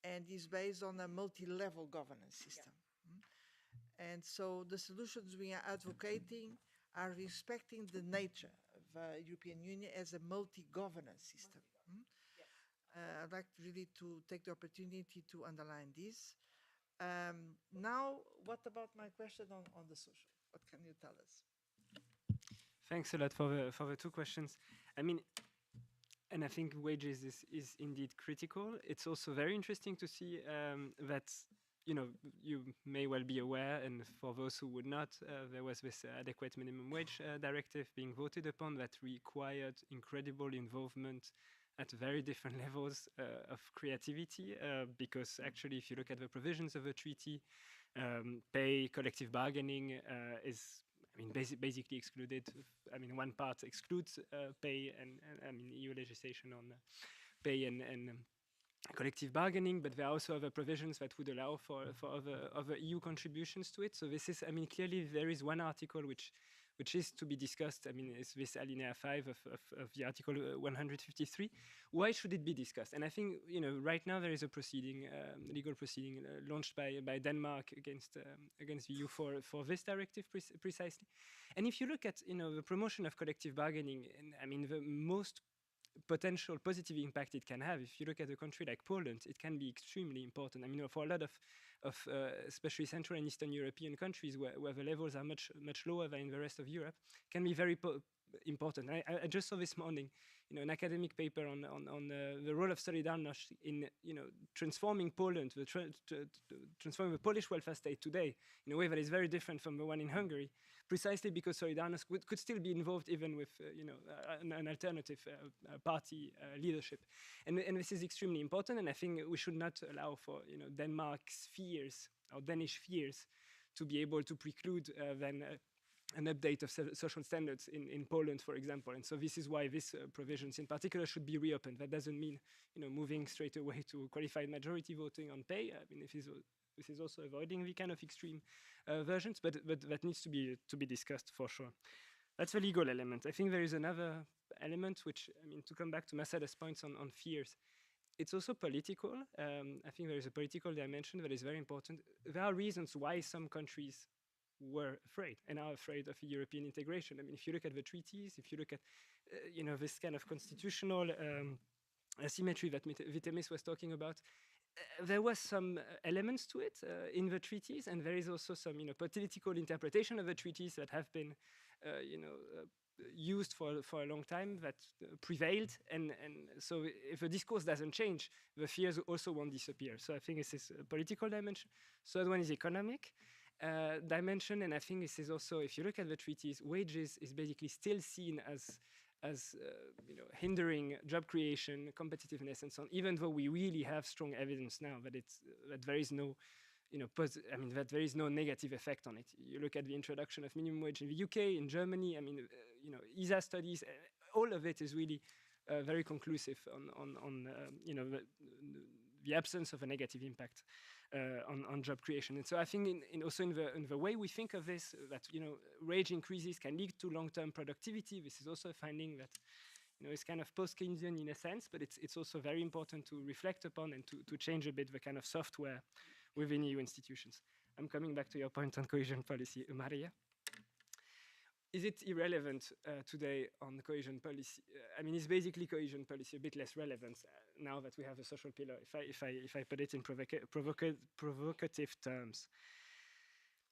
and is based on a multi-level governance system. Yeah. And so the solutions we are advocating are respecting the nature of European Union as a multi-governance system. Yes. I'd like really to take the opportunity to underline this. Now, what about my question on the social? What can you tell us? Thanks a lot for the two questions. I mean, and I think wages is indeed critical. It's also very interesting to see that, you may well be aware, and for those who would not, there was this adequate minimum wage directive being voted upon that required incredible involvement at very different levels of creativity, because actually, if you look at the provisions of the treaty, pay, collective bargaining is, basically excluded. One part excludes pay, and EU legislation on pay and collective bargaining, but there are also other provisions that would allow for other EU contributions to it. So this is, clearly there is one article which is to be discussed. It's this alinea 5 of the Article 153. Why should it be discussed? And I think, right now there is a proceeding, legal proceeding launched by Denmark against the EU for this directive precisely. And if you look at, the promotion of collective bargaining, and the most potential positive impact it can have, if you look at a country like Poland, it can be extremely important. For a lot of especially Central and Eastern European countries where the levels are much lower than in the rest of Europe, can be very important. I just saw this morning, an academic paper on the role of Solidarność in, transforming Poland, transforming the Polish welfare state today in a way that is very different from the one in Hungary, precisely because Solidarność could still be involved even with, an alternative party leadership. And this is extremely important, and I think we should not allow for, Denmark's fears or Danish fears to be able to preclude then an update of social standards in Poland, for example. And so this is why these provisions in particular should be reopened. That doesn't mean, moving straight away to qualified majority voting on pay. This is also avoiding the kind of extreme versions, but that needs to be discussed for sure. That's the legal element. I think there is another element which, I mean, to come back to Masada's points on fears, it's also political. I think there is a political dimension that is very important. There are reasons why some countries were afraid and are afraid of European integration. I mean, if you look at the treaties, if you look at, this kind of constitutional asymmetry that Vitemis was talking about, there was some elements to it in the treaties, and there is also some, political interpretation of the treaties that have been, used for a long time that prevailed, and so if the discourse doesn't change, the fears also won't disappear. So I think this is a political dimension. Third one is economic dimension, and I think this is also, if you look at the treaties, wages is basically still seen as hindering job creation, competitiveness, and so on. Even though we really have strong evidence now that there is no, that there is no negative effect on it. You look at the introduction of minimum wage in the UK, in Germany. I mean, ESA studies, all of it is really very conclusive on the absence of a negative impact on job creation. And so I think also in the way we think of this, that wage increases can lead to long-term productivity. This is also a finding that is kind of post-Keynesian in a sense, but it's also very important to reflect upon and to change a bit the kind of software within EU institutions. I'm coming back to your point on cohesion policy, Maria. Is it irrelevant today on cohesion policy? I mean, it's basically cohesion policy, a bit less relevant now that we have a social pillar, if I put it in provocative terms.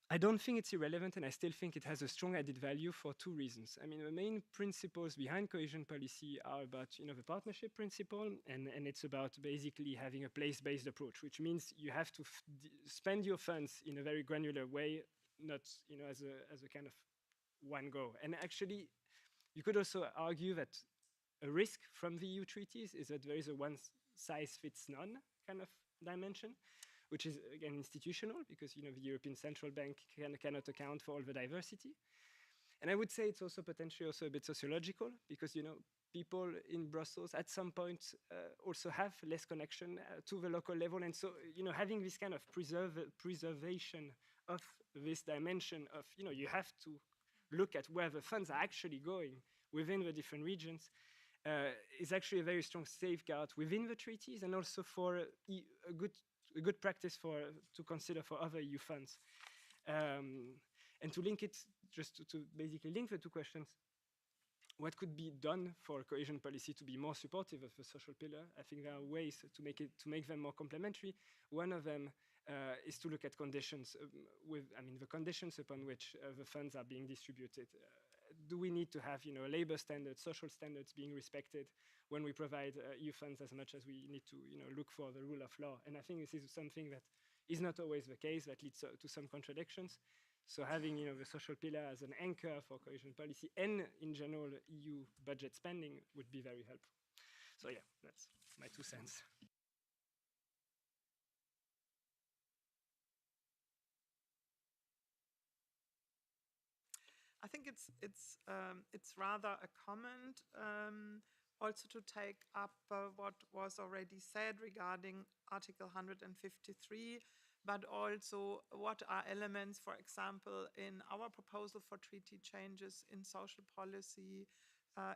I don't think it's irrelevant, and I still think it has a strong added value for two reasons. I mean, the main principles behind cohesion policy are about, the partnership principle, and it's about basically having a place-based approach, which means you have to spend your funds in a very granular way, not, as a kind of one go. And actually, you could also argue that a risk from the EU treaties is that there is a one-size-fits-none kind of dimension, which is, again, institutional, because the European Central Bank cannot account for all the diversity. And I would say it's also potentially also a bit sociological, because people in Brussels at some point also have less connection to the local level. And so having this kind of preservation of this dimension of you have to look at where the funds are actually going within the different regions is actually a very strong safeguard within the treaties, and also for a good practice to consider for other EU funds. And to link it, just to basically link the two questions, what could be done for cohesion policy to be more supportive of the social pillar? I think there are ways to make them more complementary. One of them is to look at conditions the conditions upon which the funds are being distributed. Do we need to have labor standards, social standards being respected when we provide EU funds, as much as we need to look for the rule of law? And I think this is something that is not always the case, that leads to some contradictions. So having the social pillar as an anchor for cohesion policy and in general EU budget spending would be very helpful. So yeah, that's my 2 cents. I think it's rather a comment, also to take up what was already said regarding Article 153, but also what are elements, for example, in our proposal for treaty changes in social policy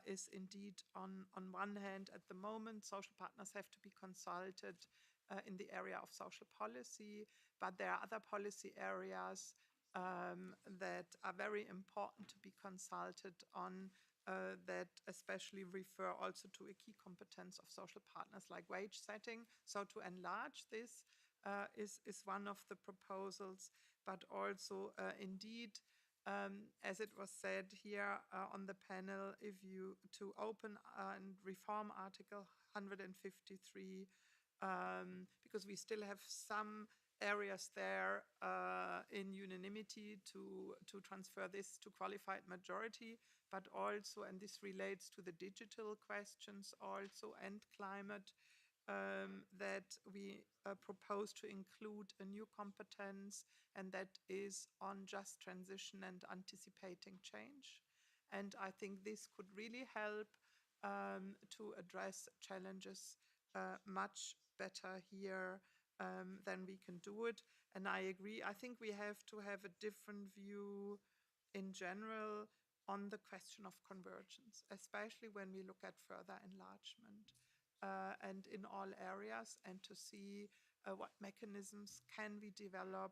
is indeed on one hand, at the moment, social partners have to be consulted in the area of social policy, but there are other policy areas that are very important to be consulted on, that especially refer also to a key competence of social partners like wage setting. So to enlarge this is one of the proposals, but also indeed, as it was said here on the panel, to open and reform Article 153, because we still have some areas there in unanimity to transfer this to qualified majority, but also, and this relates to the digital questions also and climate, that we propose to include a new competence, and that is on just transition and anticipating change. And I think this could really help to address challenges much better here than we can do it. And I agree, I think we have to have a different view in general on the question of convergence, especially when we look at further enlargement and in all areas, and to see what mechanisms can we develop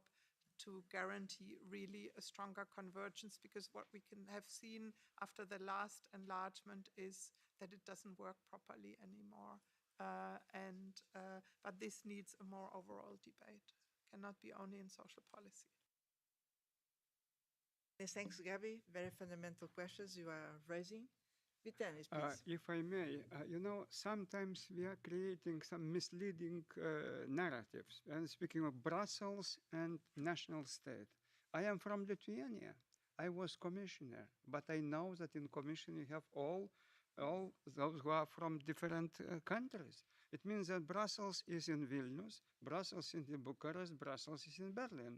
to guarantee really a stronger convergence, because what we can have seen after the last enlargement is that it doesn't work properly anymore. But this needs a more overall debate, cannot be only in social policy. Yes, thanks, Gabi. Very fundamental questions you are raising. Vitalis, please. If I may, sometimes we are creating some misleading narratives. And speaking of Brussels and national state, I am from Lithuania. I was commissioner, but I know that in commission you have all those who are from different countries. It means that Brussels is in Vilnius, Brussels is in Bucharest, Brussels is in Berlin.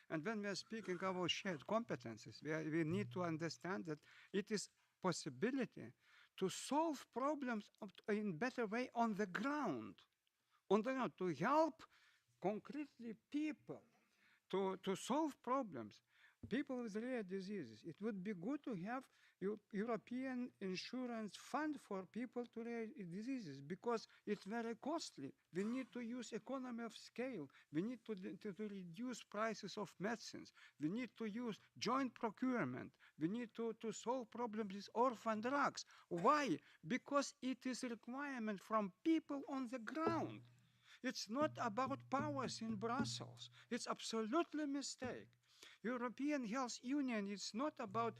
And when we are speaking about shared competences, we need to understand that it is possibility to solve problems in better way on the ground, to help concretely people to solve problems. People with rare diseases. It would be good to have European insurance fund for people to rare diseases, because it's very costly. We need to use economy of scale. We need to reduce prices of medicines. We need to use joint procurement. We need to solve problems with orphan drugs. Why? Because it is a requirement from people on the ground. It's not about powers in Brussels. It's absolutely a mistake. European Health Union is not about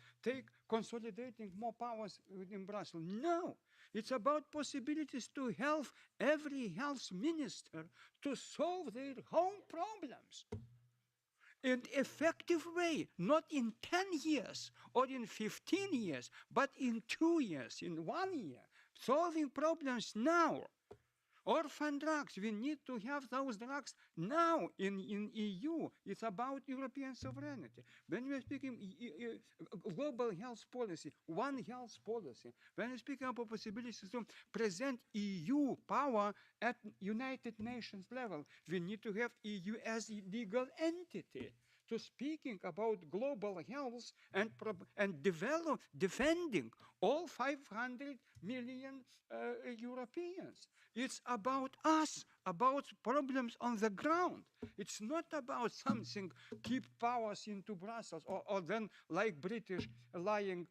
consolidating more powers within Brussels. No, it's about possibilities to help every health minister to solve their own problems in an effective way, not in 10 years or in 15 years, but in 2 years, in 1 year, solving problems now. Orphan drugs, we need to have those drugs now in EU. It's about European sovereignty. When we're speaking global health policy, one health policy, when we're speaking about possibilities to present EU power at United Nations level, we need to have EU as a legal entity to speaking about global health and defending all 500 million Europeans. It's about us, about problems on the ground. It's not about something keep powers into Brussels or then, like British lying,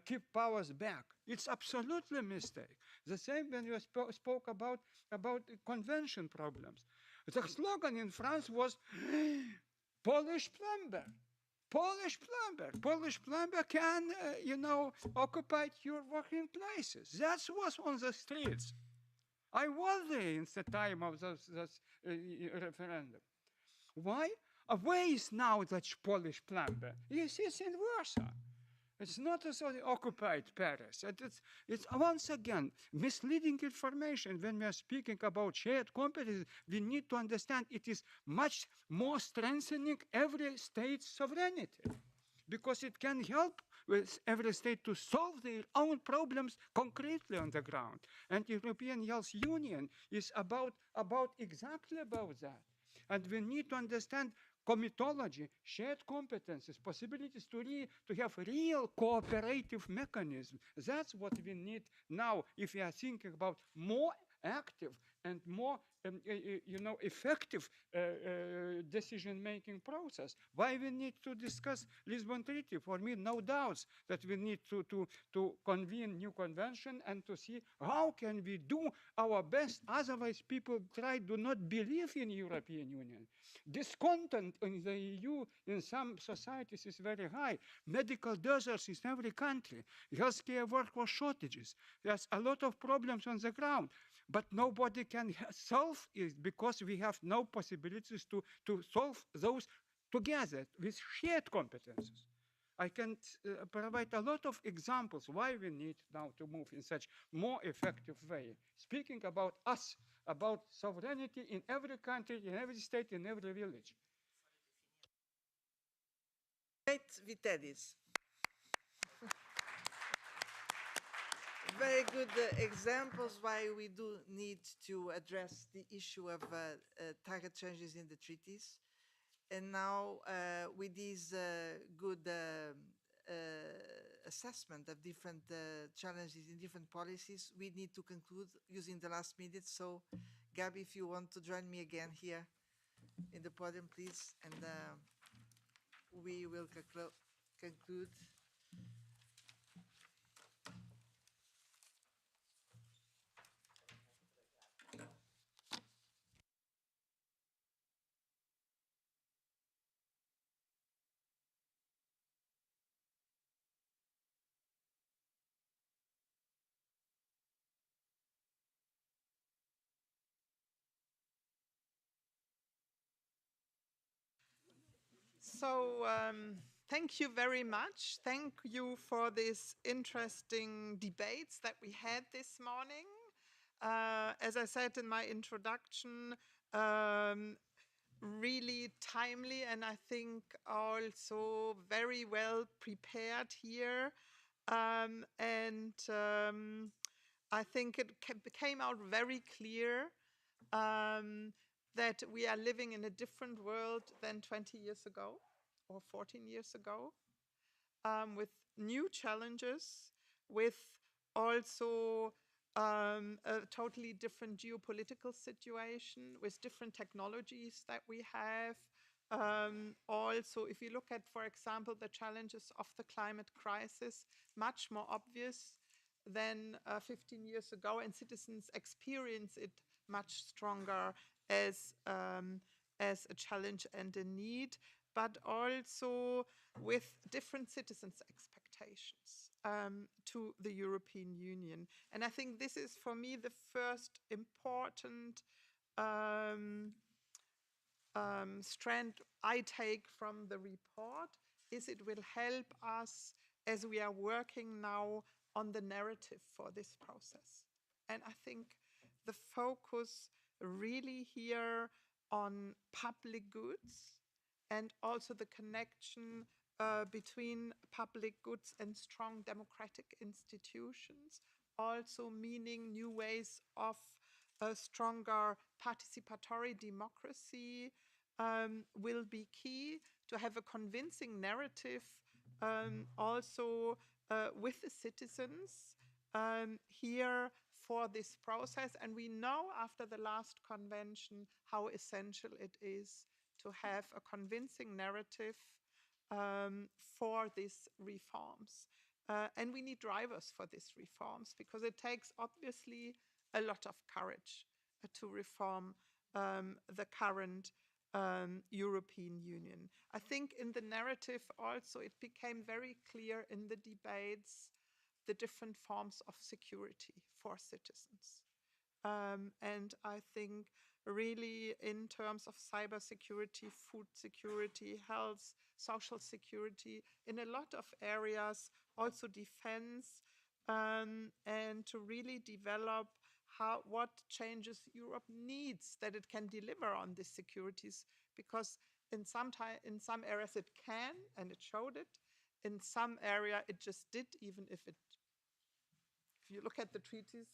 keep powers back. It's absolutely a mistake. The same when you spoke about convention problems. The slogan in France was Polish plumber. Polish plumber. Polish plumber can, occupy your working places. That was on the streets. I was there in the time of this referendum. Why? Where is now that Polish plumber? It's in Warsaw. It's not occupied Paris. It's once again misleading information. When we are speaking about shared competence, we need to understand it is much more strengthening every state's sovereignty, because it can help with every state to solve their own problems concretely on the ground. And European Health Union is exactly about that. And we need to understand comitology, shared competences, possibilities to have real cooperative mechanisms. That's what we need now if we are thinking about more active and more effective decision-making process. Why we need to discuss Lisbon Treaty? For me, no doubts that we need to convene new convention and to see how can we do our best. Otherwise, people do not believe in European Union. Discontent in the EU in some societies is very high. Medical deserts in every country. Healthcare workforce shortages. There's a lot of problems on the ground. But nobody can solve it because we have no possibilities to solve those together with shared competences. I can provide a lot of examples why we need now to move in such more effective way. Speaking about us, about sovereignty in every country, in every state, in every village. Great, Vitalis. Very good examples why we do need to address the issue of target changes in the treaties. And now with these good assessment of different challenges in different policies, we need to conclude using the last minute. So, Gabi, if you want to join me again here in the podium, please, and we will conclude. So thank you very much. Thank you for these interesting debates that we had this morning. As I said in my introduction, really timely and I think also very well prepared here. I think it came out very clear that we are living in a different world than 20 years ago or 14 years ago, with new challenges, with also a totally different geopolitical situation, with different technologies that we have. Also, if you look at, for example, the challenges of the climate crisis, much more obvious than 15 years ago, and citizens experience it much stronger as a challenge and a need, but also with different citizens' expectations to the European Union. And I think this is, for me, the first important strand I take from the report, is it will help us as we are working now on the narrative for this process. And I think the focus really here on public goods and also the connection between public goods and strong democratic institutions, also meaning new ways of a stronger participatory democracy, will be key to have a convincing narrative also with the citizens here for this process. And we know after the last convention how essential it is to have a convincing narrative for these reforms. And we need drivers for these reforms because it takes obviously a lot of courage to reform the current European Union. I think in the narrative also it became very clear in the debates the different forms of security for citizens. And I think really in terms of cybersecurity, food security, health, social security, in a lot of areas, also defense, and to really develop what changes Europe needs that it can deliver on these securities, because in some areas it can and it showed it. In some area it just did, even if you look at the treaties,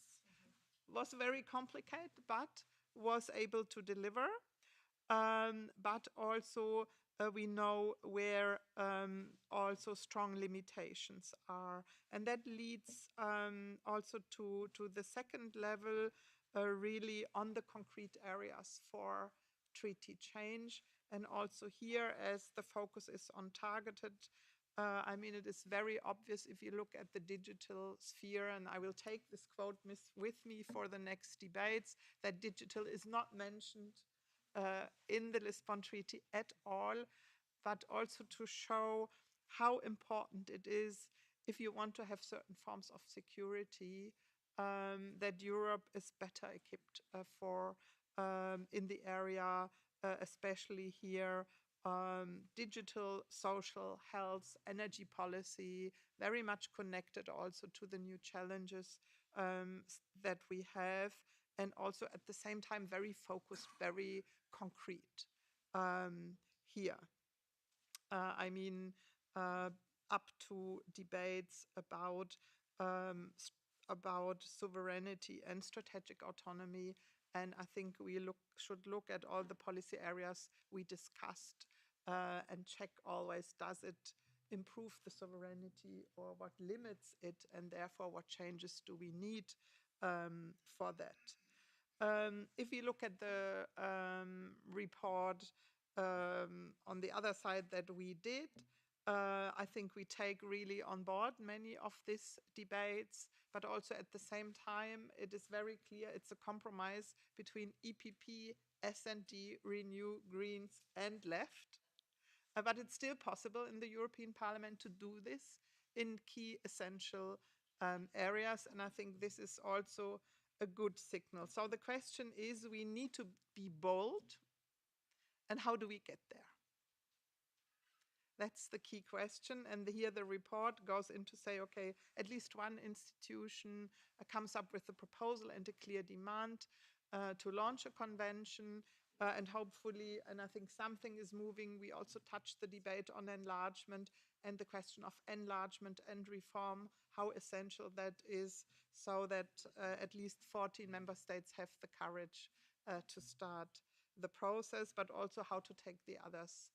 was very complicated, but was able to deliver. But also we know where also strong limitations are. And that leads also to the second level, really on the concrete areas for treaty change. And also here, as the focus is on targeted, I mean, it is very obvious if you look at the digital sphere, and I will take this quote with me for the next debates, that digital is not mentioned in the Lisbon Treaty at all, but also to show how important it is if you want to have certain forms of security, that Europe is better equipped for in the area, especially here, digital, social, health, energy policy, very much connected also to the new challenges that we have, and also at the same time very focused, very concrete here. I mean, up to debates about sovereignty and strategic autonomy. And I think we should look at all the policy areas we discussed and check always, improve the sovereignty or what limits it, and therefore what changes do we need for that. If we look at the report on the other side that we did, I think we take really on board many of these debates, but also at the same time, it is very clear it's a compromise between EPP, S&D, Renew, Greens, and Left. But it's still possible in the European Parliament to do this in key essential areas, and I think this is also a good signal. So the question is, we need to be bold, and how do we get there? That's the key question. And here the report goes in to say, okay, at least one institution comes up with a proposal and a clear demand to launch a convention. And hopefully, and I think something is moving, we also touched the debate on enlargement and the question of enlargement and reform, how essential that is, so that at least 14 member states have the courage to start the process, but also how to take the others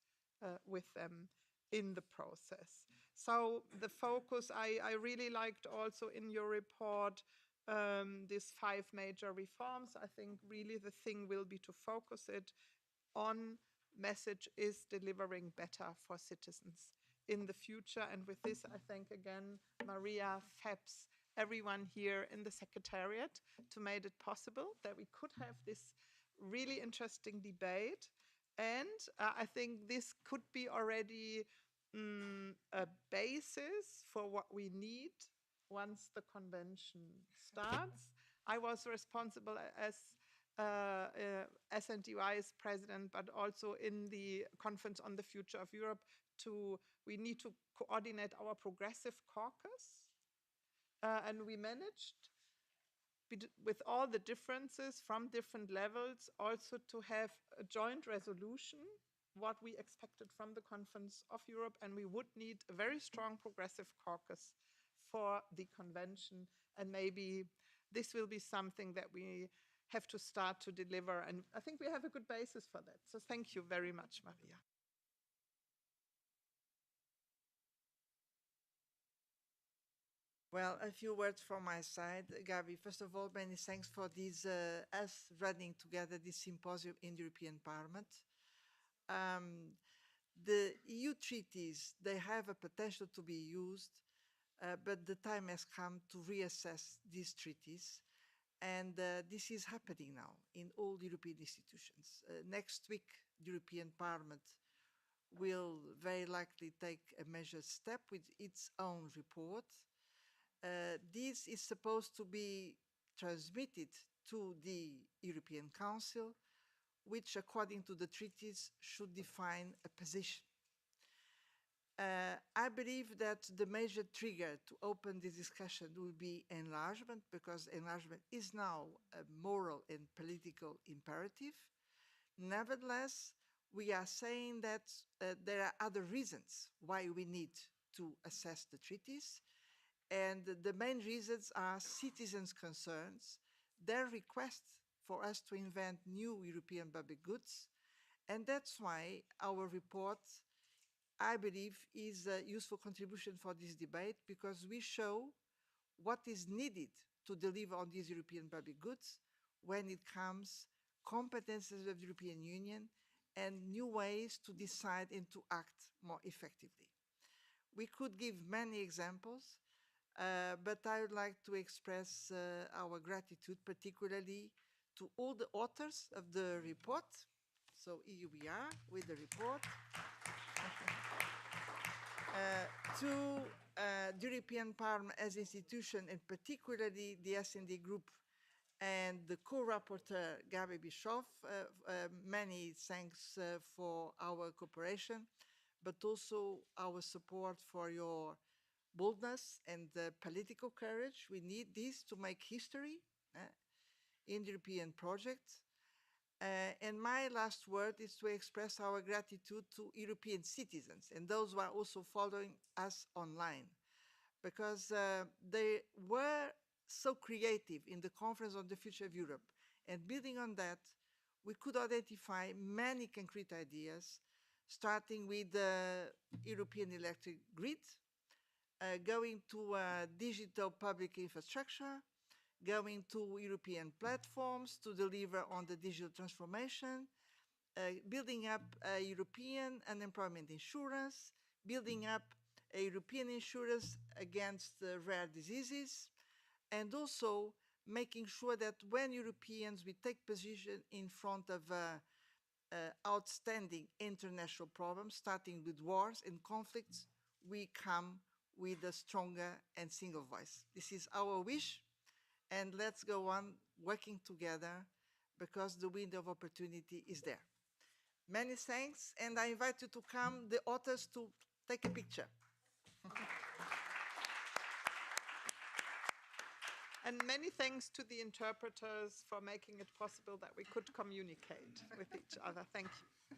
with them in the process. So the focus, I really liked also in your report, these 5 major reforms. I think really the thing will be to focus it on message is delivering better for citizens in the future. And with this, I thank again Maria, FEPS, everyone here in the Secretariat to make it possible that we could have this really interesting debate. And I think this could be already a basis for what we need once the convention starts. I was responsible as S&D Vice President, but also in the Conference on the Future of Europe, we need to coordinate our progressive caucus. And we managed, with all the differences from different levels, also to have a joint resolution, what we expected from the Conference of Europe, and we would need a very strong progressive caucus for the convention, and maybe this will be something that we have to start to deliver, and I think we have a good basis for that. So thank you very much, Maria. Well, a few words from my side, Gabi. First of all, many thanks for this, us running together this symposium in the European Parliament. The EU treaties, they have a potential to be used, but the time has come to reassess these treaties. And this is happening now in all the European institutions. Next week, the European Parliament will very likely take a measured step with its own report. This is supposed to be transmitted to the European Council, which, according to the treaties, should define a position. I believe that the major trigger to open this discussion will be enlargement, because enlargement is now a moral and political imperative. Nevertheless, we are saying that there are other reasons why we need to assess the treaties. And the main reasons are citizens' concerns, their request for us to invent new European public goods. And that's why our report, I believe, is a useful contribution for this debate, because we show what is needed to deliver on these European public goods when it comes competences of the European Union and new ways to decide and to act more effectively. We could give many examples, but I would like to express our gratitude particularly to all the authors of the report. So here we are with the report. To the European Parliament as institution, and particularly the S&D Group and the co-rapporteur Gabi Bischoff, many thanks for our cooperation, but also our support for your boldness and political courage. We need this to make history in the European project. And my last word is to express our gratitude to European citizens and those who are also following us online, because they were so creative in the Conference on the Future of Europe. And building on that, we could identify many concrete ideas starting with the European electric grid, going to digital public infrastructure, going to European platforms to deliver on the digital transformation, building up a European unemployment insurance, building up a European insurance against rare diseases, and also making sure that when Europeans we take position in front of outstanding international problems, starting with wars and conflicts, we come with a stronger and single voice. This is our wish, and let's go on working together because the window of opportunity is there. Many thanks, and I invite you to come, the authors, to take a picture. And many thanks to the interpreters for making it possible that we could communicate with each other. Thank you.